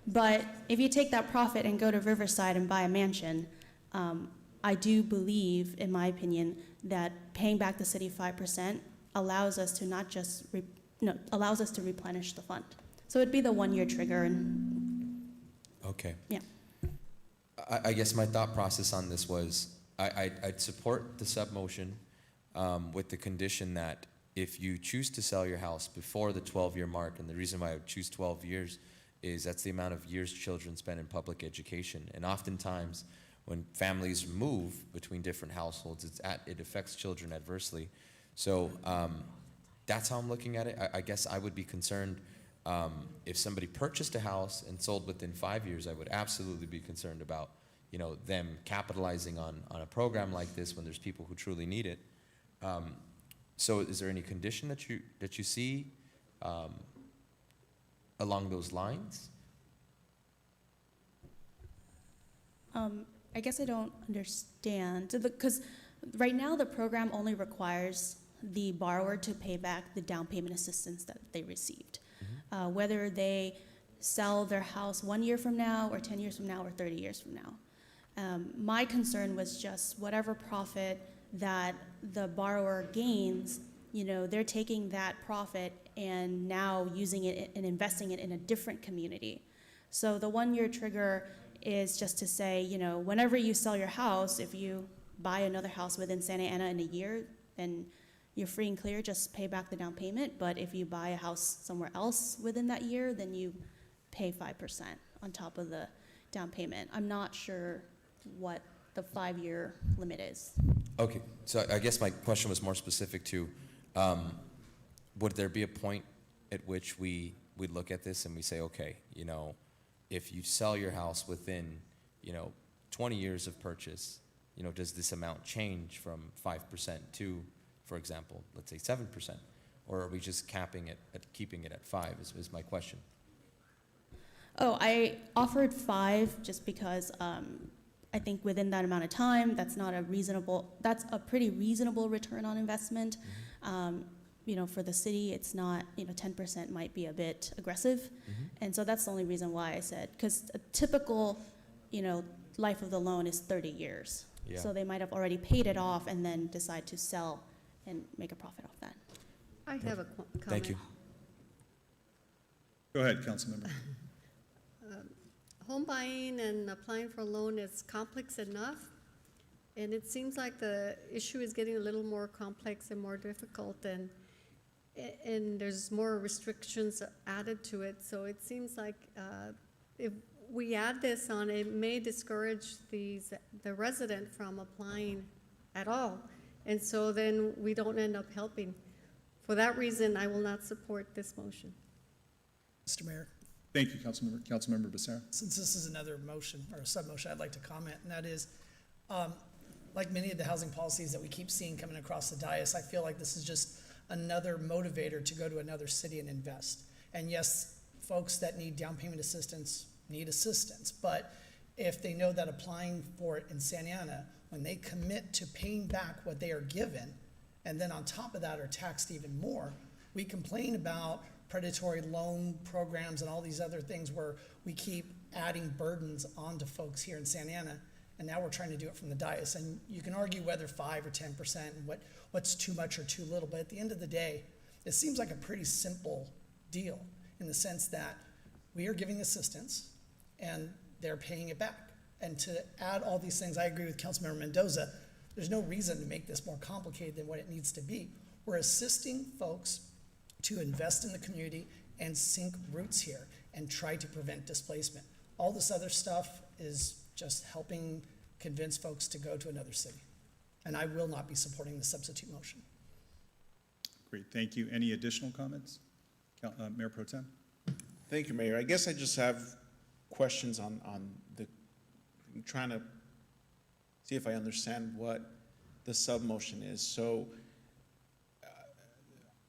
But if you take that profit and go to Riverside and buy a mansion, I do believe, in my opinion, that paying back the city 5% allows us to not just allows us to replenish the fund. So it'd be the 1-year trigger. Okay. Yeah. I guess my thought process on this was I'd support the sub-motion with the condition that if you choose to sell your house before the 12-year mark, and the reason why I would choose 12 years is that's the amount of years children spend in public education. And oftentimes when families move between different households, it affects children adversely. So that's how I'm looking at it. I guess I would be concerned if somebody purchased a house and sold within 5 years. I would absolutely be concerned about them capitalizing on a program like this when there's people who truly need it. So is there any condition that you see along those lines? I guess I don't understand, because right now the program only requires the borrower to pay back the down payment assistance that they received. Whether they sell their house 1 year from now or 10 years from now or 30 years from now. My concern was just whatever profit that the borrower gains, they're taking that profit and now using it and investing it in a different community. So the 1-year trigger is just to say, you know, whenever you sell your house, if you buy another house within Santa Ana in a year, then you're free and clear, just pay back the down payment. But if you buy a house somewhere else within that year, then you pay 5% on top of the down payment. I'm not sure what the 5-year limit is. Okay, so I guess my question was more specific to, would there be a point at which we look at this and we say, okay, you know, if you sell your house within, you know, 20 years of purchase, you know, does this amount change from 5% to, for example, let's say 7%? Or are we just capping it at keeping it at 5 is my question. Oh, I offered 5 just because I think within that amount of time, that's a pretty reasonable return on investment. You know, for the city, it's not, you know, 10% might be a bit aggressive. And so that's the only reason why I said, because a typical, you know, life of the loan is 30 years. Yeah. So they might have already paid it off and then decide to sell and make a profit off that. I have a comment. Thank you. Go ahead, Councilmember. Home buying and applying for a loan is complex enough, and it seems like the issue is getting a little more complex and more difficult, and there's more restrictions added to it. So it seems like if we add this on, it may discourage the resident from applying at all, and so then we don't end up helping. For that reason, I will not support this motion. Mr. Mayor, Thank you, Councilmember. Councilmember Becerra. since this is another motion or a sub-motion, I'd like to comment, and that is, like many of the housing policies that we keep seeing coming across the dais, I feel like this is just another motivator to go to another city and invest. And yes, folks that need down payment assistance need assistance, but if they know that applying for it in Santa Ana, when they commit to paying back what they are given, and then on top of that are taxed even more, we complain about predatory loan programs and all these other things where we keep adding burdens onto folks here in Santa Ana, and now we're trying to do it from the dais. And you can argue whether 5 or 10% and what's too much or too little, but at the end of the day, it seems like a pretty simple deal in the sense that we are giving assistance and they're paying it back. And to add all these things, I agree with Councilmember Mendoza, there's no reason to make this more complicated than what it needs to be. We're assisting folks to invest in the community and sink roots here and try to prevent displacement. All this other stuff is just helping convince folks to go to another city. And I will not be supporting the substitute motion. Great, thank you. Any additional comments? Mayor Pro Tem? Thank you, Mayor. I guess I just have questions on the, I'm trying to see if I understand what the sub-motion is. So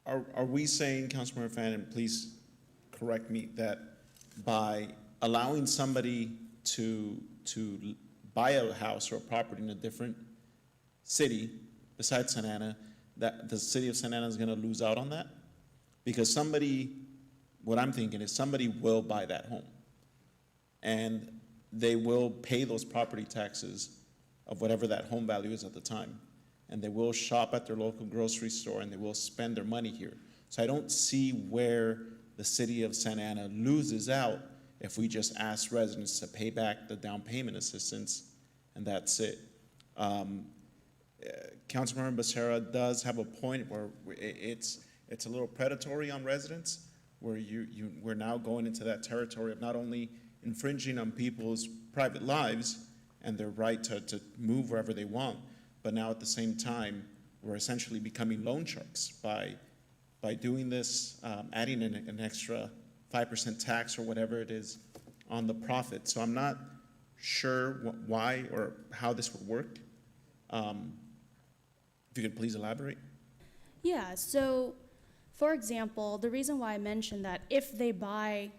are we saying, Councilmember Fannin, please correct me, that by allowing somebody to buy a house or a property in a different city besides Santa Ana, that the city of Santa Ana is going to lose out on that? Because somebody, what I'm thinking is somebody will buy that home and they will pay those property taxes of whatever that home value is at the time. And they will shop at their local grocery store and they will spend their money here. So I don't see where the city of Santa Ana loses out if we just ask residents to pay back the down payment assistance and that's it. Councilmember Becerra does have a point where it's a little predatory on residents, where we're now going into that territory of not only infringing on people's private lives and their right to move wherever they want, but now at the same time, we're essentially becoming loan sharks by doing this, adding an extra 5% tax or whatever it is on the profit. So I'm not sure why or how this would work. If you could please elaborate. Yeah, so for example, the reason why I mentioned that if they buy,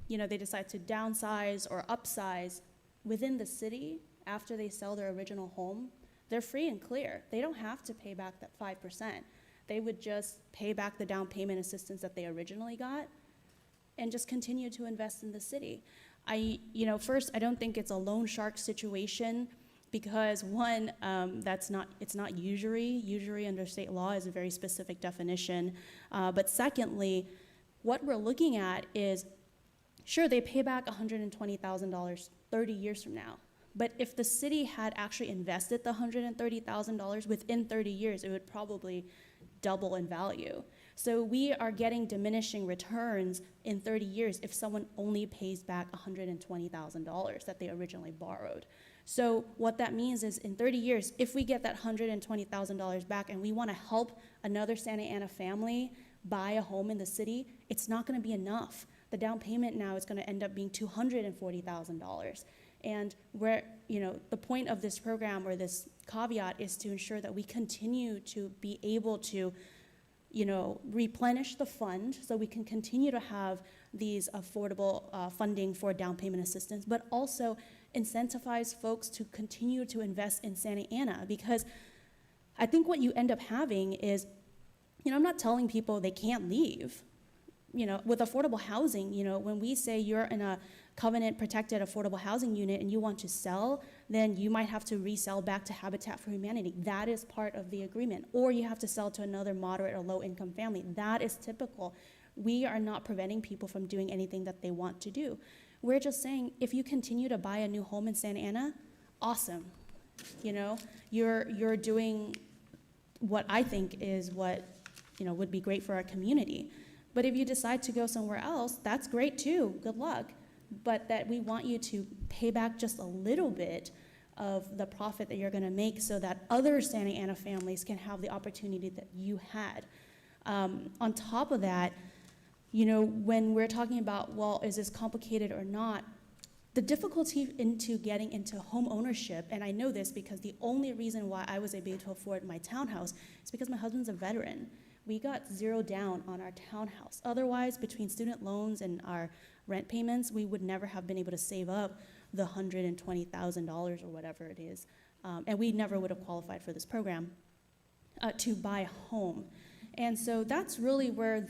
you know, they decide to downsize or upsize within the city after they sell their original home, they're free and clear. They don't have to pay back that 5%. They would just pay back the down payment assistance that they originally got and just continue to invest in the city. First, I don't think it's a loan shark situation because one, it's not usury. Usury under state law is a very specific definition. But secondly, what we're looking at is sure, they pay back $120,000 30 years from now. But if the city had actually invested the $130,000 within 30 years, it would probably double in value. So we are getting diminishing returns in 30 years if someone only pays back $120,000 that they originally borrowed. So what that means is in 30 years, if we get that $120,000 back and we want to help another Santa Ana family buy a home in the city, it's not going to be enough. The down payment now is going to end up being $240,000. And where, the point of this program or this caveat is to ensure that we continue to be able to, replenish the fund so we can continue to have these affordable funding for down payment assistance, but also incentivize folks to continue to invest in Santa Ana. Because I think what you end up having is, I'm not telling people they can't leave. With affordable housing, when we say you're in a covenant protected affordable housing unit and you want to sell, then you might have to resell back to Habitat for Humanity. That is part of the agreement. Or you have to sell to another moderate or low income family. That is typical. We are not preventing people from doing anything that they want to do. We're just saying, if you continue to buy a new home in Santa Ana, awesome. You're doing what I think is what, would be great for our community. But if you decide to go somewhere else, that's great too, good luck. But that we want you to pay back just a little bit of the profit that you're gonna make so that other Santa Ana families can have the opportunity that you had. On top of that, when we're talking about, well, is this complicated or not, the difficulty into getting into home ownership, and I know this because the only reason why I was able to afford my townhouse is because my husband's a veteran. We got 0 down on our townhouse. Otherwise, between student loans and our rent payments, we would never have been able to save up the $120,000 or whatever it is. And we never would have qualified for this program to buy a home. And so that's really where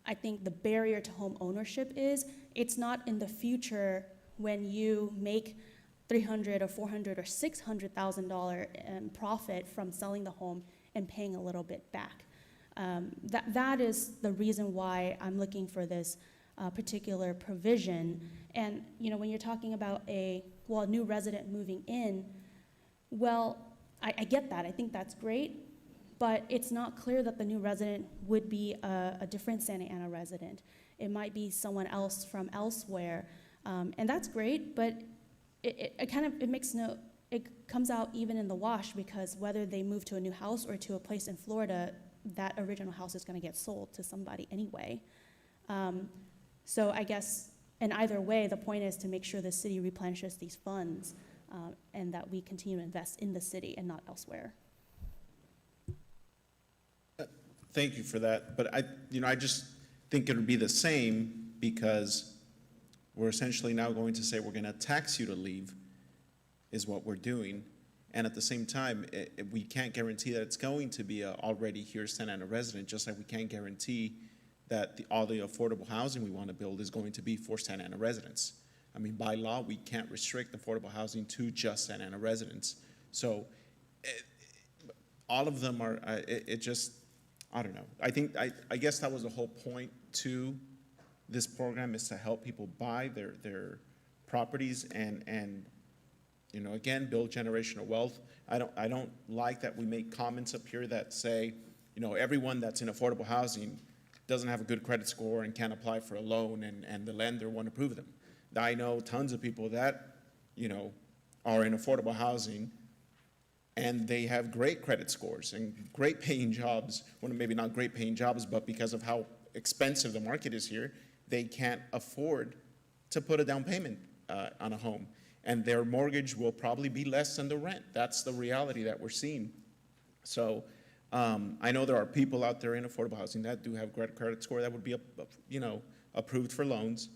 I think the barrier to home ownership is. It's not in the future when you make $300,000 or $400,000 or $600,000 profit from selling the home and paying a little bit back. That is the reason why I'm looking for this particular provision. And when you're talking about a new resident moving in, I get that. I think that's great, but it's not clear that the new resident would be a different Santa Ana resident. It might be someone else from elsewhere, and that's great. But it comes out even in the wash, because whether they move to a new house or to a place in Florida, that original house is going to get sold to somebody anyway. So I guess in either way, the point is to make sure the city replenishes these funds and that we continue to invest in the city and not elsewhere. Thank you for that. But I just think it would be the same, because we're essentially now going to say we're going to tax you to leave is what we're doing. And at the same time, we can't guarantee that it's going to be a already here Santa Ana resident, just like we can't guarantee that all the affordable housing we want to build is going to be for Santa Ana residents. I mean, by law, we can't restrict affordable housing to just Santa Ana residents. So all of them are, I don't know. I guess that was the whole point to this program, is to help people buy their properties and again, build generational wealth. I don't like that we make comments up here that say, everyone that's in affordable housing doesn't have a good credit score and can't apply for a loan, and the lender won't approve them. I know tons of people that, are in affordable housing and they have great credit scores and great paying jobs. Well, maybe not great paying jobs, but because of how expensive the market is here, they can't afford to put a down payment on a home. And their mortgage will probably be less than the rent. That's the reality that we're seeing. So I know there are people out there in affordable housing that do have great credit score that would be, approved for loans.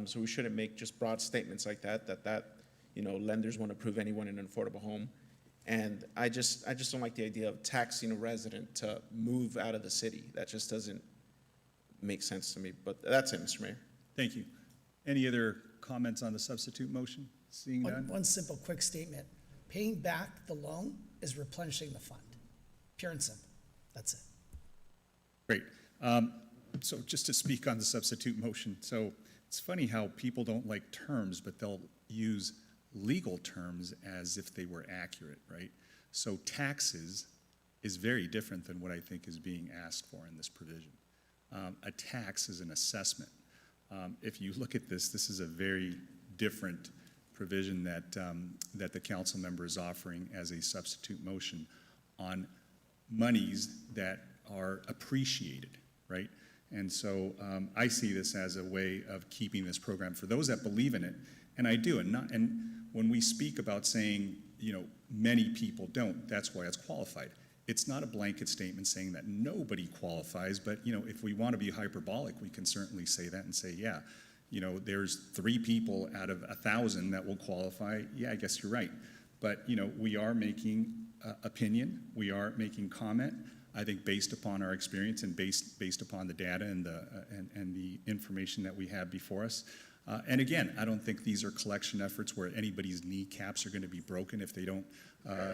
So we shouldn't make just broad statements like that lenders won't approve anyone in an affordable home. And I just don't like the idea of taxing a resident to move out of the city. That just doesn't make sense to me. But that's it, Mr. Mayor. Thank you. Any other comments on the substitute motion? Seeing none? One simple, quick statement. Paying back the loan is replenishing the fund. Pure and simple. That's it. Great. So just to speak on the substitute motion. So It's funny how people don't like terms, but they'll use legal terms as if they were accurate, right? So taxes is very different than what I think is being asked for in this provision. A tax is an assessment. If you look at this, this is a very different provision that the council member is offering as a substitute motion on monies that are appreciated, right? And so I see this as a way of keeping this program for those that believe in it, and I do. And when we speak about saying, you know, many people don't, that's why it's qualified. It's not a blanket statement saying that nobody qualifies, but, you know, if we want to be hyperbolic, we can certainly say that and say, yeah, you know, there's 3 people out of 1,000 that will qualify. Yeah, I guess you're right. But, you know, we are making opinion, we are making comment, I think based upon our experience and based upon the data and the information that we have before us. And again, I don't think these are collection efforts where anybody's kneecaps are going to be broken if they don't,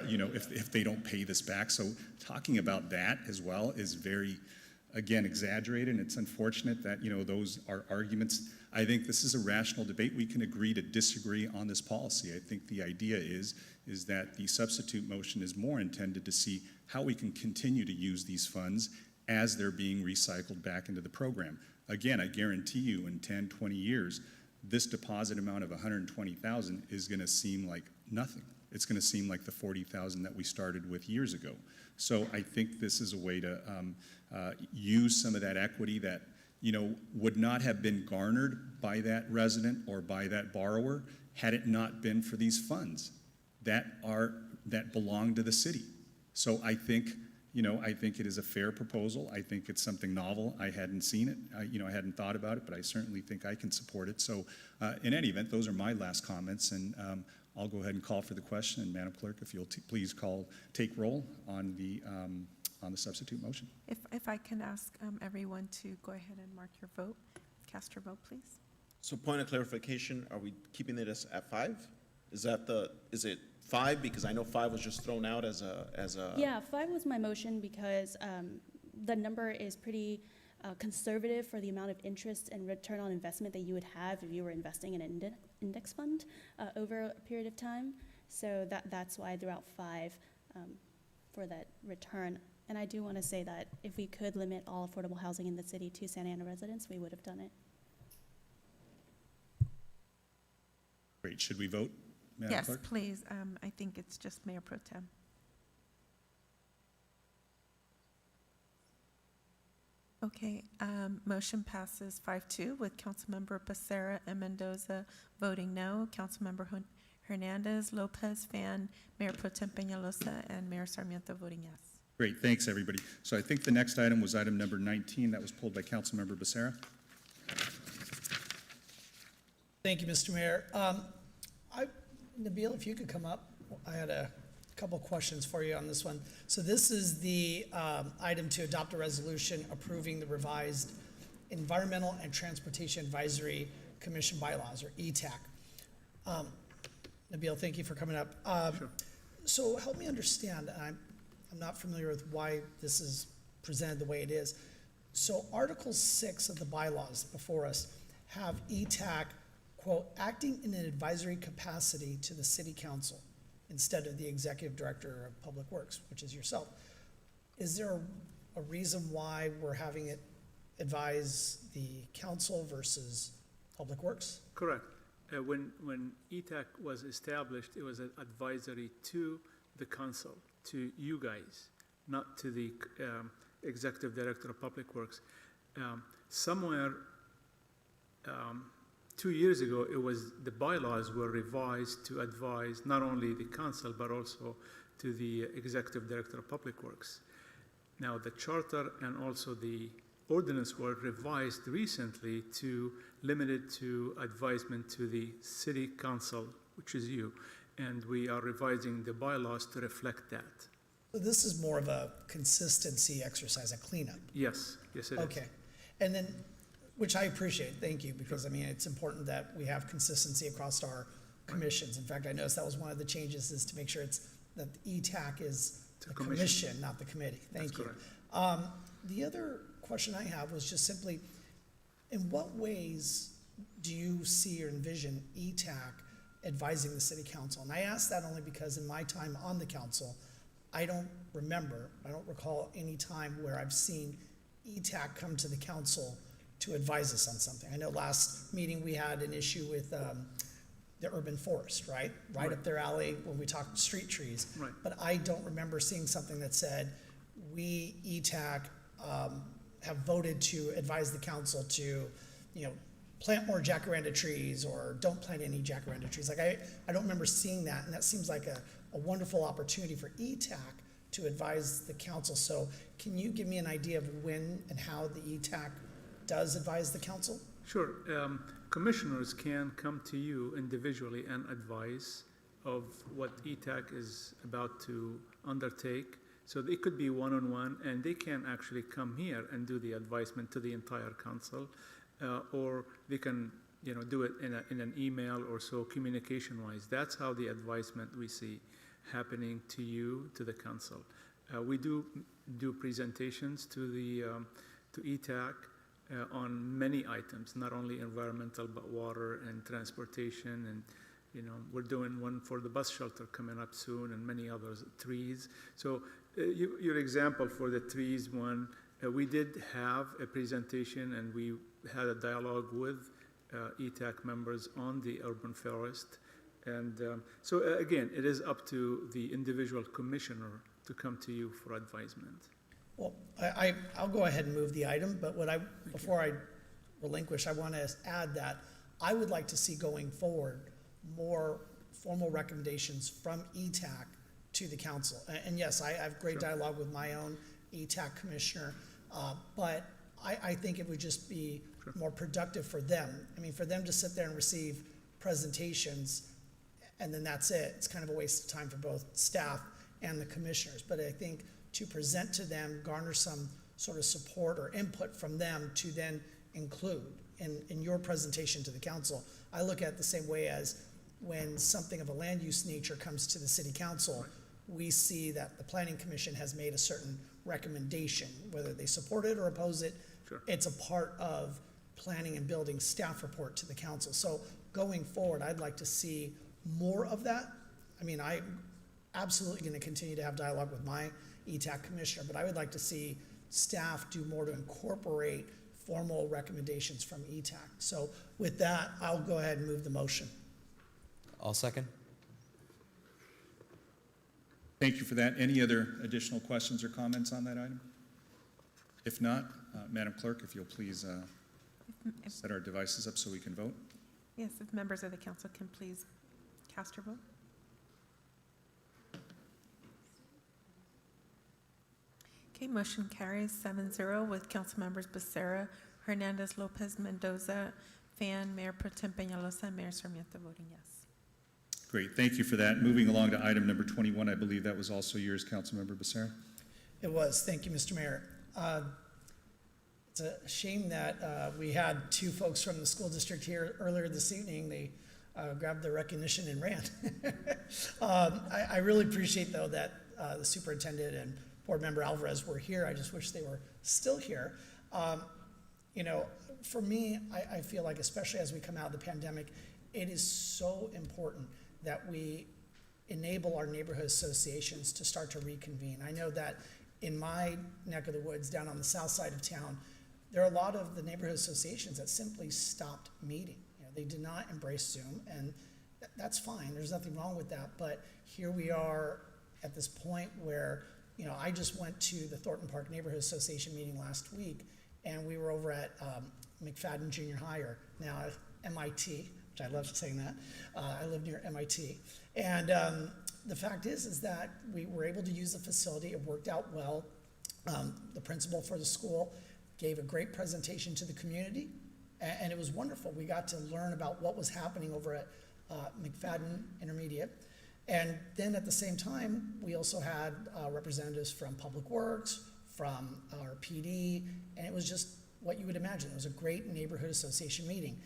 you know, if they don't pay this back. So talking about that as well is very, again, exaggerated, and it's unfortunate that, you know, those are arguments. I think this is a rational debate. We can agree to disagree on this policy. I think the idea is that the substitute motion is more intended to see how we can continue to use these funds as they're being recycled back into the program. Again, I guarantee you in 10, 20 years, this deposit amount of $120,000 is going to seem like nothing. It's going to seem like the $40,000 that we started with years ago. So I think this is a way to use some of that equity that, you know, would not have been garnered by that resident or by that borrower had it not been for these funds that belong to the city. So I think, you know, I think it is a fair proposal. I think it's something novel. I hadn't seen it. I hadn't thought about it, but I certainly think I can support it. So in any event, those are my last comments, and I'll go ahead and call for the question. And Madam Clerk, if you'll please take roll on the substitute motion. If I can ask everyone to go ahead and mark your vote, cast your vote, please. So point of clarification, are we keeping it at 5? Is it 5? Because I know 5 was just thrown out as a. Yeah, 5 was my motion because the number is pretty conservative for the amount of interest and return on investment that you would have if you were investing in an index fund over a period of time. So that's why I threw out 5 for that return. And I do want to say that if we could limit all affordable housing in the city to Santa Ana residents, we would have done it. Great. Should we vote, Madam Yes, Clerk? please. I think it's just Mayor Pro Tem. Okay, motion passes 5-2 with Councilmember Becerra and Mendoza voting no, Councilmember Hernandez, Lopez, Fan, Mayor Pro Tem Peñalosa, and Mayor Sarmiento voting yes. Great, thanks, everybody. So I think the next item was item number 19. That was pulled by Councilmember Becerra. Thank you, Mr. Mayor. Nabil, if you could come up, I had a couple questions for you on this one. So this is the item to adopt a resolution approving the revised Environmental and Transportation Advisory Commission bylaws, or ETAC. Nabil, thank you for coming up. Sure. So help me understand, I'm not familiar with why this is presented the way it is. So Article 6 of the bylaws before us have ETAC, quote, acting in an advisory capacity to the city council instead of the executive director of public works, which is yourself. Is there a reason why we're having it advise the council versus public works? Correct. When ETAC was established, it was an advisory to the council, to you guys, not to the executive director of public works. Somewhere 2 years ago, it was the bylaws were revised to advise not only the council but also to the executive director of public works. Now the charter and also the ordinance were revised recently to limit it to advisement to the city council, which is you, and we are revising the bylaws to reflect that. So this is more of a consistency exercise, a cleanup. Yes, yes it is. Okay, and then, which I appreciate, thank you, because I mean, it's important that we have consistency across our commissions. In fact, I noticed that was one of the changes, is to make sure that the ETAC is the commission, not the committee. Thank you. The other question I have was just simply, in what ways do you see or envision ETAC advising the city council? And I ask that only because in my time on the council, I don't recall any time where I've seen ETAC come to the council to advise us on something. I know last meeting we had an issue with the urban forest, right? Right up their alley when we talked street trees. Right. But I don't remember seeing something that said, we, ETAC, have voted to advise the council to, plant more jacaranda trees or don't plant any jacaranda trees. Like I don't remember seeing that, and that seems like a wonderful opportunity for ETAC to advise the council. So can you give me an idea of when and how the ETAC does advise the council? Sure. Commissioners can come to you individually and advise of what ETAC is about to undertake. So it could be one-on-one, and they can actually come here and do the advisement to the entire council, or they can, do it in an email or so, communication-wise. That's how the advisement we see happening to you, to the council. We do presentations to the to ETAC on many items, not only environmental but water and transportation, and we're doing one for the bus shelter coming up soon, and many others, trees. So your example for the trees one, we did have a presentation and we had a dialogue with ETAC members on the urban forest. And so again, it is up to the individual commissioner to come to you for advisement. Well, I'll go ahead and move the item, but before I relinquish, I want to add that I would like to see going forward more formal recommendations from ETAC to the council. And yes, I have great dialogue with my own ETAC commissioner, but I think it would just be more productive for them. I mean, for them to sit there and receive presentations and then that's it. It's kind of a waste of time for both staff and the commissioners. But I think to present to them, garner some sort of support or input from them to then include in your presentation to the council. I look at it the same way as when something of a land use nature comes to the city council, we see that the planning commission has made a certain recommendation, whether they support it or oppose it. Sure. It's a part of planning and building staff report to the council. So going forward, I'd like to see more of that. I mean, I'm absolutely going to continue to have dialogue with my ETAC commissioner, but I would like to see staff do more to incorporate formal recommendations from ETAC. So with that, I'll go ahead and move the motion. I'll second. Thank you for that. Any other additional questions or comments on that item? If not, Madam Clerk, if you'll please set our devices up so we can vote. Yes, if members of the council can please cast your vote. Okay, motion carries 7-0 with council members Becerra, Hernandez, Lopez, Mendoza, Fan, Mayor Pro Tem Peñalosa, and Mayor Sarmiento voting yes. Great, thank you for that. Moving along to item number 21, I believe that was also yours, Councilmember Becerra. It was. Thank you, Mr. Mayor. It's a shame that we had two folks from the school district here earlier this evening. They grabbed their recognition and ran. I really appreciate, though, that the superintendent and board member Alvarez were here. I just wish they were still here. For me, I feel like, especially as we come out of the pandemic, it is so important that we enable our neighborhood associations to start to reconvene. I know that in my neck of the woods down on the south side of town, there are a lot of the neighborhood associations that simply stopped meeting. They did not embrace Zoom, and that's fine. There's nothing wrong with that. But here we are at this point where, I just went to the Thornton Park Neighborhood Association meeting last week, and we were over at McFadden Junior High, or now MIT, which I love saying that. I live near MIT. And the fact is that we were able to use the facility. It worked out well. The principal for the school gave a great presentation to the community, and it was wonderful. We got to learn about what was happening over at McFadden Intermediate. And then at the same time, we also had representatives from Public Works, from our PD, and it was just what you would imagine. It was a great neighborhood association meeting.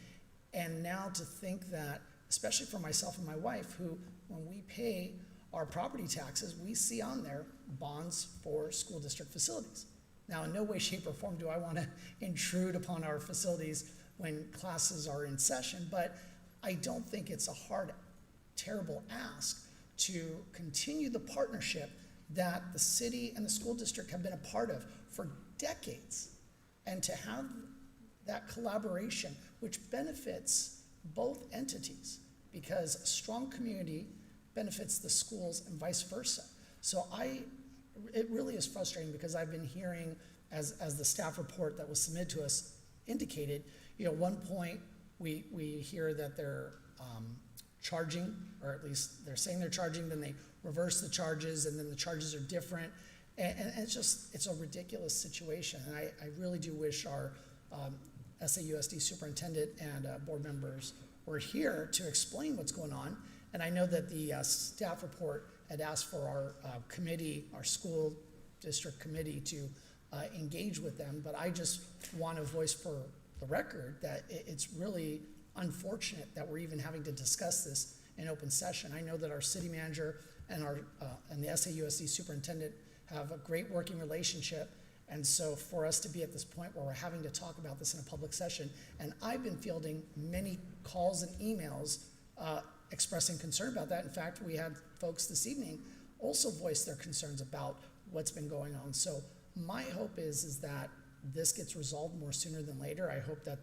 And now to think that, especially for myself and my wife, who, when we pay our property taxes, we see on there bonds for school district facilities. Now, in no way, shape, or form do I want to intrude upon our facilities when classes are in session, but I don't think it's a hard, terrible ask to continue the partnership that the city and the school district have been a part of for decades, and to have that collaboration, which benefits both entities, because a strong community benefits the schools and vice versa. So it really is frustrating, because I've been hearing, as the staff report that was submitted to us indicated, one point we hear that they're charging, or at least they're saying they're charging, then they reverse the charges, and then the charges are different. And it's a ridiculous situation. And I really do wish our SAUSD superintendent and board members were here to explain what's going on. And I know that the staff report had asked for our committee, our school district committee, to engage with them. But I just want to voice for the record that it's really unfortunate that we're even having to discuss this in open session. I know that our city manager and and the SAUSD superintendent have a great working relationship. And so for us to be at this point where we're having to talk about this in a public session, and I've been fielding many calls and emails expressing concern about that. In fact, we had folks this evening also voice their concerns about what's been going on. So my hope is that this gets resolved more sooner than later. I hope that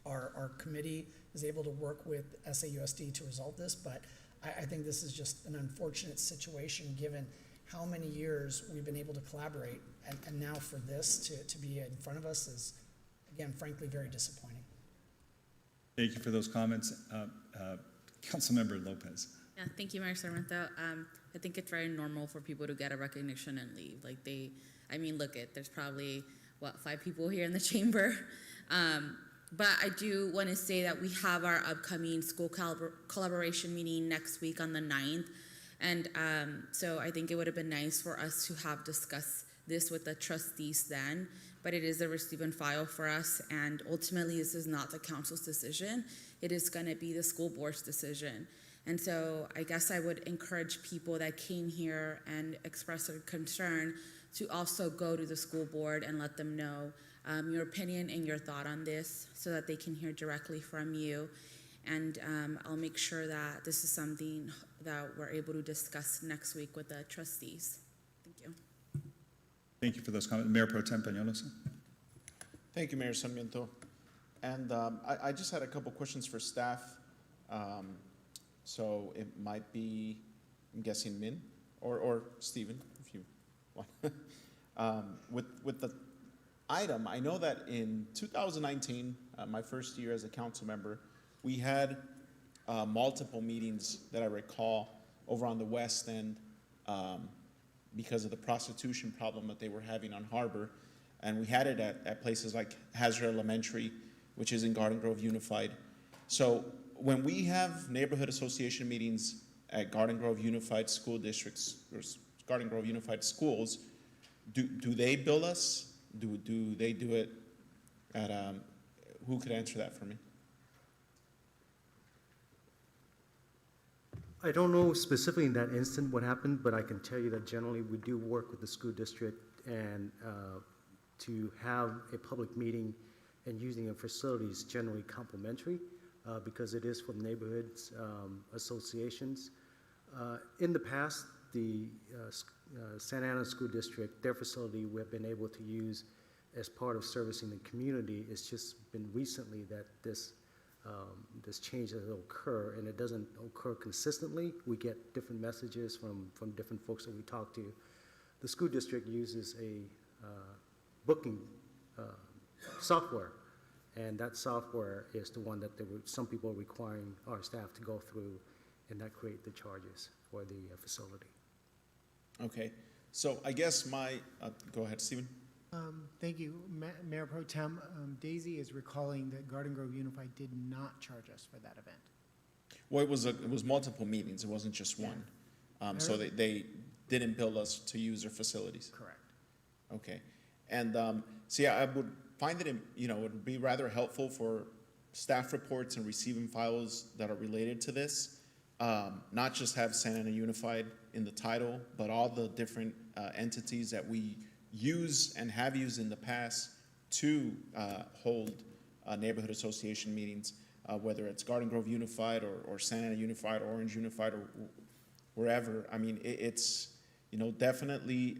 our committee is able to work with SAUSD to resolve this, but I think this is just an unfortunate situation given how many years we've been able to collaborate, and now for this to be in front of us is, again, frankly, very disappointing. Thank you for those comments. Councilmember Lopez. Yeah, thank you, Mayor Sarmiento. I think it's very normal for people to get a recognition and leave. Like there's probably, 5 people here in the chamber. But I do want to say that we have our upcoming school collaboration meeting next week on the 9th. And so I think it would have been nice for us to have discussed this with the trustees then, but it is a receive and file for us. And ultimately, this is not the council's decision. It is going to be the school board's decision. And so I guess I would encourage people that came here and expressed their concern to also go to the school board and let them know your opinion and your thought on this so that they can hear directly from you. And I'll make sure that this is something that we're able to discuss next week with the trustees. Thank you. Thank you for those comments. Mayor Pro Tem Peñalosa. Thank you, Mayor Sarmiento. And I just had a couple questions for staff. So it might be, I'm guessing Min or Stephen, if you want. With the item, I know that in 2019, my first year as a council member, we had multiple meetings that I recall over on the west end because of the prostitution problem that they were having on Harbor. And we had it at places like Hazard Elementary, which is in Garden Grove Unified. So when we have neighborhood association meetings at Garden Grove Unified School Districts, or Garden Grove Unified Schools, do they bill us? Do they do it at, who could answer that for me? I don't know specifically in that instant what happened, but I can tell you that generally we do work with the school district and to have a public meeting and using a facility is generally complimentary because it is for neighborhoods associations. In the past, the Santa Ana School District, their facility we have been able to use as part of servicing the community. It's just been recently that this change has occurred, and it doesn't occur consistently. We get different messages from different folks that we talk to. The school district uses a booking software, and that software is the one that some people are requiring our staff to go through, and that create the charges for the facility. Okay, so I guess go ahead, Stephen. Thank you. Mayor Pro Tem, Daisy is recalling that Garden Grove Unified did not charge us for that event. Well, it was multiple meetings. It wasn't just one. So they didn't bill us to use their facilities. Correct. Okay. And I would find that it would be rather helpful for staff reports and receiving files that are related to this, not just have Santa Ana Unified in the title, but all the different entities that we use and have used in the past to hold neighborhood association meetings, whether it's Garden Grove Unified or Santa Ana Unified, Orange Unified, or wherever. I mean, it's, you know, definitely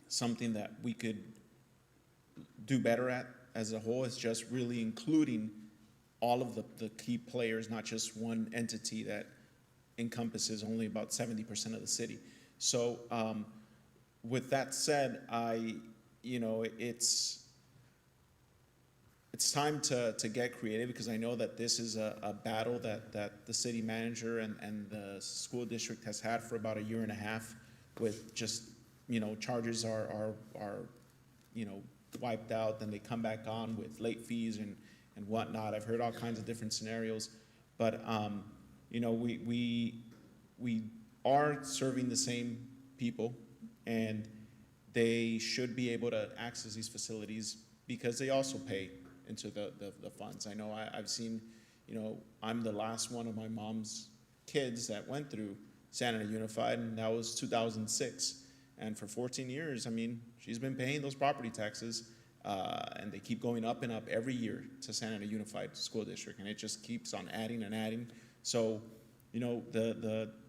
something that we could do better at as a whole. Is just really including all of the key players, not just one entity that encompasses only about 70% of the city. So with that said, you know, it's time to get creative, because I know that this is a battle that the city manager and the school district has had for about a year and a half, with just, you know, charges are you know, wiped out, then they come back on with late fees and whatnot. I've heard all kinds of different scenarios, but you know, we are serving the same people, and they should be able to access these facilities because they also pay into the funds. I know I've seen, you know, I'm the last one of my mom's kids that went through Santa Ana Unified, and that was 2006. And for 14 years, I mean, she's been paying those property taxes, and they keep going up and up every year to Santa Ana Unified School District, and it just keeps on adding and adding. So, you know,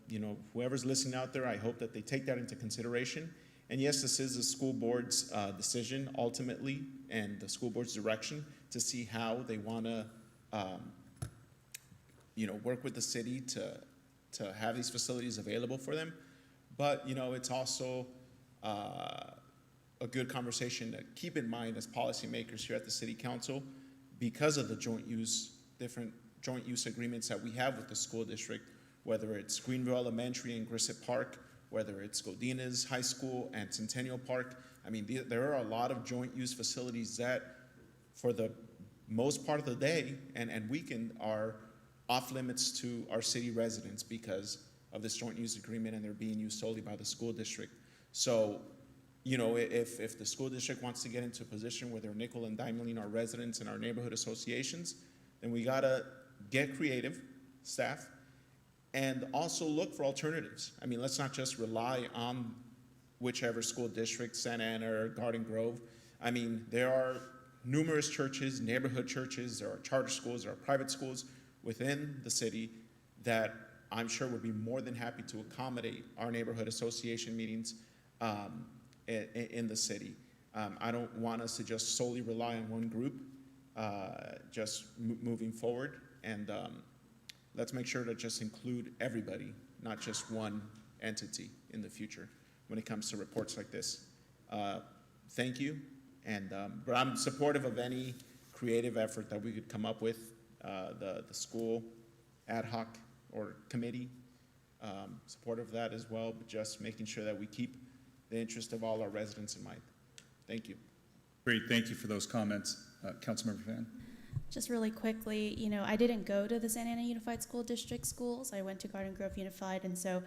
you know, whoever's listening out there, I hope that they take that into consideration. And yes, this is the school board's decision ultimately, and the school board's direction to see how they want to, you know, work with the city to have these facilities available for them. But, you know, it's also a good conversation to keep in mind as policymakers here at the city council, because of the different joint use agreements that we have with the school district, whether it's Greenville Elementary and Grissett Park, whether it's Godinez High School and Centennial Park. I mean, there are a lot of joint use facilities that, for the most part of the day and weekend, are off limits to our city residents because of this joint use agreement, and they're being used solely by the school district. So, you know, if the school district wants to get into a position where they're nickel and diming our residents and our neighborhood associations, then we gotta get creative, staff, and also look for alternatives. I mean, let's not just rely on whichever school district, Santa Ana or Garden Grove. I mean, there are numerous churches, neighborhood churches, there are charter schools, there are private schools within the city that I'm sure would be more than happy to accommodate our neighborhood association meetings in the city. I don't want us to just solely rely on one group, just moving forward. And let's make sure to just include everybody, not just one entity in the future when it comes to reports like this. Thank you. And but I'm supportive of any creative effort that we could come up with, the school ad hoc or committee, supportive of that as well, but just making sure that we keep the interest of all our residents in mind. Thank you. Great, thank you for those comments. Councilmember Fan. Just really quickly, you know, I didn't go to the Santa Ana Unified School District schools. I went to Garden Grove Unified, and so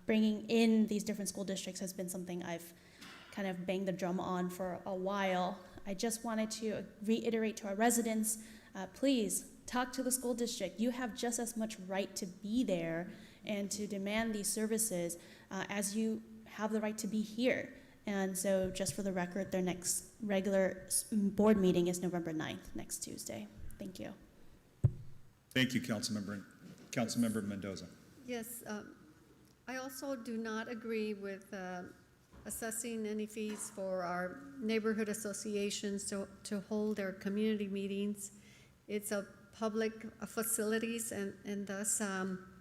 bringing in these different school districts has been something I've kind of banged the drum on for a while. I just wanted to reiterate to our residents, please talk to the school district. You have just as much right to be there and to demand these services as you have the right to be here. And so just for the record, their next regular board meeting is November 9th, next Tuesday. Thank you. Thank you, Councilmember. Councilmember Mendoza. Yes, I also do not agree with assessing any fees for our neighborhood associations to hold their community meetings. It's a public facilities, and thus,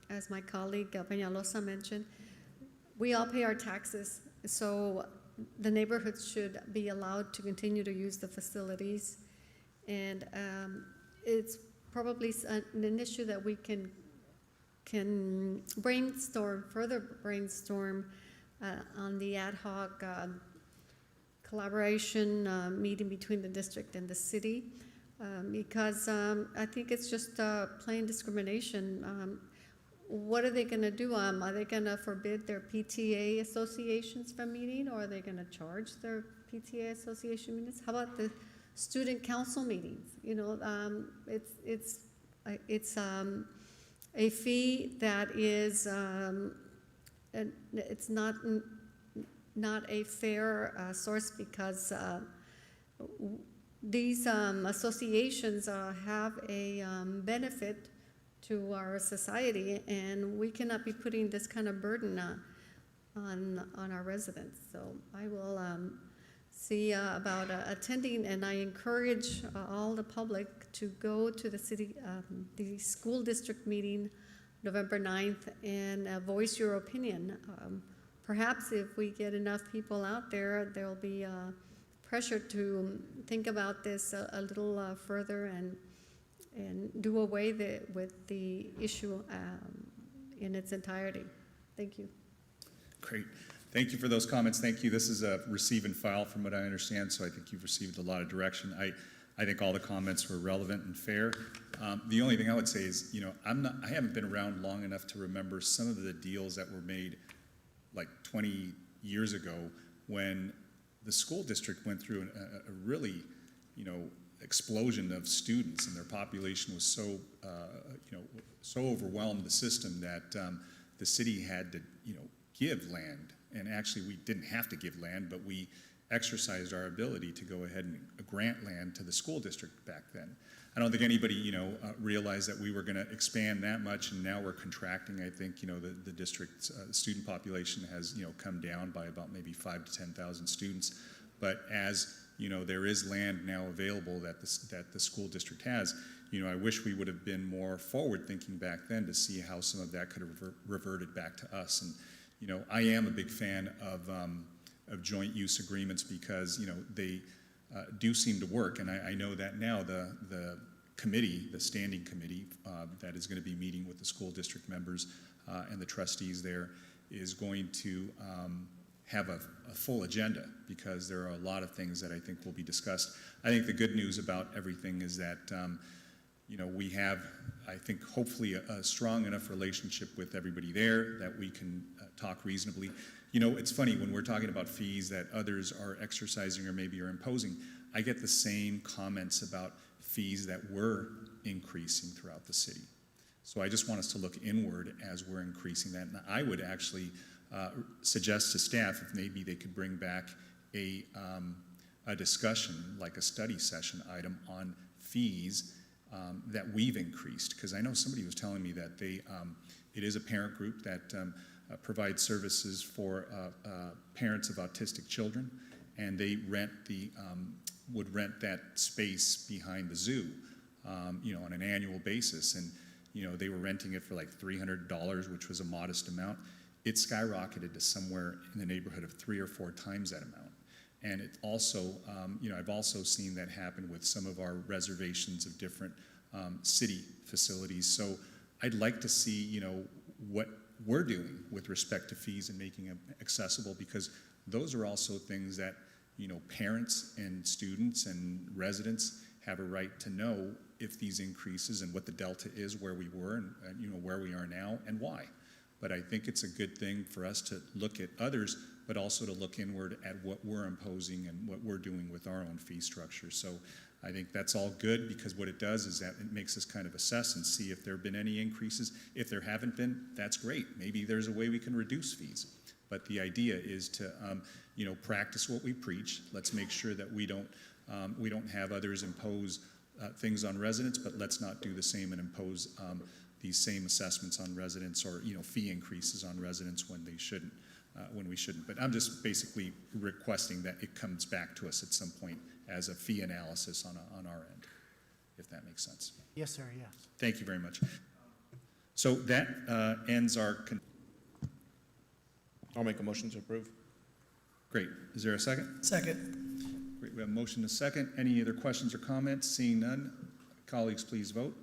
as my colleague Peñalosa mentioned, we all pay our taxes, so the neighborhoods should be allowed to continue to use the facilities. And it's probably an issue that we can further brainstorm on the ad hoc collaboration meeting between the district and the city, because I think it's just plain discrimination. What are they going to do? Are they going to forbid their PTA associations from meeting, or are they going to charge their PTA association meetings? How about the student council meetings? You know, it's a fee that is it's not a fair source, because these associations have a benefit to our society, and we cannot be putting this kind of burden on our residents. So I will see about attending, and I encourage all the public to go to the school district meeting November 9th and voice your opinion. Perhaps if we get enough people out there, there'll be pressure to think about this a little further and do away with the issue in its entirety. Thank you. Great. Thank you for those comments. Thank you. This is a receive and file from what I understand, so I think you've received a lot of direction. I think all the comments were relevant and fair. The only thing I would say is, I haven't been around long enough to remember some of the deals that were made like 20 years ago when the school district went through a really, explosion of students, and their population was so, so overwhelmed the system that the city had to, give land. And actually, we didn't have to give land, but we exercised our ability to go ahead and grant land to the school district back then. I don't think anybody, realized that we were going to expand that much, and now we're contracting. I think, the district's student population has, come down by about maybe 5,000 to 10,000 students. But as, there is land now available that the school district has, I wish we would have been more forward-thinking back then to see how some of that could have reverted back to us. And, I am a big fan of joint use agreements because, they do seem to work. And I know that now the committee, the standing committee that is going to be meeting with the school district members and the trustees there is going to have a full agenda, because there are a lot of things that I think will be discussed. I think the good news about everything is that we have, I think, hopefully a strong enough relationship with everybody there that we can talk reasonably. It's funny, when we're talking about fees that others are exercising or maybe are imposing, I get the same comments about fees that we're increasing throughout the city. So I just want us to look inward as we're increasing that. And I would actually suggest to staff if maybe they could bring back a discussion, like a study session item on fees that we've increased. Because I know somebody was telling me that it is a parent group that provides services for parents of autistic children, and they would rent that space behind the zoo, on an annual basis. And they were renting it for like $300, which was a modest amount. It skyrocketed to somewhere in the neighborhood of 3 or 4 times that amount. And it also, I've also seen that happen with some of our reservations of different city facilities. So I'd like to see, what we're doing with respect to fees and making them accessible, because those are also things that, parents and students and residents have a right to know if these increases and what the delta is, where we were and where we are now and why. But I think it's a good thing for us to look at others, but also to look inward at what we're imposing and what we're doing with our own fee structure. So I think that's all good, because what it does is that it makes us kind of assess and see if there have been any increases. If there haven't been, that's great. Maybe there's a way we can reduce fees. But the idea is to, practice what we preach. Let's make sure that we don't have others impose things on residents, but let's not do the same and impose these same assessments on residents, or fee increases on residents when they shouldn't, when we shouldn't. But I'm just basically requesting that it comes back to us at some point as a fee analysis on our end, if that makes sense. Yes, sir, yes. Thank you very much. So that ends our. I'll make a motion to approve. Great. Is there a second? Second. Great. We have a motion and a second. Any other questions or comments? Seeing none, colleagues, please vote.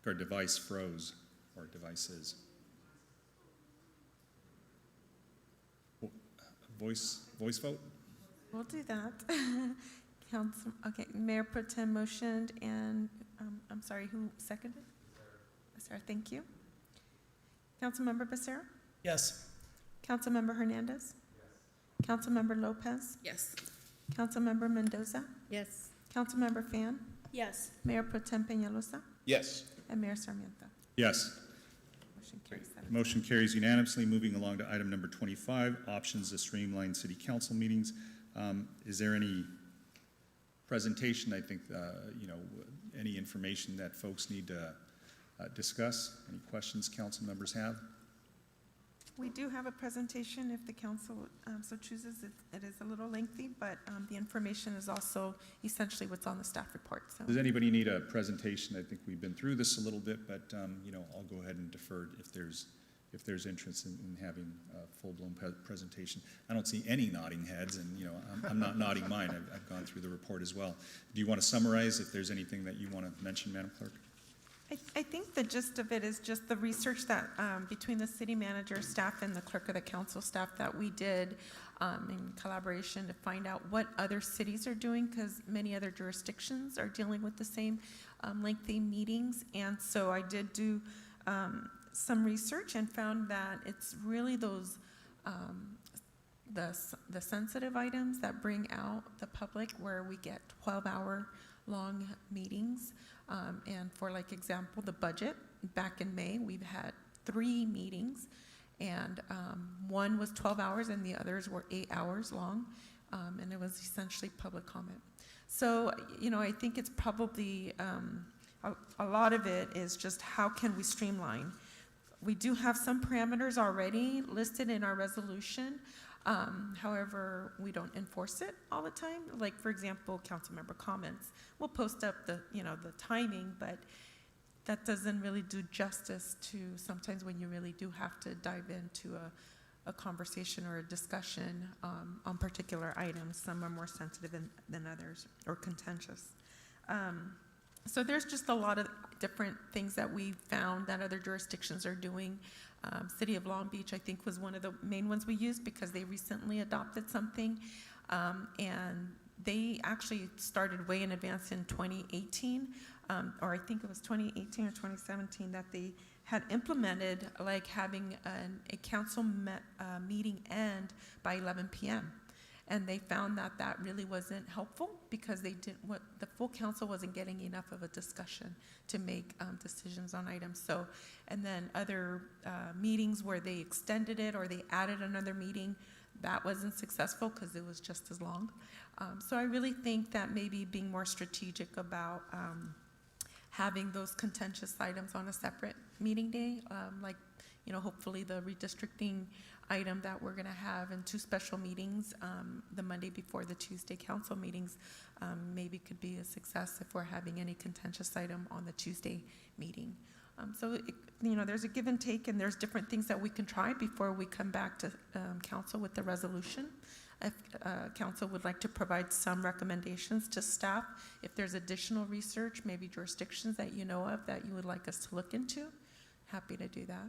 Our device froze, or devices. Voice vote? We'll do that. Okay, Mayor Pro Tem motioned, and I'm sorry, who seconded? Becerra, thank you. Councilmember Becerra? Yes. Councilmember Hernandez? Yes. Councilmember Lopez? Yes. Councilmember Mendoza? Yes. Councilmember Fan? Yes. Mayor Pro Tem Peñalosa? Yes. And Mayor Sarmiento. Yes. Motion carries 7-0. Motion carries unanimously. Moving along to item number 25, options to streamline city council meetings. Is there any presentation, I think, any information that folks need to discuss? Any questions council members have? We do have a presentation if the council so chooses. It is a little lengthy, but the information is also essentially what's on the staff report. So. Does anybody need a presentation? I think we've been through this a little bit, but I'll go ahead and defer if there's interest in having a full-blown presentation. I don't see any nodding heads, and I'm not nodding mine. I've gone through the report as well. Do you want to summarize if there's anything that you want to mention, Madam Clerk? I think the gist of it is just the research that between the city manager staff and the clerk of the council staff that we did in collaboration to find out what other cities are doing, because many other jurisdictions are dealing with the same lengthy meetings. And so I did do some research and found that it's really those the sensitive items that bring out the public, where we get 12-hour long meetings. And for like example, the budget, back in May, we've had 3 meetings, and one was 12 hours and the others were 8 hours long, and it was essentially public comment. So, I think it's probably, a lot of it is just how can we streamline. We do have some parameters already listed in our resolution. However, we don't enforce it all the time. Like, for example, council member comments. We'll post up the timing, but that doesn't really do justice to sometimes when you really do have to dive into a conversation or a discussion on particular items. Some are more sensitive than others, or contentious. So there's just a lot of different things that we found that other jurisdictions are doing. City of Long Beach, I think, was one of the main ones we used because they recently adopted something. And they actually started way in advance in 2018, or I think it was 2018 or 2017, that they had implemented like having a council meeting end by 11 p.m. And they found that that really wasn't helpful because the full council wasn't getting enough of a discussion to make decisions on items. So, and then other meetings where they extended it or they added another meeting, that wasn't successful because it was just as long. So I really think that maybe being more strategic about having those contentious items on a separate meeting day, like, hopefully the redistricting item that we're going to have in 2 special meetings, the Monday before the Tuesday council meetings, maybe could be a success if we're having any contentious item on the Tuesday meeting. So, there's a give and take, and there's different things that we can try before we come back to council with the resolution. If council would like to provide some recommendations to staff, if there's additional research, maybe jurisdictions that you know of that you would like us to look into, happy to do that.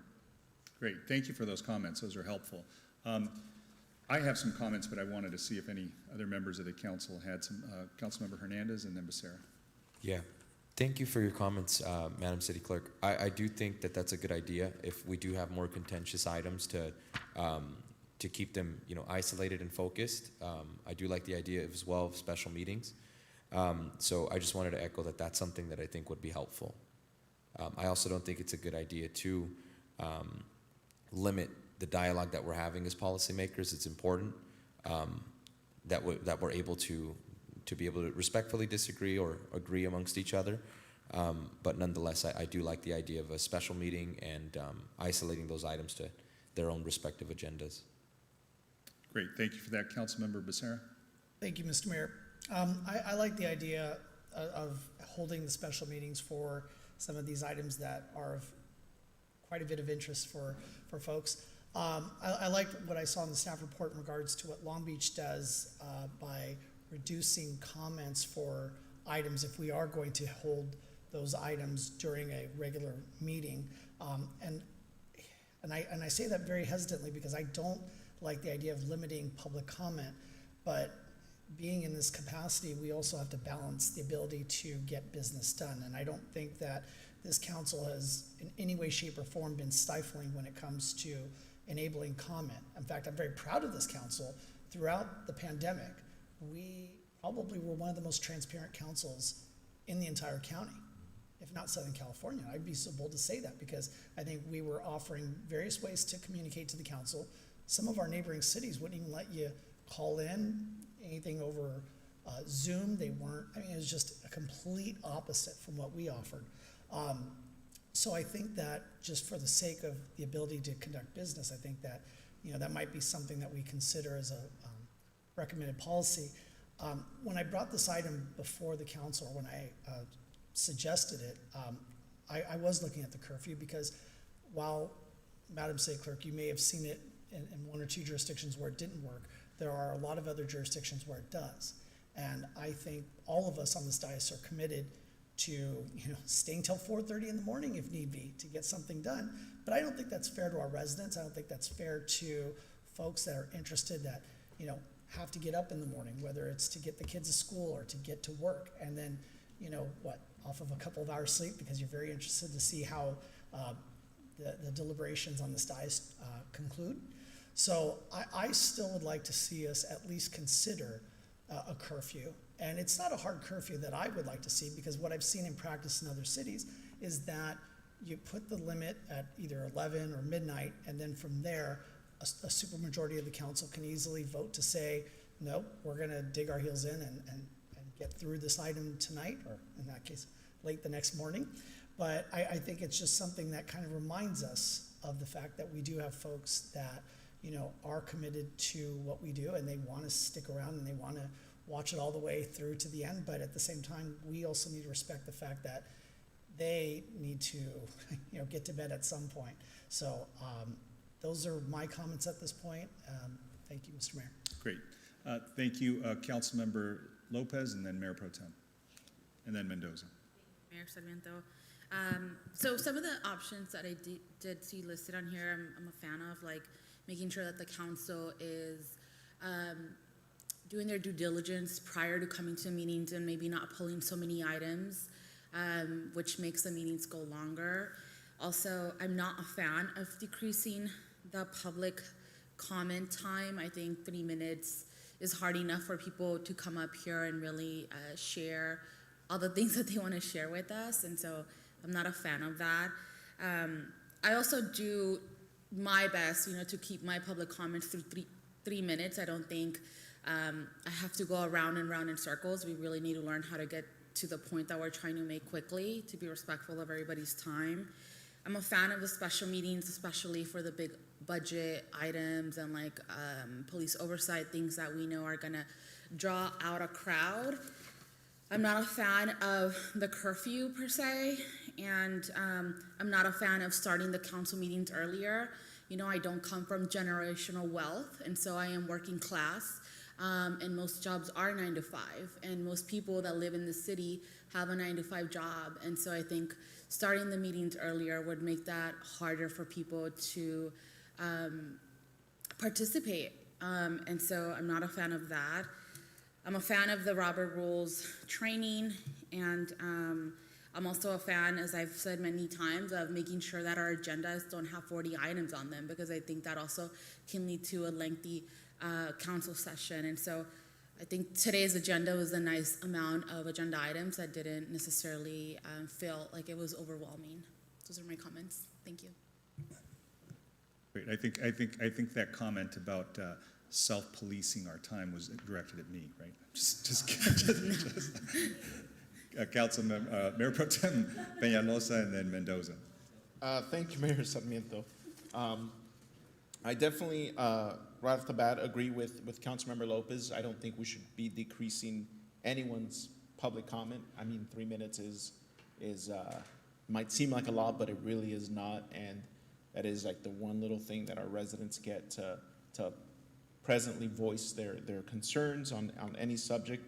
Great, thank you for those comments. Those are helpful. I have some comments, but I wanted to see if any other members of the council had some. Councilmember Hernandez and then Becerra. Yeah, thank you for your comments, Madam City Clerk. I do think that that's a good idea. If we do have more contentious items to keep them, isolated and focused. I do like the idea as well of special meetings. So I just wanted to echo that that's something that I think would be helpful. I also don't think it's a good idea to limit the dialogue that we're having as policymakers. It's important that we're able to be able to respectfully disagree or agree amongst each other. But nonetheless, I do like the idea of a special meeting and isolating those items to their own respective agendas. Great, thank you for that. Councilmember Becerra. Thank you, Mr. Mayor. I like the idea of holding the special meetings for some of these items that are of quite a bit of interest for folks. I like what I saw in the staff report in regards to what Long Beach does by reducing comments for items if we are going to hold those items during a regular meeting. And I say that very hesitantly because I don't like the idea of limiting public comment, but being in this capacity, we also have to balance the ability to get business done. And I don't think that this council has in any way, shape, or form been stifling when it comes to enabling comment. In fact, I'm very proud of this council. Throughout the pandemic, we probably were one of the most transparent councils in the entire county. if not Southern California. I'd be so bold to say that because I think we were offering various ways to communicate to the council. Some of our neighboring cities wouldn't even let you call in anything over Zoom. They weren't, I mean, it was just a complete opposite from what we offered. So I think that just for the sake of the ability to conduct business, I think that, you know, that might be something that we consider as a recommended policy. When I brought this item before the council, or when I suggested it, I was looking at the curfew because while, Madam City Clerk, you may have seen it in one or two jurisdictions where it didn't work, there are a lot of other jurisdictions where it does. And I think all of us on this dais are committed to, you know, staying till 4:30 in the morning if need be to get something done. But I don't think that's fair to our residents. I don't think that's fair to folks that are interested that, you know, have to get up in the morning, whether it's to get the kids to school or to get to work. And then, you know, off of a couple of hours sleep because you're very interested to see how the deliberations on this dais conclude. So I still would like to see us at least consider a curfew. And it's not a hard curfew that I would like to see because what I've seen in practice in other cities is that you put the limit at either 11 or midnight, and then from there, a supermajority of the council can easily vote to say, no, we're gonna dig our heels in and get through this item tonight, or in that case, late the next morning. But I think it's just something that kind of reminds us of the fact that we do have folks that, you know, are committed to what we do and they want to stick around and they want to watch it all the way through to the end. But at the same time, we also need to respect the fact that they need to, you know, get to bed at some point. So those are my comments at this point. Thank you, Mr. Mayor. Great. Thank you, Councilmember Lopez, and then Mayor Pro Tem, and then Mendoza. Mayor Sarmiento. So some of the options that I did see listed on here, I'm a fan of, like making sure that the council is doing their due diligence prior to coming to meetings and maybe not pulling so many items, which makes the meetings go longer. Also, I'm not a fan of decreasing the public comment time. I think 3 minutes is hard enough for people to come up here and really share all the things that they want to share with us, and so I'm not a fan of that. I also do my best, you know, to keep my public comments through three minutes. I don't think I have to go around and round in circles. We really need to learn how to get to the point that we're trying to make quickly to be respectful of everybody's time. I'm a fan of the special meetings, especially for the big budget items and like police oversight, things that we know are gonna draw out a crowd. I'm not a fan of the curfew per se, and I'm not a fan of starting the council meetings earlier. You know, I don't come from generational wealth, and so I am working class, and most jobs are 9 to 5, and most people that live in the city have a 9 to 5 job, and so I think starting the meetings earlier would make that harder for people to participate, and so I'm not a fan of that. I'm a fan of the Robert Rules training, and I'm also a fan, as I've said many times, of making sure that our agendas don't have 40 items on them, because I think that also can lead to a lengthy council session. And so I think today's agenda was a nice amount of agenda items that didn't necessarily feel like it was overwhelming. Those are my comments. Thank you. Great. I think that comment about self-policing our time was directed at me, right? Councilmember, Mayor Pro Tem Peñalosa, and then Mendoza. Thank you, Mayor Sarmiento. I definitely, right off the bat, agree with Councilmember Lopez. I don't think we should be decreasing anyone's public comment. I mean, 3 minutes is might seem like a lot, but it really is not. And that is like the one little thing that our residents get to presently voice their concerns on any subject.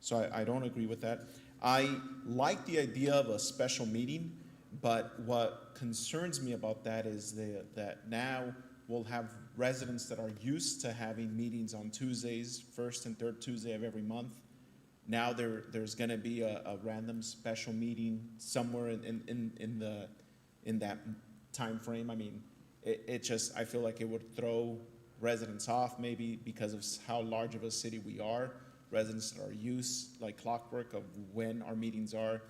So I don't agree with that. I like the idea of a special meeting, but what concerns me about that is that now we'll have residents that are used to having meetings on Tuesdays, first and third Tuesday of every month. Now there's going to be a random special meeting somewhere in that time frame. I mean, it just, I feel like it would throw residents off, maybe because of how large of a city we are. Residents that are used like clockwork of when our meetings are.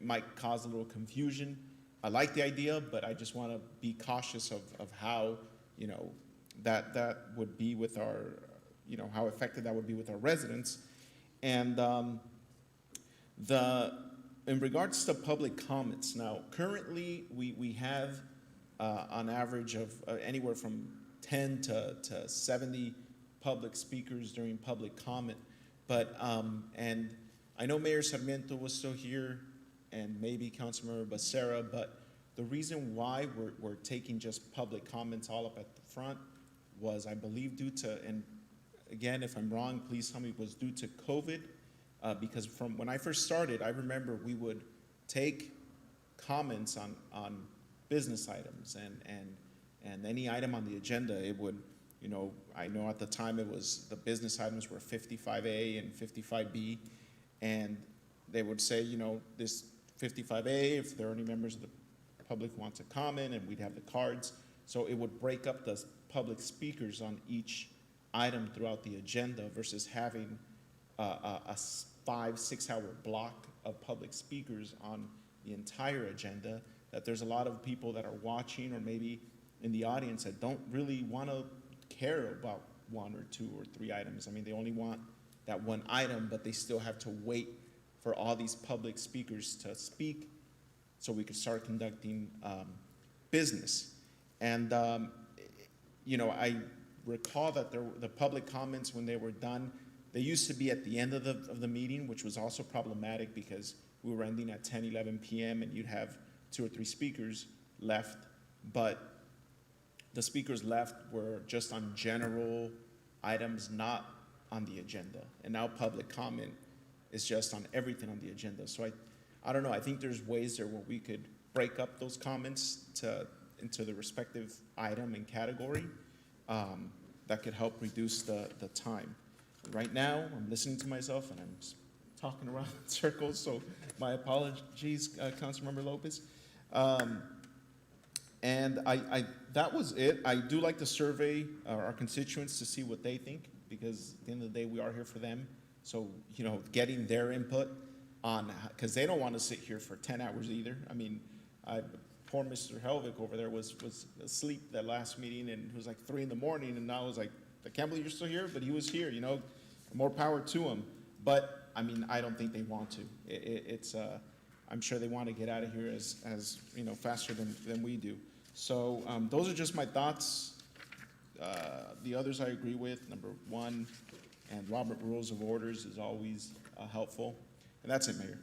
it might cause a little confusion. I like the idea, but I just want to be cautious of how, you know, that would be with our, you know, how effective that would be with our residents. And in regards to public comments, now currently we have on average of anywhere from 10 to 70 public speakers during public comment. But, and I know Mayor Sarmiento was still here and maybe Councilmember Becerra, but the reason why we're taking just public comments all up at the front was, I believe, due to, and again, if I'm wrong, please tell me, was due to COVID. Because from when I first started, I remember we would take comments on business items and any item on the agenda. It would, you know, I know at the time it was, the business items were 55A and 55B, and they would say, you know, this 55A, if there are any members of the public who want to comment, and we'd have the cards. So it would break up the public speakers on each item throughout the agenda versus having a 5-6 hour block of public speakers on the entire agenda, that there's a lot of people that are watching or maybe in the audience that don't really want to care about 1 or 2 or 3 items. I mean, they only want that one item, but they still have to wait for all these public speakers to speak so we could start conducting business. And, you know, I recall that the public comments, when they were done, they used to be at the end of the meeting, which was also problematic because we were ending at 10, 11 p.m. and you'd have 2 or 3 speakers left, but the speakers left were just on general items, not on the agenda. And now public comment is just on everything on the agenda. So I don't know, I think there's ways there where we could break up those comments into the respective item and category that could help reduce the time. Right now, I'm listening to myself and I'm talking around in circles, so my apologies, Councilmember Lopez. And that was it. I do like to survey our constituents to see what they think, because at the end of the day, we are here for them. So, you know, getting their input on, because they don't want to sit here for 10 hours either. I mean, poor Mr. Helvig over there was asleep that last meeting, and it was like 3 in the morning, and I was like, I can't believe you're still here, but he was here, you know, more power to him. But, I mean, I don't think they want to. It's I'm sure they want to get out of here as you know, faster than we do. So those are just my thoughts. The others I agree with, number 1, and Robert Rules of Orders is always helpful. And that's it, Mayor.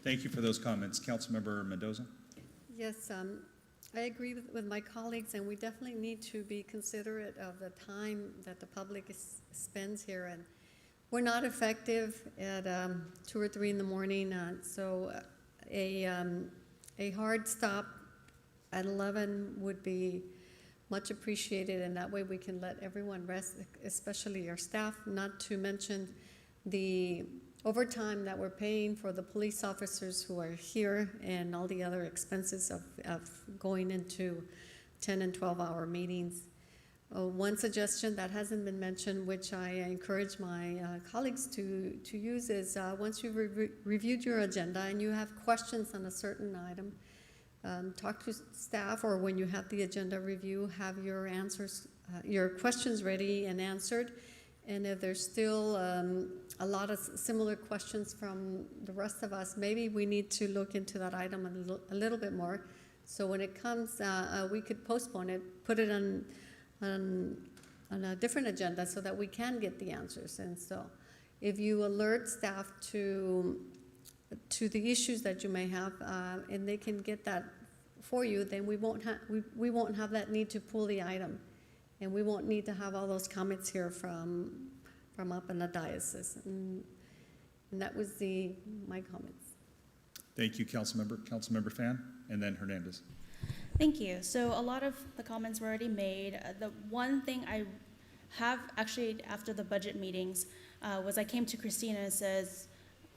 Thank you for those comments. Councilmember Mendoza? Yes, I agree with my colleagues, and we definitely need to be considerate of the time that the public spends here. And we're not effective at 2 or 3 in the morning, so a hard stop at 11 would be much appreciated, and that way we can let everyone rest, especially our staff, not to mention the overtime that we're paying for the police officers who are here and all the other expenses of going into 10 and 12-hour meetings. One suggestion that hasn't been mentioned, which I encourage my colleagues to use, is once you've reviewed your agenda and you have questions on a certain item, talk to staff, or when you have the agenda review, have your answers, your questions ready and answered. And if there's still a lot of similar questions from the rest of us, maybe we need to look into that item a little bit more. So when it comes, we could postpone it, put it on a different agenda so that we can get the answers. And so if you alert staff to the issues that you may have, and they can get that for you, then we won't have that need to pull the item. And we won't need to have all those comments here from up in the diocese. And that was my comments. Thank you, Councilmember. Councilmember Fan, and then Hernandez. Thank you. So a lot of the comments were already made. The one thing I have actually after the budget meetings was I came to Christina and says,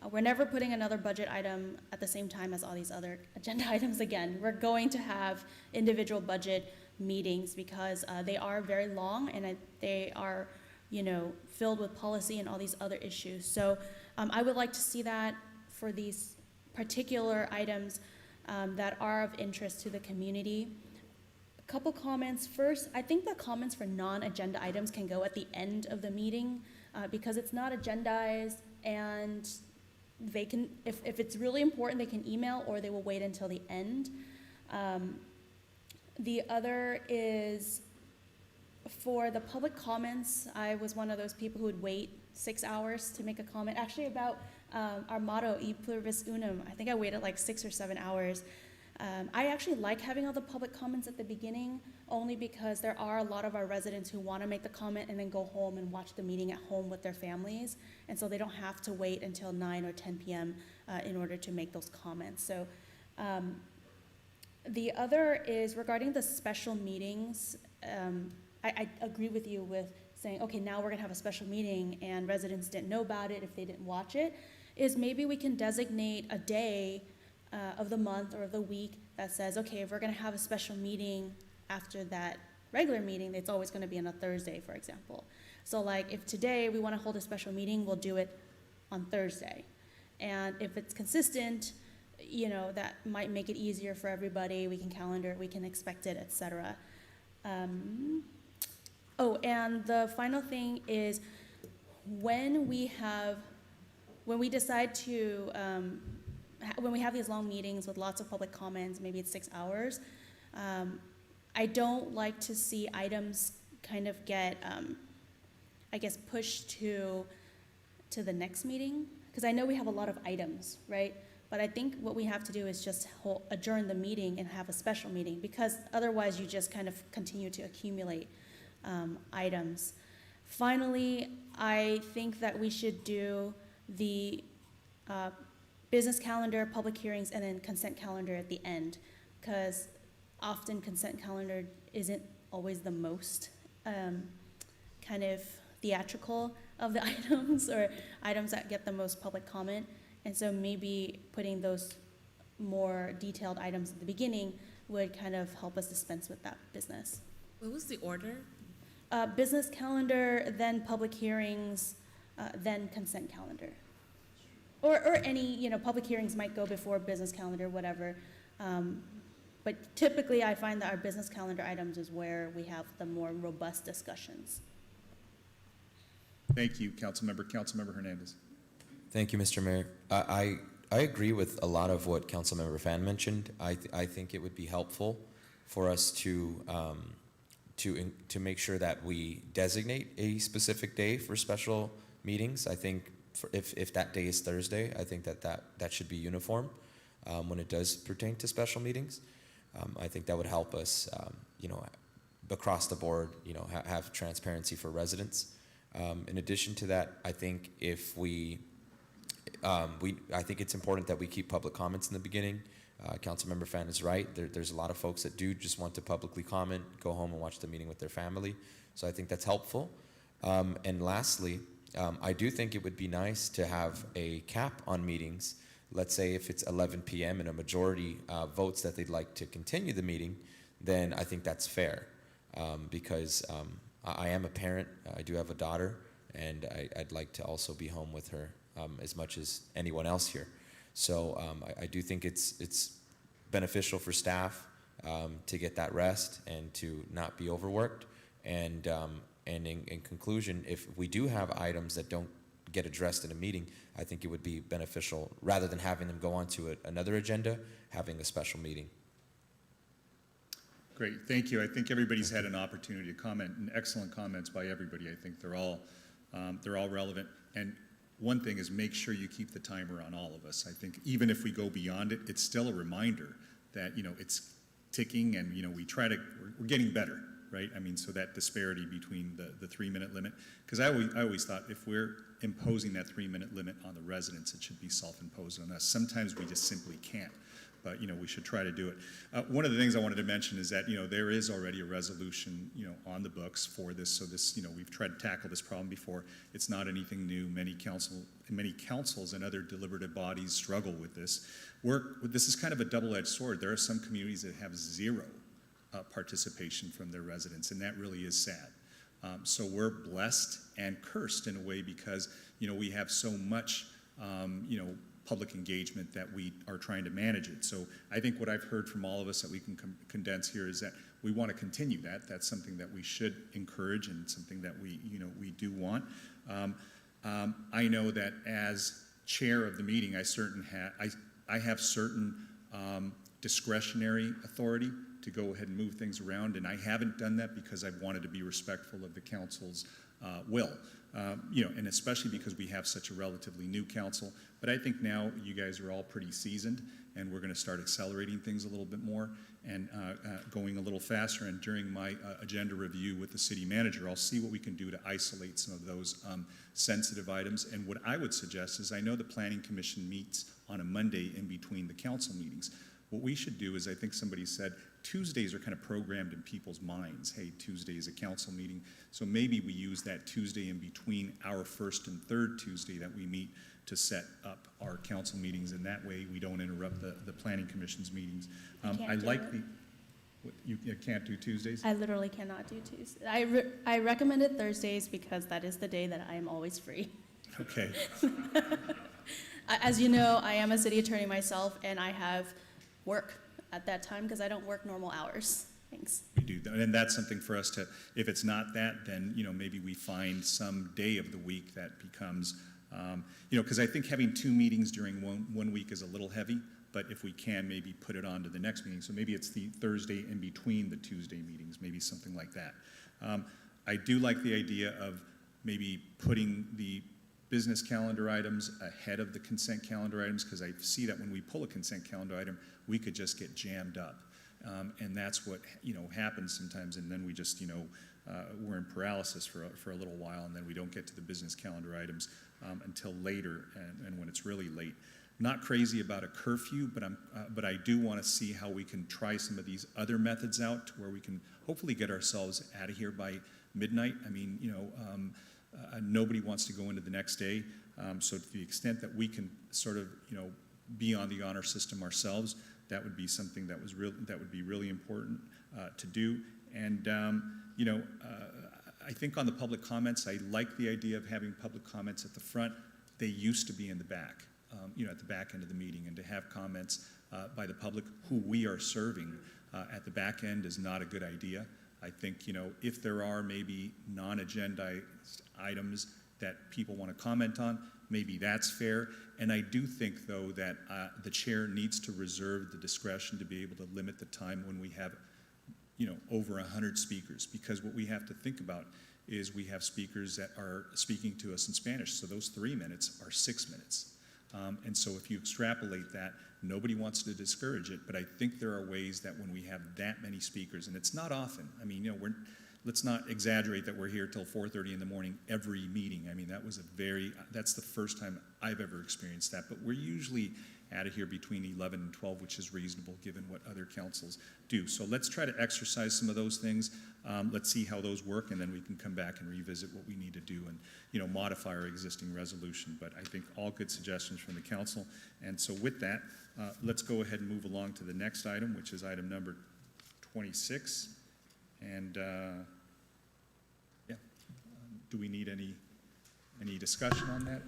we're never putting another budget item at the same time as all these other agenda items again. We're going to have individual budget meetings because they are very long and they are, you know, filled with policy and all these other issues. So I would like to see that for these particular items that are of interest to the community. A couple comments. First, I think the comments for non-agenda items can go at the end of the meeting because it's not agendized, and they can, if it's really important, they can email, or they will wait until the end. The other is for the public comments. I was one of those people who would wait 6 hours to make a comment. Actually, about our motto, E pluribus unum, I think I waited like 6 or 7 hours. I actually like having all the public comments at the beginning, only because there are a lot of our residents who want to make the comment and then go home and watch the meeting at home with their families, and so they don't have to wait until 9 or 10 p.m. In order to make those comments. So the other is regarding the special meetings. I agree with you with saying, okay, now we're gonna have a special meeting and residents didn't know about it if they didn't watch it, is maybe we can designate a day of the month or of the week that says, okay, if we're gonna have a special meeting after that regular meeting, it's always gonna be on a Thursday, for example. So like if today we wanna hold a special meeting, we'll do it on Thursday. And if it's consistent, you know, that might make it easier for everybody. We can calendar it, we can expect it, etc. Oh, and the final thing is when we decide to, when we have these long meetings with lots of public comments, maybe it's 6 hours, I don't like to see items kind of get, I guess, pushed to the next meeting, because I know we have a lot of items, right? But I think what we have to do is just adjourn the meeting and have a special meeting, because otherwise you just kind of continue to accumulate items. Finally, I think that we should do the business calendar, public hearings, and then consent calendar at the end, because often consent calendar isn't always the most kind of theatrical of the items, or items that get the most public comment. And so maybe putting those more detailed items at the beginning would kind of help us dispense with that business. What was the order? Business calendar, then public hearings, then consent calendar. Or any, you know, public hearings might go before business calendar, whatever. But typically I find that our business calendar items is where we have the more robust discussions. Thank you, Councilmember Hernandez. Thank you, Mr. Mayor. I agree with a lot of what Councilmember Fan mentioned. I think it would be helpful for us to make sure that we designate a specific day for special meetings. I think if that day is Thursday, I think that should be uniform when it does pertain to special meetings. I think that would help us, you know, across the board, you know, have transparency for residents. In addition to that, I think if I think it's important that we keep public comments in the beginning. Councilmember Fan is right. There's a lot of folks that do just want to publicly comment, go home and watch the meeting with their family. So I think that's helpful. And lastly, I do think it would be nice to have a cap on meetings. Let's say if it's 11 p.m. and a majority votes that they'd like to continue the meeting, then I think that's fair. Because I am a parent, I do have a daughter, and I'd like to also be home with her as much as anyone else here. So I do think it's beneficial for staff to get that rest and to not be overworked. And in conclusion, if we do have items that don't get addressed in a meeting, I think it would be beneficial, rather than having them go on to another agenda, having a special meeting. Great, thank you. I think everybody's had an opportunity to comment, and excellent comments by everybody. I think they're all relevant. And one thing is, make sure you keep the timer on all of us. I think even if we go beyond it, it's still a reminder that, you know, it's ticking, and, you know, we're getting better, right? I mean, so that disparity between the 3-minute limit, because I always thought if we're imposing that 3-minute limit on the residents, it should be self-imposed on us. Sometimes we just simply can't. But, you know, we should try to do it. One of the things I wanted to mention is that, you know, there is already a resolution, you know, on the books for this. So this, you know, we've tried to tackle this problem before. It's not anything new. Many councils and other deliberative bodies struggle with this. This is kind of a double-edged sword. There are some communities that have zero participation from their residents, and that really is sad. So we're blessed and cursed in a way, because, you know, we have so much, you know, public engagement that we are trying to manage it. So I think what I've heard from all of us that we can condense here is that we want to continue that. That's something that we should encourage and something that we do want. I know that as chair of the meeting, I have certain discretionary authority to go ahead and move things around, and I haven't done that because I've wanted to be respectful of the council's will. And especially because we have such a relatively new council. But I think now you guys are all pretty seasoned, and we're going to start accelerating things a little bit more and going a little faster. And during my agenda review with the city manager, I'll see what we can do to isolate some of those sensitive items. And what I would suggest is, I know the Planning Commission meets on a Monday in between the council meetings. What we should do is, I think somebody said, Tuesdays are kind of programmed in people's minds. Hey, Tuesday is a council meeting. So maybe we use that Tuesday in between our first and third Tuesday that we meet to set up our council meetings, and that way we don't interrupt the Planning Commission's meetings. You can't do Tuesdays? I literally cannot do Tuesdays. I recommended Thursdays because that is the day that I am always free. Okay. As you know, I am a city attorney myself, and I have work at that time because I don't work normal hours. Thanks. We do, and that's something for us to, if it's not that, then, maybe we find some day of the week that becomes, because I think having two meetings during one week is a little heavy, but if we can, maybe put it on to the next meeting. So maybe it's the Thursday in between the Tuesday meetings, maybe something like that. I do like the idea of maybe putting the business calendar items ahead of the consent calendar items, because I see that when we pull a consent calendar item, we could just get jammed up. And that's what happens sometimes, and then we just we're in paralysis for a little while, and then we don't get to the business calendar items until later, and when it's really late. Not crazy about a curfew, but I do want to see how we can try some of these other methods out to where we can hopefully get ourselves out of here by midnight. I mean, nobody wants to go into the next day, so to the extent that we can sort of be on the honor system ourselves, that would be something that would be really important to do. And I think on the public comments, I like the idea of having public comments at the front. They used to be in the back, at the back end of the meeting, and to have comments by the public who we are serving at the back end is not a good idea. I think, if there are maybe non-agenda items that people want to comment on, maybe that's fair. And I do think, though, that the chair needs to reserve the discretion to be able to limit the time when we have, over 100 speakers. Because what we have to think about is we have speakers that are speaking to us in Spanish. So those 3 minutes are 6 minutes. And so if you extrapolate that, nobody wants to discourage it, but I think there are ways that when we have that many speakers, and it's not often, I mean, let's not exaggerate that we're here till 4:30 in the morning every meeting. I mean, that's the first time I've ever experienced that, but we're usually out of here between 11 and 12, which is reasonable given what other councils do. So let's try to exercise some of those things. Let's see how those work, and then we can come back and revisit what we need to do and, modify our existing resolution. But I think all good suggestions from the council. And so with that, let's go ahead and move along to the next item, which is item number 26. And do we need any discussion on that?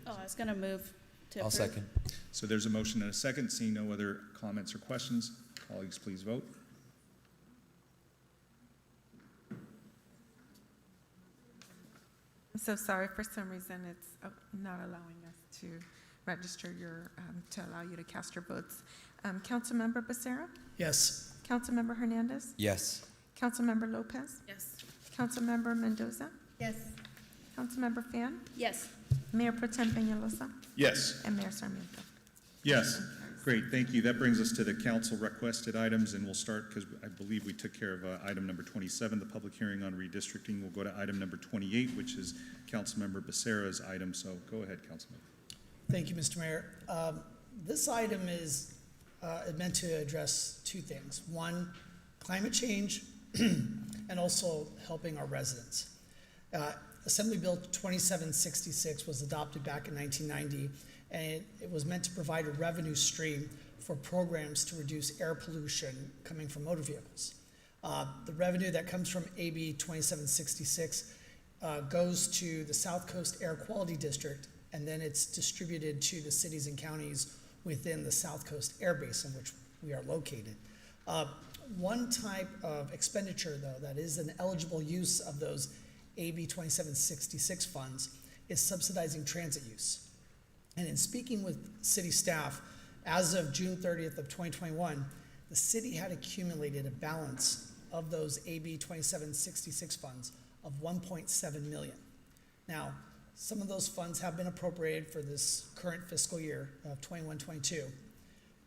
I was going to move to I'll approve. second. So there's a motion and a second. Seeing no other comments or questions, colleagues, please vote. I'm so sorry, for some reason it's not allowing us to register to allow you to cast your votes. Councilmember Becerra? Yes. Councilmember Hernandez? Yes. Councilmember Lopez? Yes. Councilmember Mendoza? Yes. Councilmember Fan? Yes. Mayor Pro Tem Peñalosa? Yes. And Mayor Sarmiento? Yes. Great, thank you. That brings us to the council requested items, and we'll start because I believe we took care of item number 27, the public hearing on redistricting. We'll go to item number 28, which is Councilmember Becerra's item. So go ahead, Councilmember. Thank you, Mr. Mayor. This item is meant to address two things. One, climate change, and also helping our residents. Assembly Bill 2766 was adopted back in 1990, and it was meant to provide a revenue stream for programs to reduce air pollution coming from motor vehicles. The revenue that comes from AB 2766 goes to the South Coast Air Quality District and then it's distributed to the cities and counties within the South Coast Air Basin, which we are located. One type of expenditure, though, that is an eligible use of those AB 2766 funds is subsidizing transit use. And in speaking with city staff, as of June 30th of 2021, the city had accumulated a balance of those AB 2766 funds of 1.7 million. Now, some of those funds have been appropriated for this current fiscal year of 21-22.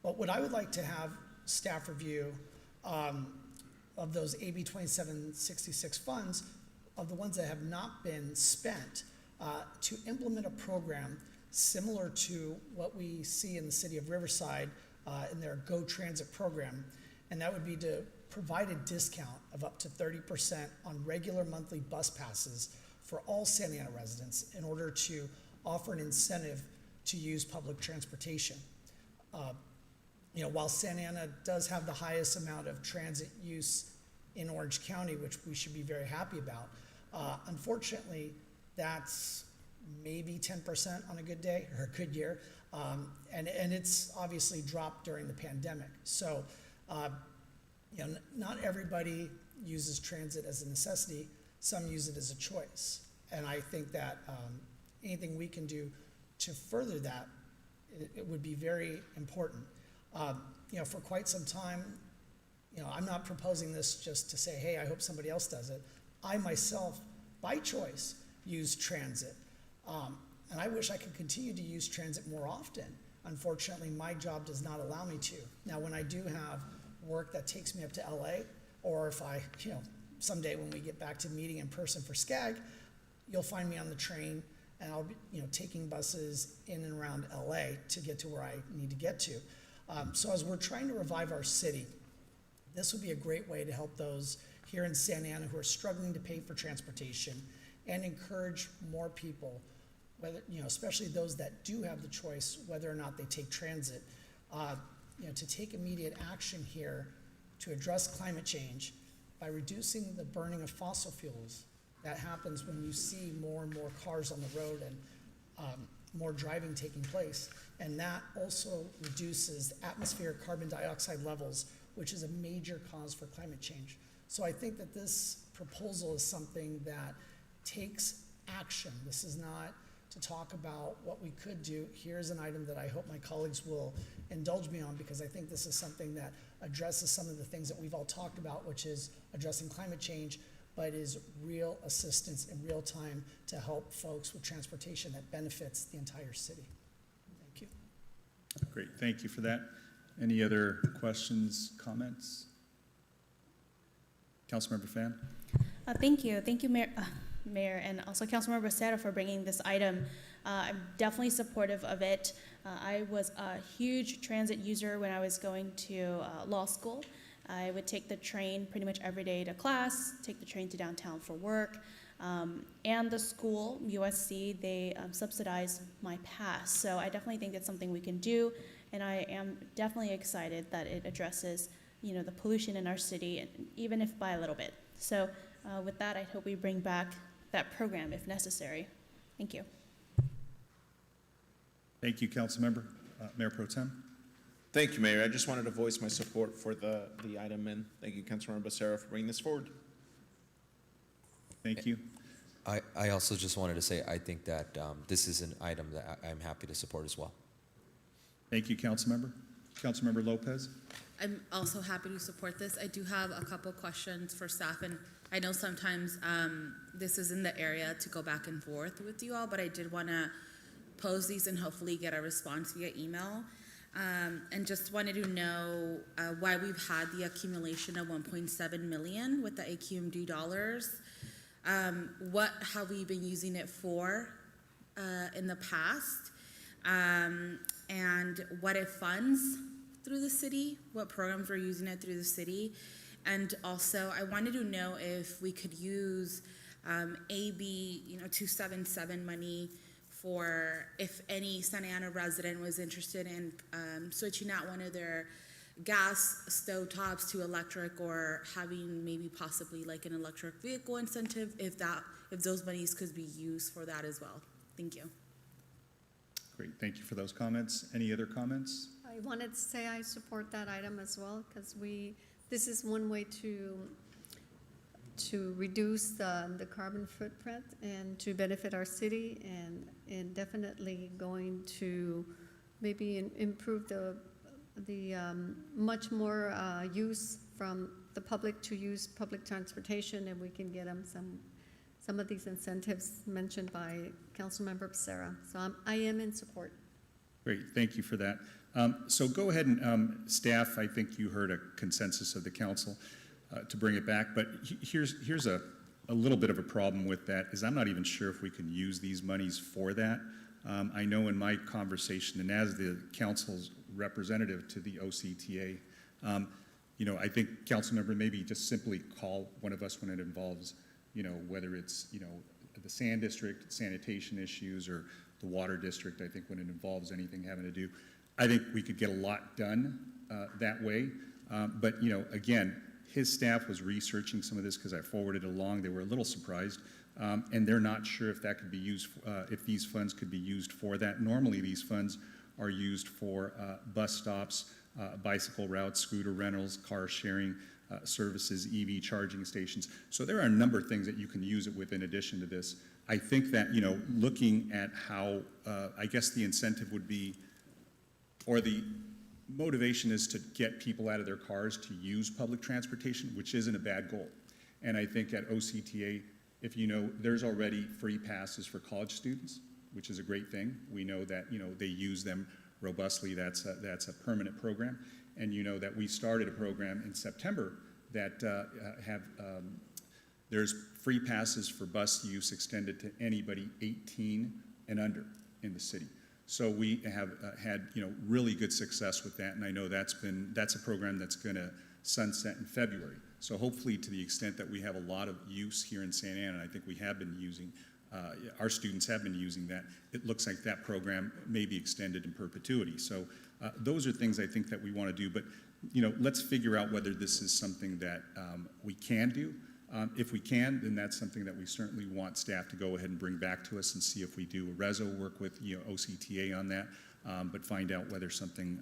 But what I would like to have staff review of those AB 2766 funds, of the ones that have not been spent, to implement a program similar to what we see in the city of Riverside in their Go Transit program. And that would be to provide a discount of up to 30% on regular monthly bus passes for all Santa Ana residents in order to offer an incentive to use public transportation. While Santa Ana does have the highest amount of transit use in Orange County, which we should be very happy about, unfortunately, that's maybe 10% on a good day or a good year, and it's obviously dropped during the pandemic. So, not everybody uses transit as a necessity. Some use it as a choice, and I think that anything we can do to further that, it would be very important. For quite some time, I'm not proposing this just to say, hey, I hope somebody else does it. I myself, by choice, use transit. And I wish I could continue to use transit more often. Unfortunately, my job does not allow me to. Now, when I do have work that takes me up to LA, or if I, someday when we get back to meeting in person for SCAG, you'll find me on the train and I'll be, taking buses in and around LA to get to where I need to get to. So as we're trying to revive our city, this would be a great way to help those here in Santa Ana who are struggling to pay for transportation and encourage more people, whether, especially those that do have the choice, whether or not they take transit, to take immediate action here to address climate change by reducing the burning of fossil fuels that happens when you see more and more cars on the road and more driving taking place. And that also reduces atmospheric carbon dioxide levels, which is a major cause for climate change. So I think that this proposal is something that takes action. This is not to talk about what we could do. Here's an item that I hope my colleagues will indulge me on, because I think this is something that addresses some of the things that we've all talked about, which is addressing climate change, but is real assistance in real time to help folks with transportation that benefits the entire city. Thank you. Great, thank you for that. Any other questions, comments? Councilmember Fan? Thank you, Mayor, and also Councilmember Becerra for bringing this item. I'm definitely supportive of it. I was a huge transit user when I was going to law school. I would take the train pretty much every day to class, take the train to downtown for work, and the school, USC, they subsidize my pass. So I definitely think it's something we can do, and I am definitely excited that it addresses, the pollution in our city, even if by a little bit. So with that, I hope we bring back that program if necessary. Thank you. Thank you, Councilmember. Mayor Pro Tem? Thank you, Mayor. I just wanted to voice my support for the item, and thank you, Councilmember Becerra, for bringing this forward. Thank you. I also just wanted to say I think that this is an item that I'm happy to support as well. Thank you, Councilmember. Councilmember Lopez? I'm also happy to support this. I do have a couple questions for staff, and I know sometimes this is in the area to go back and forth with you all, but I did want to pose these and hopefully get a response via email. And just wanted to know why we've had the accumulation of 1.7 million with the AQMD dollars. What have we been using it for in the past? And what it funds through the city? What programs we're using it through the city? And also, I wanted to know if we could use AB 277 money for if any Santa Ana resident was interested in switching out one of their gas stovetops to electric, or having maybe possibly like an electric vehicle incentive, if those monies could be used for that as well. Thank you. Great, thank you for those comments. Any other comments? I wanted to say I support that item as well, because this is one way to reduce the carbon footprint and to benefit our city, and definitely going to maybe improve the much more use from the public to use public transportation, and we can get them some of these incentives mentioned by Councilmember Becerra. So I am in support. Great, thank you for that. So go ahead and, staff, I think you heard a consensus of the council to bring it back, but here's a little bit of a problem with that, is I'm not even sure if we can use these monies for that. I know in my conversation, and as the council's representative to the OCTA, you know, I think council member maybe just simply call one of us when it involves, you know, whether it's, you know, the sand district, sanitation issues, or the water district. I think when it involves anything having to do, I think we could get a lot done that way. But, you know, again, his staff was researching some of this because I forwarded it along. They were a little surprised, and they're not sure if that could be used, if these funds could be used for that. Normally, these funds are used for bus stops, bicycle routes, scooter rentals, car sharing services, EV charging stations. So there are a number of things that you can use it with in addition to this. I think that, you know, looking at how, I guess the incentive would be, or the motivation is to get people out of their cars to use public transportation, which isn't a bad goal. And I think at OCTA, if you know, there's already free passes for college students, which is a great thing. We know that, you know, they use them robustly. That's a permanent program. And you know that we started a program in September that there's free passes for bus use extended to anybody 18 and under in the city. So we have had, you know, really good success with that, and I know that's a program that's going to sunset in February. So hopefully, to the extent that we have a lot of use here in Santa Ana, and I think we have been using, our students have been using that, it looks like that program may be extended in perpetuity. So those are things I think that we want to do, but, you know, let's figure out whether this is something that we can do. If we can, then that's something that we certainly want staff to go ahead and bring back to us and see if we do a reso, work with, you know, OCTA on that, but find out whether something,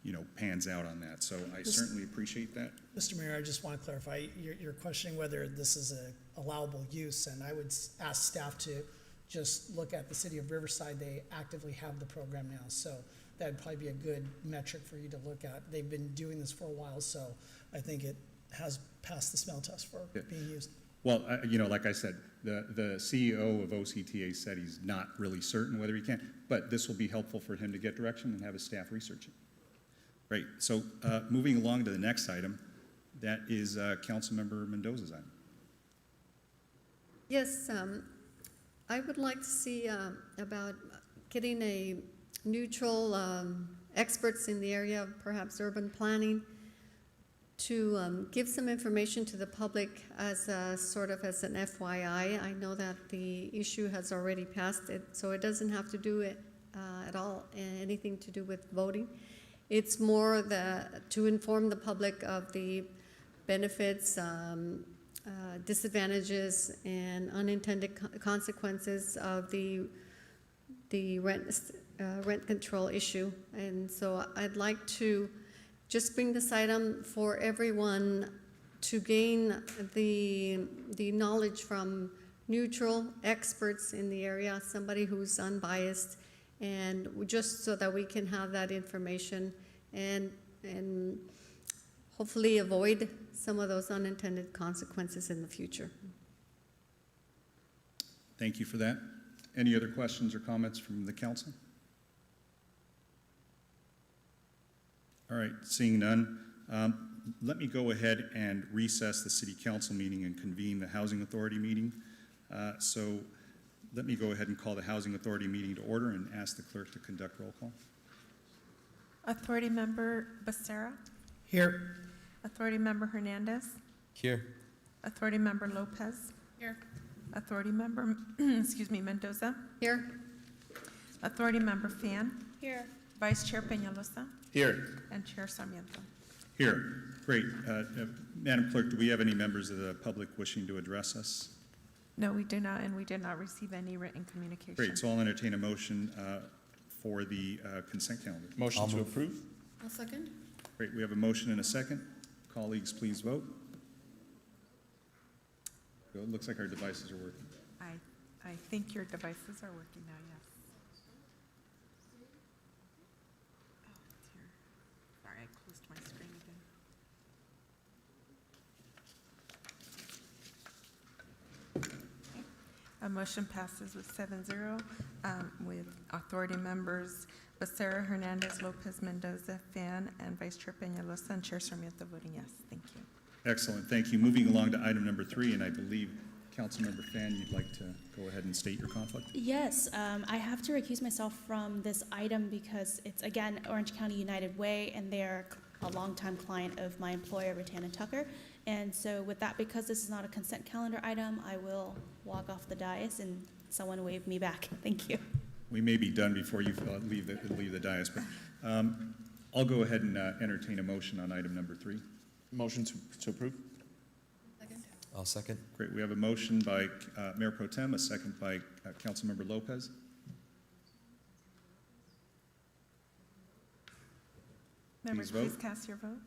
you know, pans out on that. So I certainly appreciate that. Mr. Mayor, I just want to clarify, you're questioning whether this is a allowable use, and I would ask staff to just look at the city of Riverside. They actively have the program now, so that'd probably be a good metric for you to look at. They've been doing this for a while, so I think it has passed the smell test for being used. Well, you know, like I said, the CEO of OCTA said he's not really certain whether he can, but this will be helpful for him to get direction and have his staff research it. Great. So moving along to the next item, that is Councilmember Mendoza's item. Yes, I would like to see about getting a neutral experts in the area of perhaps urban planning to give some information to the public as a sort of as an FYI. I know that the issue has already passed, so it doesn't have to do it at all, anything to do with voting. It's more to inform the public of the benefits, disadvantages, and unintended consequences of the rent control issue. And so I'd like to just bring this item for everyone to gain the knowledge from neutral experts in the area, somebody who's unbiased, and just so that we can have that information and hopefully avoid some of those unintended consequences in the future. Thank you for that. Any other questions or comments from the council? All right, seeing none, let me go ahead and recess the City Council meeting and convene the Housing Authority meeting. So let me go ahead and call the Housing Authority meeting to order and ask the clerk to conduct roll call. Authority Member Becerra. Here. Authority Member Hernandez. Here. Authority Member Lopez. Here. Authority Member, excuse me, Mendoza. Here. Authority Member Fan. Here. Vice Chair Peñalosa. Here. And Chair Sarmiento. Here. Great. Madam Clerk, do we have any members of the public wishing to address us? No, we do not, and we did not receive any written communication. Great. So I'll entertain a motion for the consent calendar. Motion to approve. I'll second. Great, we have a motion and a second. Colleagues, please vote. It looks like our devices are working. I think your devices are working now, yes. Oh, dear. Sorry, I closed my screen again. A motion passes with 7-0, with authority members Becerra, Hernandez, Lopez, Mendoza, Fan, and Vice Chair Peñalosa, and Chair Sarmiento voting yes. Thank you. Excellent, thank you. Moving along to item number 3, and I believe Councilmember Fan, you'd like to go ahead and state your conflict? Yes, I have to recuse myself from this item because it's, again, Orange County United Way, and they're a longtime client of my employer, Rattan & Tucker. And so with that, because this is not a consent calendar item, I will walk off the dais and someone wave me back. Thank you. We may be done before you leave the dais, but I'll go ahead and entertain a motion on item number 3. Motion to approve. I'll second. Great, we have a motion by Mayor Pro Tem, a second by Councilmember Lopez. Members, vote. please cast your vote.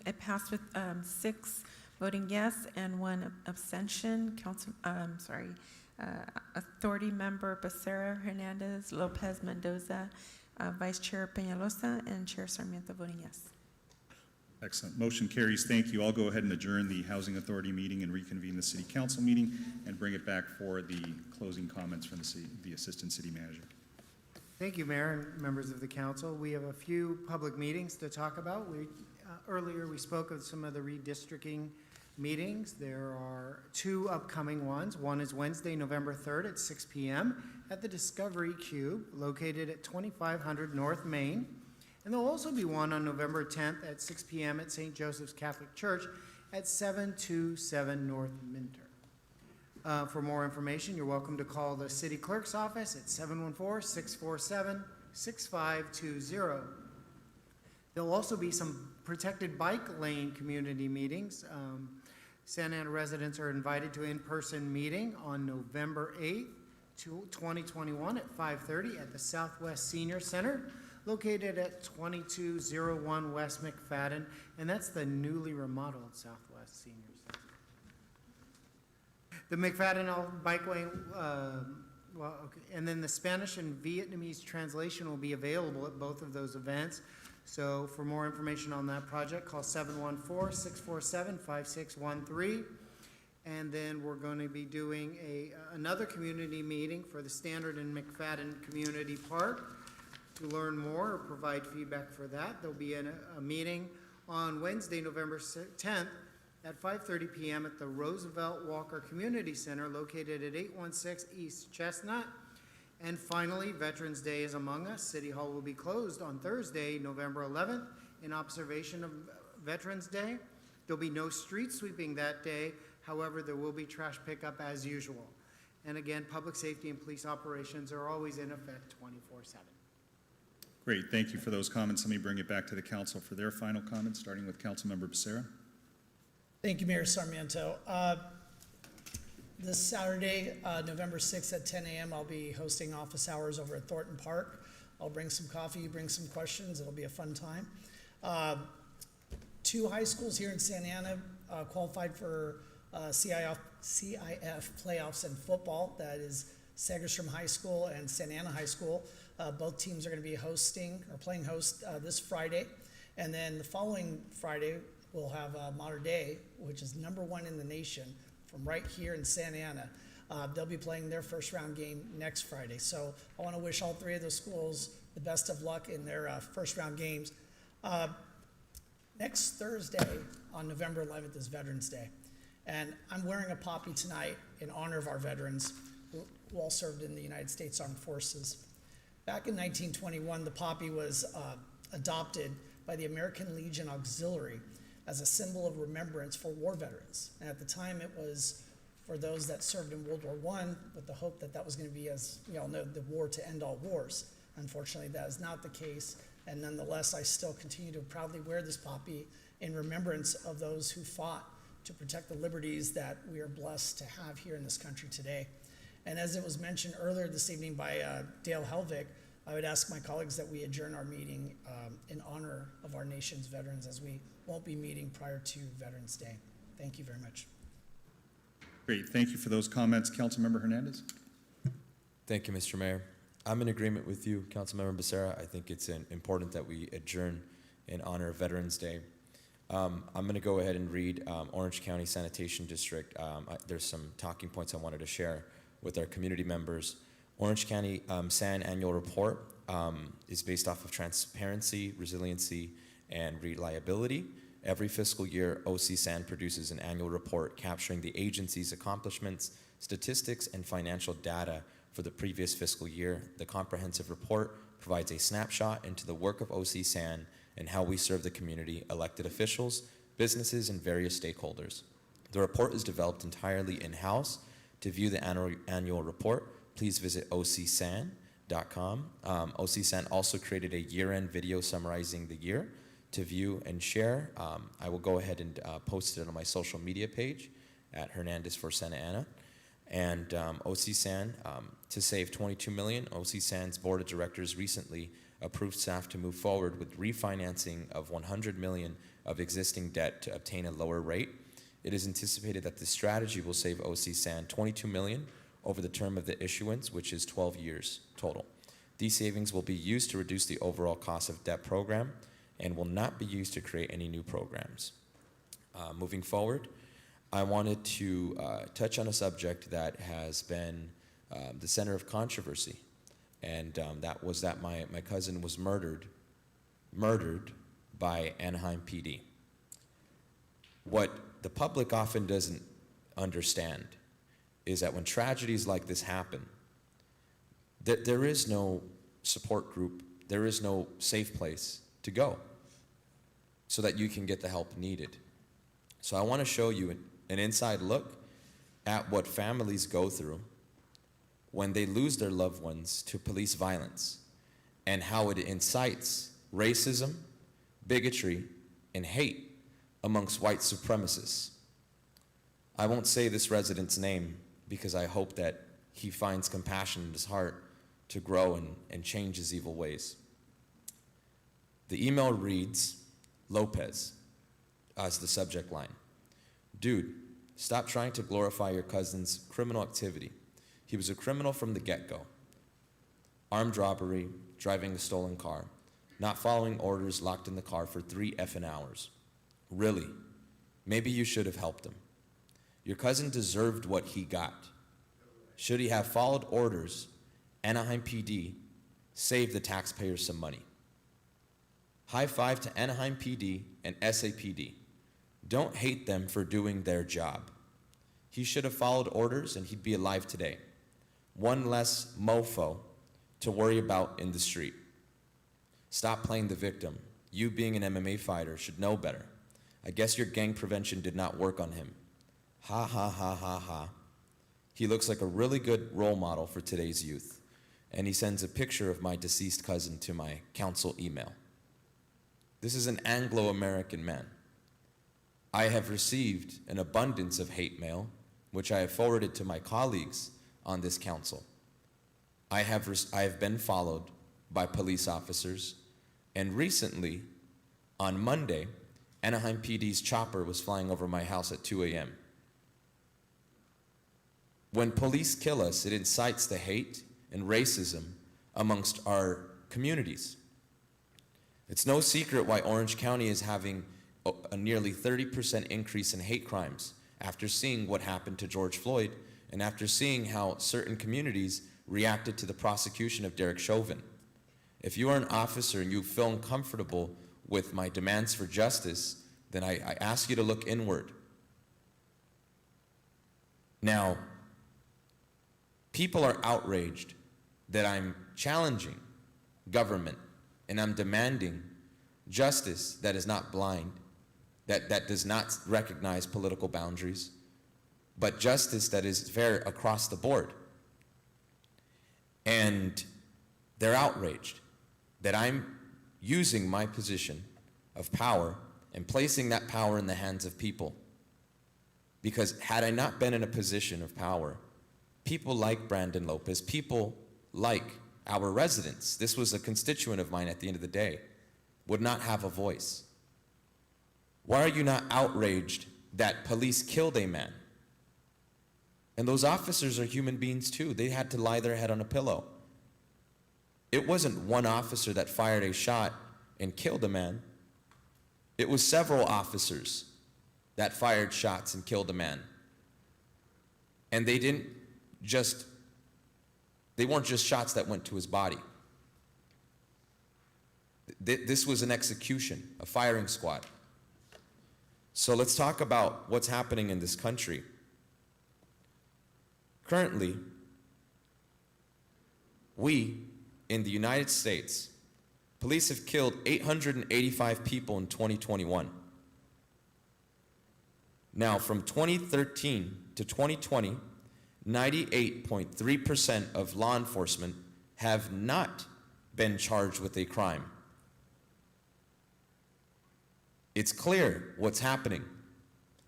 It passed with 6 voting yes and 1 abstention. Authority member Becerra, Hernandez, Lopez, Mendoza, Vice Chair Peñalosa, and Chair Sarmiento voting yes. Excellent. Motion carries. Thank you. I'll go ahead and adjourn the Housing Authority meeting and reconvene the City Council meeting and bring it back for the closing comments from the Assistant City Manager. Thank you, Mayor and members of the council. We have a few public meetings to talk about. Earlier we spoke of some of the redistricting meetings. There are 2 upcoming ones. One is Wednesday, November 3rd at 6 p.m. at the Discovery Cube, located at 2500 North Main. And there'll also be one on November 10th at 6 p.m. at St. Joseph's Catholic Church at 727 North Minter. For more information, you're welcome to call the City Clerk's office at 714-647-6520. There'll also be some protected bike lane community meetings. Santa Ana residents are invited to an in-person meeting on November 8th, 2021 at 5:30 at the Southwest Senior Center, located at 2201 West McFadden, and that's the newly remodeled Southwest Senior Center. The McFadden Bikeway, and then the Spanish and Vietnamese translation will be available at both of those events. So for more information on that project, call 714-647-5613. And then we're going to be doing another community meeting for the Standard and McFadden Community Park. To learn more or provide feedback for that, there'll be a meeting on Wednesday, November 10th at 5:30 p.m. at the Roosevelt Walker Community Center, located at 816 East Chestnut. And finally, Veterans Day is among us. City Hall will be closed on Thursday, November 11th, in observation of Veterans Day. There'll be no street sweeping that day. However, there will be trash pickup as usual. And again, public safety and police operations are always in effect 24/7. Great, thank you for those comments. Let me bring it back to the council for their final comments, starting with Councilmember Becerra. Thank you, Mayor Sarmiento. This Saturday, November 6th at 10 a.m., I'll be hosting office hours over at Thornton Park. I'll bring some coffee, bring some questions. It'll be a fun time. 2 high schools here in Santa Ana qualified for CIF playoffs in football. That is Segerstrom High School and Santa Ana High School. Both teams are going to be playing host this Friday. And then the following Friday, we'll have Mater Dei, which is #1 in the nation, from right here in Santa Ana. They'll be playing their first round game next Friday. So I want to wish all 3 of those schools the best of luck in their first round games. Next Thursday on November 11th is Veterans Day. And I'm wearing a poppy tonight in honor of our veterans who all served in the United States Armed Forces. Back in 1921, the poppy was adopted by the American Legion Auxiliary as a symbol of remembrance for war veterans. And at the time, it was for those that served in World War I, with the hope that that was going to be, as we all know, the war to end all wars. Unfortunately, that is not the case. And nonetheless, I still continue to proudly wear this poppy in remembrance of those who fought to protect the liberties that we are blessed to have here in this country today. And as it was mentioned earlier this evening by Dale Helvig, I would ask my colleagues that we adjourn our meeting in honor of our nation's veterans, as we won't be meeting prior to Veterans Day. Thank you very much. Great, thank you for those comments. Councilmember Hernandez? Thank you, Mr. Mayor. I'm in agreement with you, Councilmember Becerra. I think it's important that we adjourn in honor of Veterans Day. I'm going to go ahead and read Orange County Sanitation District. There's some talking points I wanted to share with our community members. Orange County SAN annual report is based off of transparency, resiliency, and reliability. Every fiscal year, OC SAN produces an annual report capturing the agency's accomplishments, statistics, and financial data for the previous fiscal year. The comprehensive report provides a snapshot into the work of OC SAN and how we serve the community, elected officials, businesses, and various stakeholders. The report is developed entirely in-house. To view the annual report, please visit ocsan.com. OCSAN also created a year-end video summarizing the year to view and share. I will go ahead and post it on my social media page at Hernandez for Santa Ana. And OCSAN, to save $22 million, OCSAN's board of directors recently approved staff to move forward with refinancing of $100 million of existing debt to obtain a lower rate. It is anticipated that this strategy will save OCSAN $22 million over the term of the issuance, which is 12 years total. These savings will be used to reduce the overall cost of debt program and will not be used to create any new programs. Moving forward, I wanted to touch on a subject that has been the center of controversy, and that was that my cousin was murdered by Anaheim PD. What the public often doesn't understand is that when tragedies like this happen, there is no support group, there is no safe place to go so that you can get the help needed. So I want to show you an inside look at what families go through when they lose their loved ones to police violence and how it incites racism, bigotry, and hate amongst white supremacists. I won't say this resident's name because I hope that he finds compassion in his heart to grow and change his evil ways. The email reads, Lopez, as the subject line. Dude, stop trying to glorify your cousin's criminal activity. He was a criminal from the get-go. Armed robbery, driving a stolen car, not following orders, locked in the car for 3 effing hours. Really, maybe you should have helped him. Your cousin deserved what he got. Should he have followed orders, Anaheim PD saved the taxpayers some money. High five to Anaheim PD and SAPD. Don't hate them for doing their job. He should have followed orders and he'd be alive today. One less mofo to worry about in the street. Stop playing the victim. You being an MMA fighter should know better. I guess your gang prevention did not work on him. Ha ha ha ha ha. He looks like a really good role model for today's youth. And he sends a picture of my deceased cousin to my council email. This is an Anglo-American man. I have received an abundance of hate mail, which I have forwarded to my colleagues on this council. I have been followed by police officers, and recently, on Monday, Anaheim PD's chopper was flying over my house at 2 a.m. When police kill us, it incites the hate and racism amongst our communities. It's no secret why Orange County is having a nearly 30% increase in hate crimes after seeing what happened to George Floyd and after seeing how certain communities reacted to the prosecution of Derek Chauvin. If you are an officer and you feel uncomfortable with my demands for justice, then I ask you to look inward. Now, people are outraged that I'm challenging government and I'm demanding justice that is not blind, that does not recognize political boundaries, but justice that is fair across the board. And they're outraged that I'm using my position of power and placing that power in the hands of people Because had I not been in a position of power, people like Brandon Lopez, people like our residents, this was a constituent of mine at the end of the day, would not have a voice. Why are you not outraged that police killed a man? And those officers are human beings too. They had to lie their head on a pillow. It wasn't one officer that fired a shot and killed a man. It was several officers that fired shots and killed a man. And they weren't just shots that went to his body. This was an execution, a firing squad. So let's talk about what's happening in this country. Currently, we in the United States, police have killed 885 people in 2021. Now, from 2013 to 2020, 98.3% of law enforcement have not been charged with a crime. It's clear what's happening,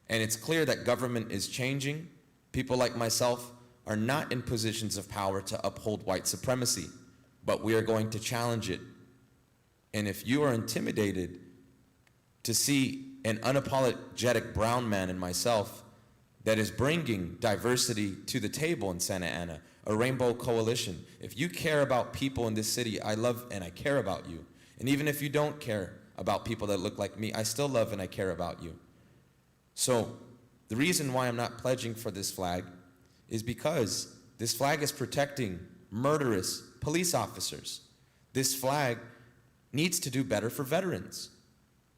and it's clear that government is changing. People like myself are not in positions of power to uphold white supremacy, but we are going to challenge it. And if you are intimidated to see an unapologetic brown man in myself that is bringing diversity to the table in Santa Ana, a rainbow coalition, if you care about people in this city, I love and I care about you. And even if you don't care about people that look like me, I still love and I care about you. So the reason why I'm not pledging for this flag is because this flag is protecting murderous police officers. This flag needs to do better for veterans.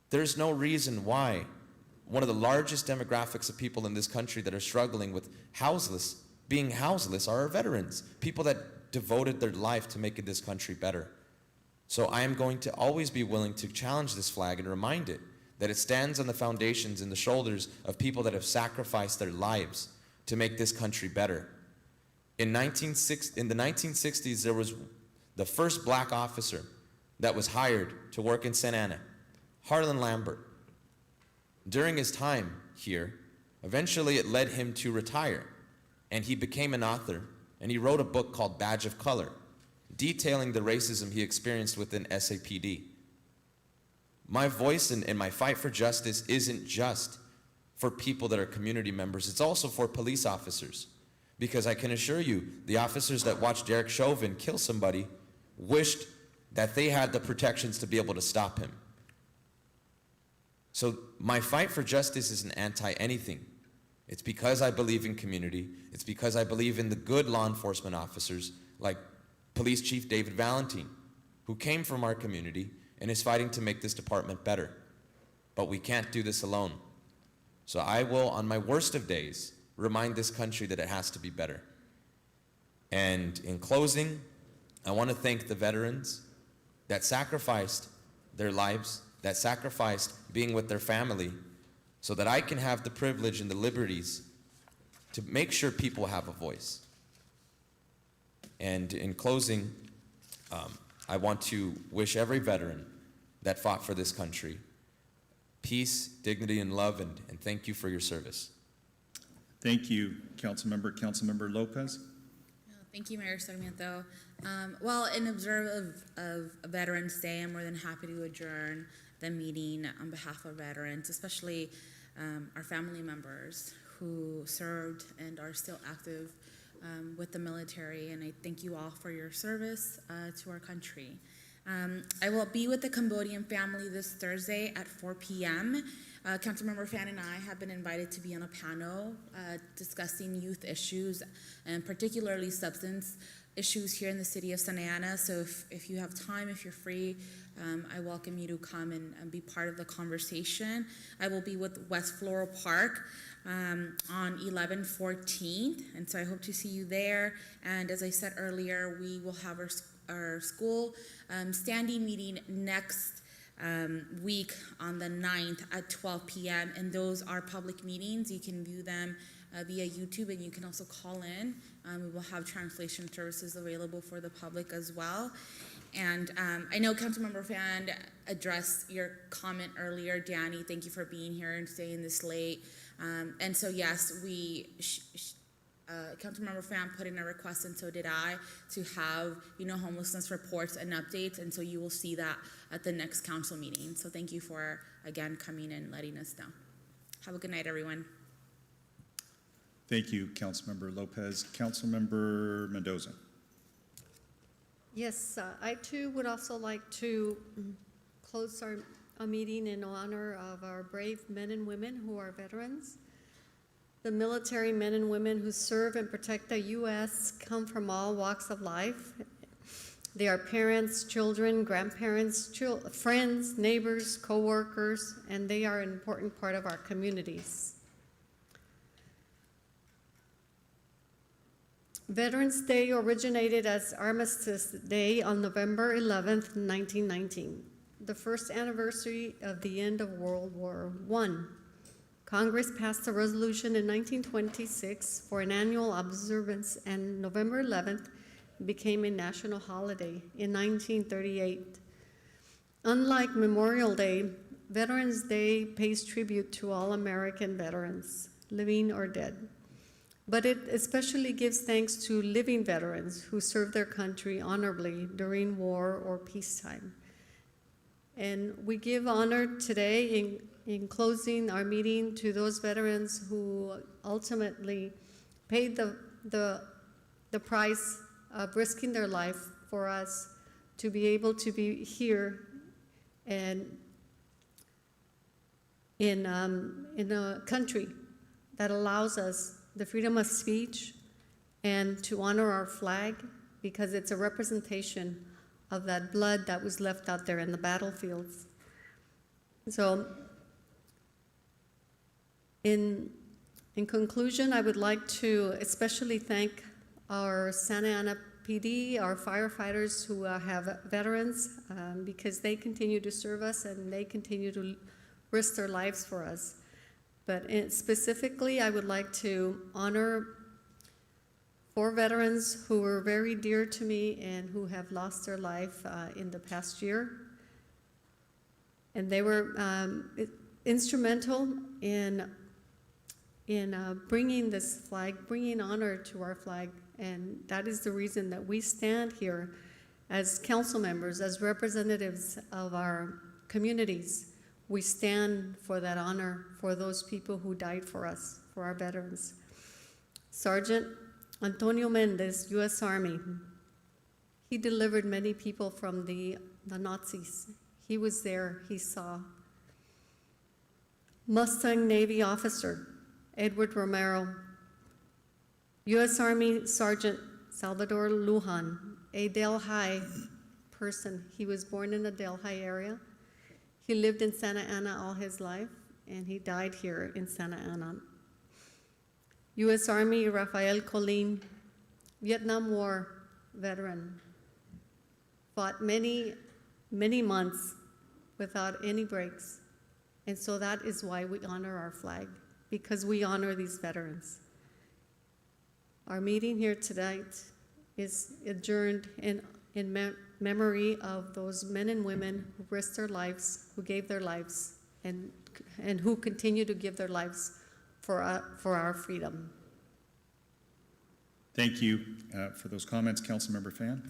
There's no reason why one of the largest demographics of people in this country that are struggling with being houseless are our veterans, people that devoted their life to making this country better. So I am going to always be willing to challenge this flag and remind it that it stands on the foundations and the shoulders of people that have sacrificed their lives to make this country better. In the 1960s, there was the first black officer that was hired to work in Santa Ana, Harlan Lambert. During his time here, eventually it led him to retire, and he became an author, and he wrote a book called Badge of Color, detailing the racism he experienced within SAPD. My voice and my fight for justice isn't just for people that are community members, it's also for police officers. Because I can assure you, the officers that watched Derek Chauvin kill somebody wished that they had the protections to be able to stop him. So my fight for justice isn't anti-anything. It's because I believe in community. It's because I believe in the good law enforcement officers like Police Chief David Valentine, who came from our community and is fighting to make this department better. But we can't do this alone. So I will, on my worst of days, remind this country that it has to be better. And in closing, I want to thank the veterans that sacrificed their lives, that sacrificed being with their family, so that I can have the privilege and the liberties to make sure people have a voice. And in closing, I want to wish every veteran that fought for this country peace, dignity, and love, and thank you for your service. Thank you, Councilmember Lopez. Thank you, Mayor Sarmiento. Well, in observe of Veterans Day, I'm more than happy to adjourn the meeting on behalf of veterans, especially our family members who served and are still active with the military, and I thank you all for your service to our country. I will be with the Cambodian family this Thursday at 4 p.m. Councilmember Fan and I have been invited to be on a panel discussing youth issues and particularly substance issues here in the city of Santa Ana. So if you have time, if you're free, I welcome you to come and be part of the conversation. I will be with West Floral Park on 11/14, and so I hope to see you there. And as I said earlier, we will have our school standing meeting next week on the 9th at 12 p.m. and those are public meetings. You can view them via YouTube, and you can also call in. We will have translation services available for the public as well. And I know Councilmember Fan addressed your comment earlier. Danny, thank you for being here and staying this late. And so yes, Councilmember Fan put in a request, and so did I, to have, homelessness reports and updates, and so you will see that at the next council meeting. So thank you for, again, coming and letting us know. Have a good night, everyone. Thank you, Councilmember Lopez. Councilmember Mendoza. Yes, I too would also like to close our meeting in honor of our brave men and women who are veterans. The military men and women who serve and protect the U.S. come from all walks of life. They are parents, children, grandparents, friends, neighbors, co-workers, and they are an important part of our communities. Veterans Day originated as Armistice Day on November 11th, 1919, the first anniversary of the end of World War I. Congress passed a resolution in 1926 for an annual observance, and November 11th became a national holiday in 1938. Unlike Memorial Day, Veterans Day pays tribute to all American veterans, living or dead. But it especially gives thanks to living veterans who served their country honorably during war or peacetime. And we give honor today in closing our meeting to those veterans who ultimately paid the price of risking their life for us to be able to be here and in a country that allows us the freedom of speech and to honor our flag, because it's a representation of that blood that was left out there in the battlefields. So in conclusion, I would like to especially thank our Santa Ana PD, our firefighters who have veterans, because they continue to serve us and they continue to risk their lives for us. But specifically, I would like to honor 4 veterans who were very dear to me and who have lost their life in the past year. And they were instrumental in bringing this flag, bringing honor to our flag. And that is the reason that we stand here as council members, as representatives of our communities. We stand for that honor for those people who died for us, for our veterans. Sergeant Antonio Mendez, U.S. Army. He delivered many people from the Nazis. He was there, he saw. Mustang Navy officer, Edward Romero. U.S. Army Sergeant Salvador Lujan, a Delhi person. He was born in the Delhi area. He lived in Santa Ana all his life, and he died here in Santa Ana. U.S. Army Rafael Colin, Vietnam War veteran, fought many, many months without any breaks. And so that is why we honor our flag, because we honor these veterans. Our meeting here tonight is adjourned in memory of those men and women who risked their lives, who gave their lives, and who continue to give their lives for our freedom. Thank you for those comments. Councilmember Fan.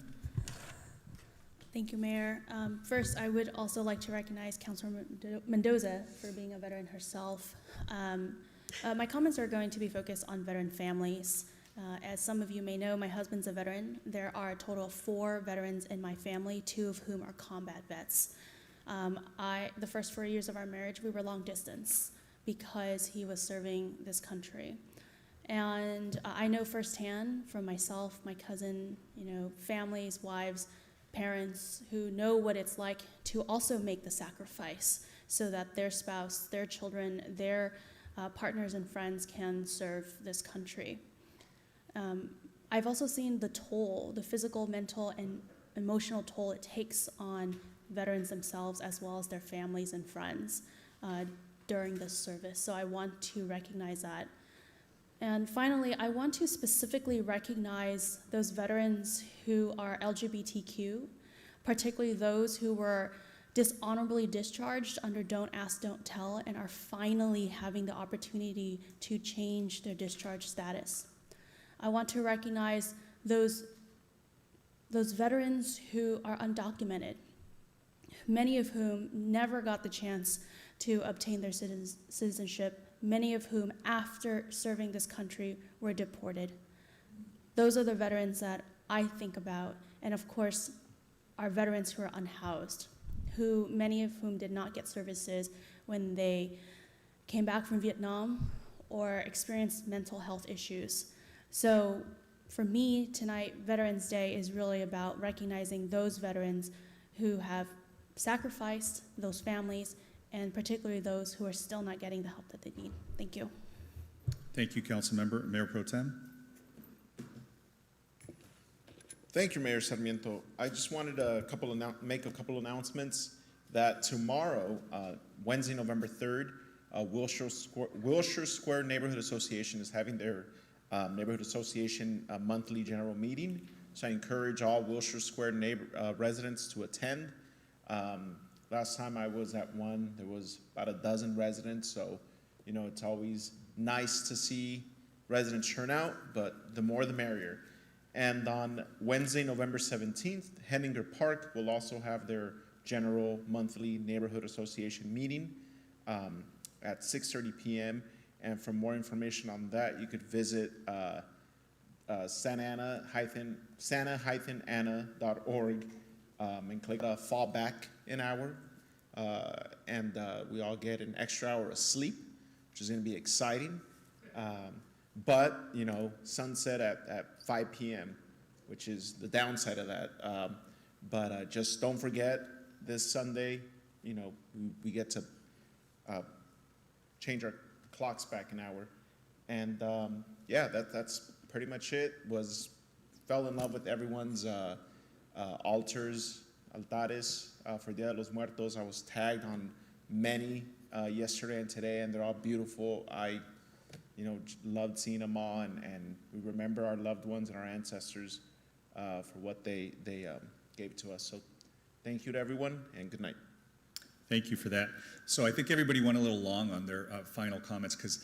Thank you, Mayor. First, I would also like to recognize Councilor Mendoza for being a veteran herself. My comments are going to be focused on veteran families. As some of you may know, my husband's a veteran. There are a total of 4 veterans in my family, 2 of whom are combat vets. The first 4 years of our marriage, we were long distance because he was serving this country. And I know firsthand from myself, my cousin, families, wives, parents who know what it's like to also make the sacrifice so that their spouse, their children, their partners and friends can serve this country. I've also seen the toll, the physical, mental, and emotional toll it takes on veterans themselves as well as their families and friends during this service. So I want to recognize that. And finally, I want to specifically recognize those veterans who are LGBTQ, particularly those who were dishonorably discharged under Don't Ask, Don't Tell, and are finally having the opportunity to change their discharge status. I want to recognize those veterans who are undocumented, many of whom never got the chance to obtain their citizenship, many of whom, after serving this country, were deported. Those are the veterans that I think about, and of course, our veterans who are unhoused, many of whom did not get services when they came back from Vietnam or experienced mental health issues. So for me tonight, Veterans Day is really about recognizing those veterans who have sacrificed, those families, and particularly those who are still not getting the help that they need. Thank you. Thank you, Councilmember. Mayor Pro Tem? Thank you, Mayor Sarmiento. I just wanted to make a couple announcements that tomorrow, Wednesday, November 3rd, Wilshire Square Neighborhood Association is having their Neighborhood Association monthly general meeting. So I encourage all Wilshire Square residents to attend. Last time I was at one, there was about a dozen residents, so you know it's always nice to see residents turn out, but the more the merrier. And on Wednesday, November 17th, Henninger Park will also have their general monthly neighborhood association meeting at 6:30 p.m. And for more information on that, you could visit santa-ana.org and click fall back an hour. And we all get an extra hour of sleep, which is going to be exciting. But, you know, sunset at 5 p.m., which is the downside of that. But just don't forget, this Sunday, you know, we get to change our clocks back an hour. And yeah, that's pretty much it. Fell in love with everyone's altares, altares for Dia de los Muertos. I was tagged on many yesterday and today, and they're all beautiful. I loved seeing them all, and we remember our loved ones and our ancestors for what they gave to us. So thank you to everyone, and good night. Thank you for that. So I think everybody went a little long on their final comments because,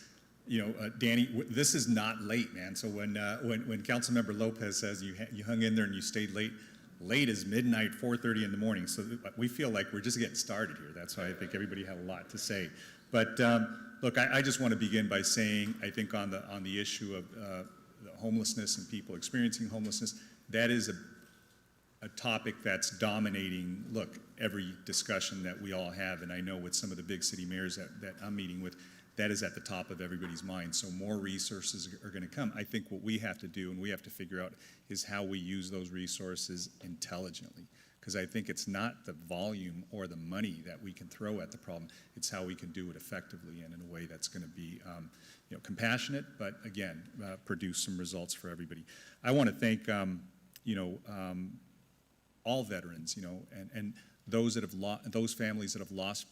Danny, this is not late, man. So when Councilmember Lopez says you hung in there and you stayed late is midnight, 4:30 in the morning. So we feel like we're just getting started here. That's why I think everybody had a lot to say. But look, I just want to begin by saying, I think on the issue of the homelessness and people experiencing homelessness, that is a topic that's dominating, every discussion that we all have. And I know with some of the big city mayors that I'm meeting with, that is at the top of everybody's mind. So more resources are going to come. I think what we have to do and we have to figure out is how we use those resources intelligently. Because I think it's not the volume or the money that we can throw at the problem. It's how we can do it effectively and in a way that's going to be compassionate, but again, produce some results for everybody. I want to thank all veterans, and those families that have lost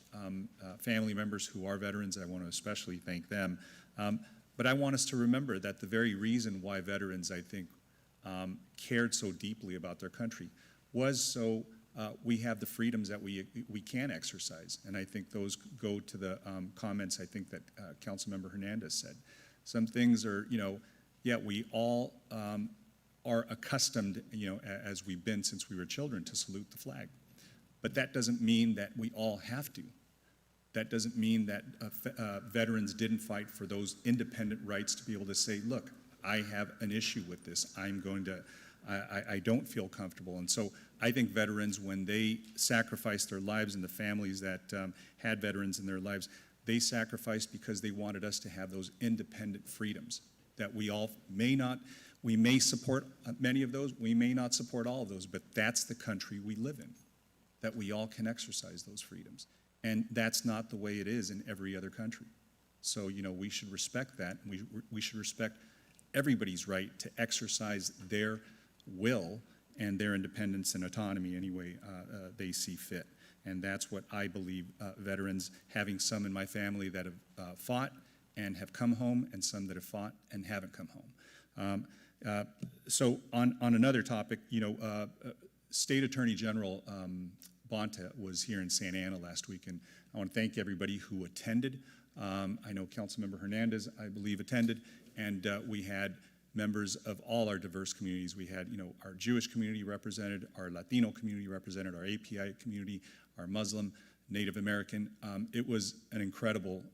family members who are veterans. I want to especially thank them. But I want us to remember that the very reason why veterans, I think, cared so deeply about their country was so we have the freedoms that we can exercise. And I think those go to the comments I think that Councilmember Hernandez said. Some things are, we all are accustomed, as we've been since we were children, to salute the flag. But that doesn't mean that we all have to. That doesn't mean that veterans didn't fight for those independent rights to be able to say, look, I have an issue with this. I don't feel comfortable. And so I think veterans, when they sacrificed their lives, and the families that had veterans in their lives, they sacrificed because they wanted us to have those independent freedoms that we all we may support many of those, we may not support all of those, but that's the country we live in, that we all can exercise those freedoms. And that's not the way it is in every other country. So, we should respect that. We should respect everybody's right to exercise their will and their independence and autonomy any way they see fit. And that's what I believe veterans, having some in my family that have fought and have come home, and some that have fought and haven't come home. So on another topic, State Attorney General Bonta was here in Santa Ana last week, and I want to thank everybody who attended. I know Councilmember Hernandez, I believe, attended, and we had members of all our diverse communities. We had, our Jewish community represented, our Latino community represented, our API community, our Muslim, Native American. It was an incredible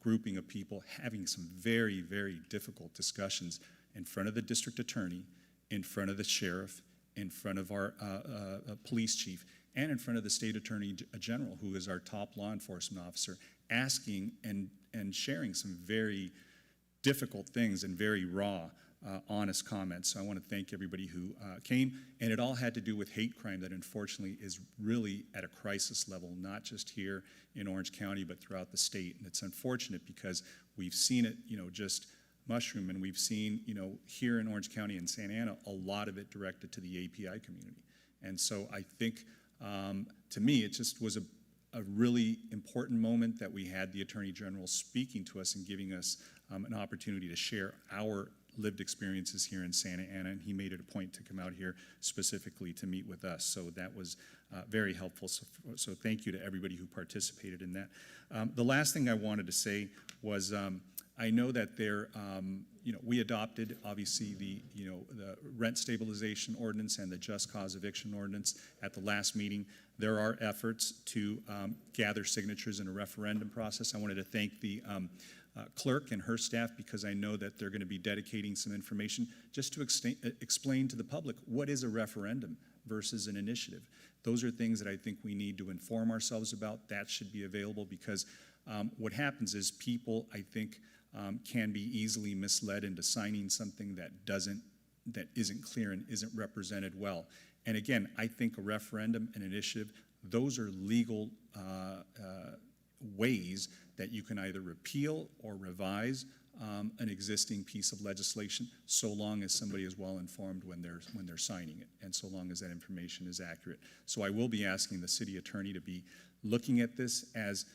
grouping of people having some very, very difficult discussions in front of the district attorney, in front of the sheriff, in front of our police chief, and in front of the state attorney general, who is our top law enforcement officer, asking and sharing some very difficult things and very raw, honest comments. So I want to thank everybody who came, and it all had to do with hate crime that unfortunately is really at a crisis level, not just here in Orange County, but throughout the state. And it's unfortunate because we've seen it, just mushroom, and we've seen, here in Orange County and Santa Ana, a lot of it directed to the API community. And so I think, to me, it just was a really important moment that we had the Attorney General speaking to us and giving us an opportunity to share our lived experiences here in Santa Ana, and he made it a point to come out here specifically to meet with us. So that was very helpful. So thank you to everybody who participated in that. The last thing I wanted to say was I know that there, we adopted obviously the rent stabilization ordinance and the just cause eviction ordinance at the last meeting. There are efforts to gather signatures in a referendum process. I wanted to thank the clerk and her staff, because I know that they're going to be dedicating some information just to explain to the public what is a referendum versus an initiative. Those are things that I think we need to inform ourselves about. That should be available, because what happens is people, I think, can be easily misled into signing something that isn't clear and isn't represented well. And again, I think a referendum, an initiative, those are legal ways that you can either repeal or revise an existing piece of legislation, so long as somebody is well informed when they're signing it, and so long as that information is accurate. So I will be asking the city attorney to be looking at this as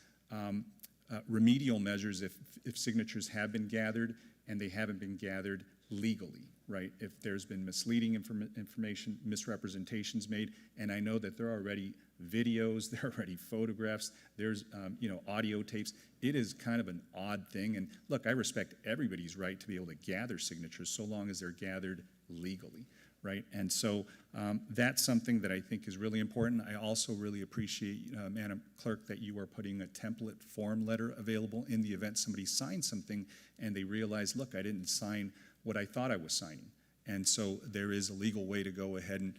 remedial measures if signatures have been gathered and they haven't been gathered legally, right? If there's been misleading information, misrepresentations made, and I know that there are already videos, there are already photographs, there's audio tapes. It is kind of an odd thing, and look, I respect everybody's right to be able to gather signatures so long as they're gathered legally, right? And so that's something that I think is really important. I also really appreciate, Madam Clerk, that you are putting a template form letter available in the event somebody signs something and they realize, look, I didn't sign what I thought I was signing. And so there is a legal way to go ahead and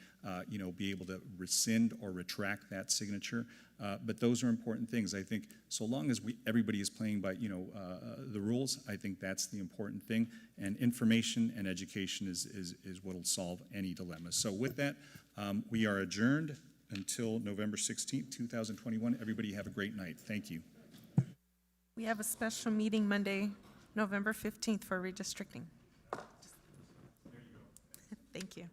be able to rescind or retract that signature. But those are important things. I think so long as everybody is playing by the rules, I think that's the important thing. And information and education is what will solve any dilemma. So with that, we are adjourned until November 16th, 2021. Everybody have a great night. Thank you. We have a special meeting Monday, November 15th for redistricting. Thank you.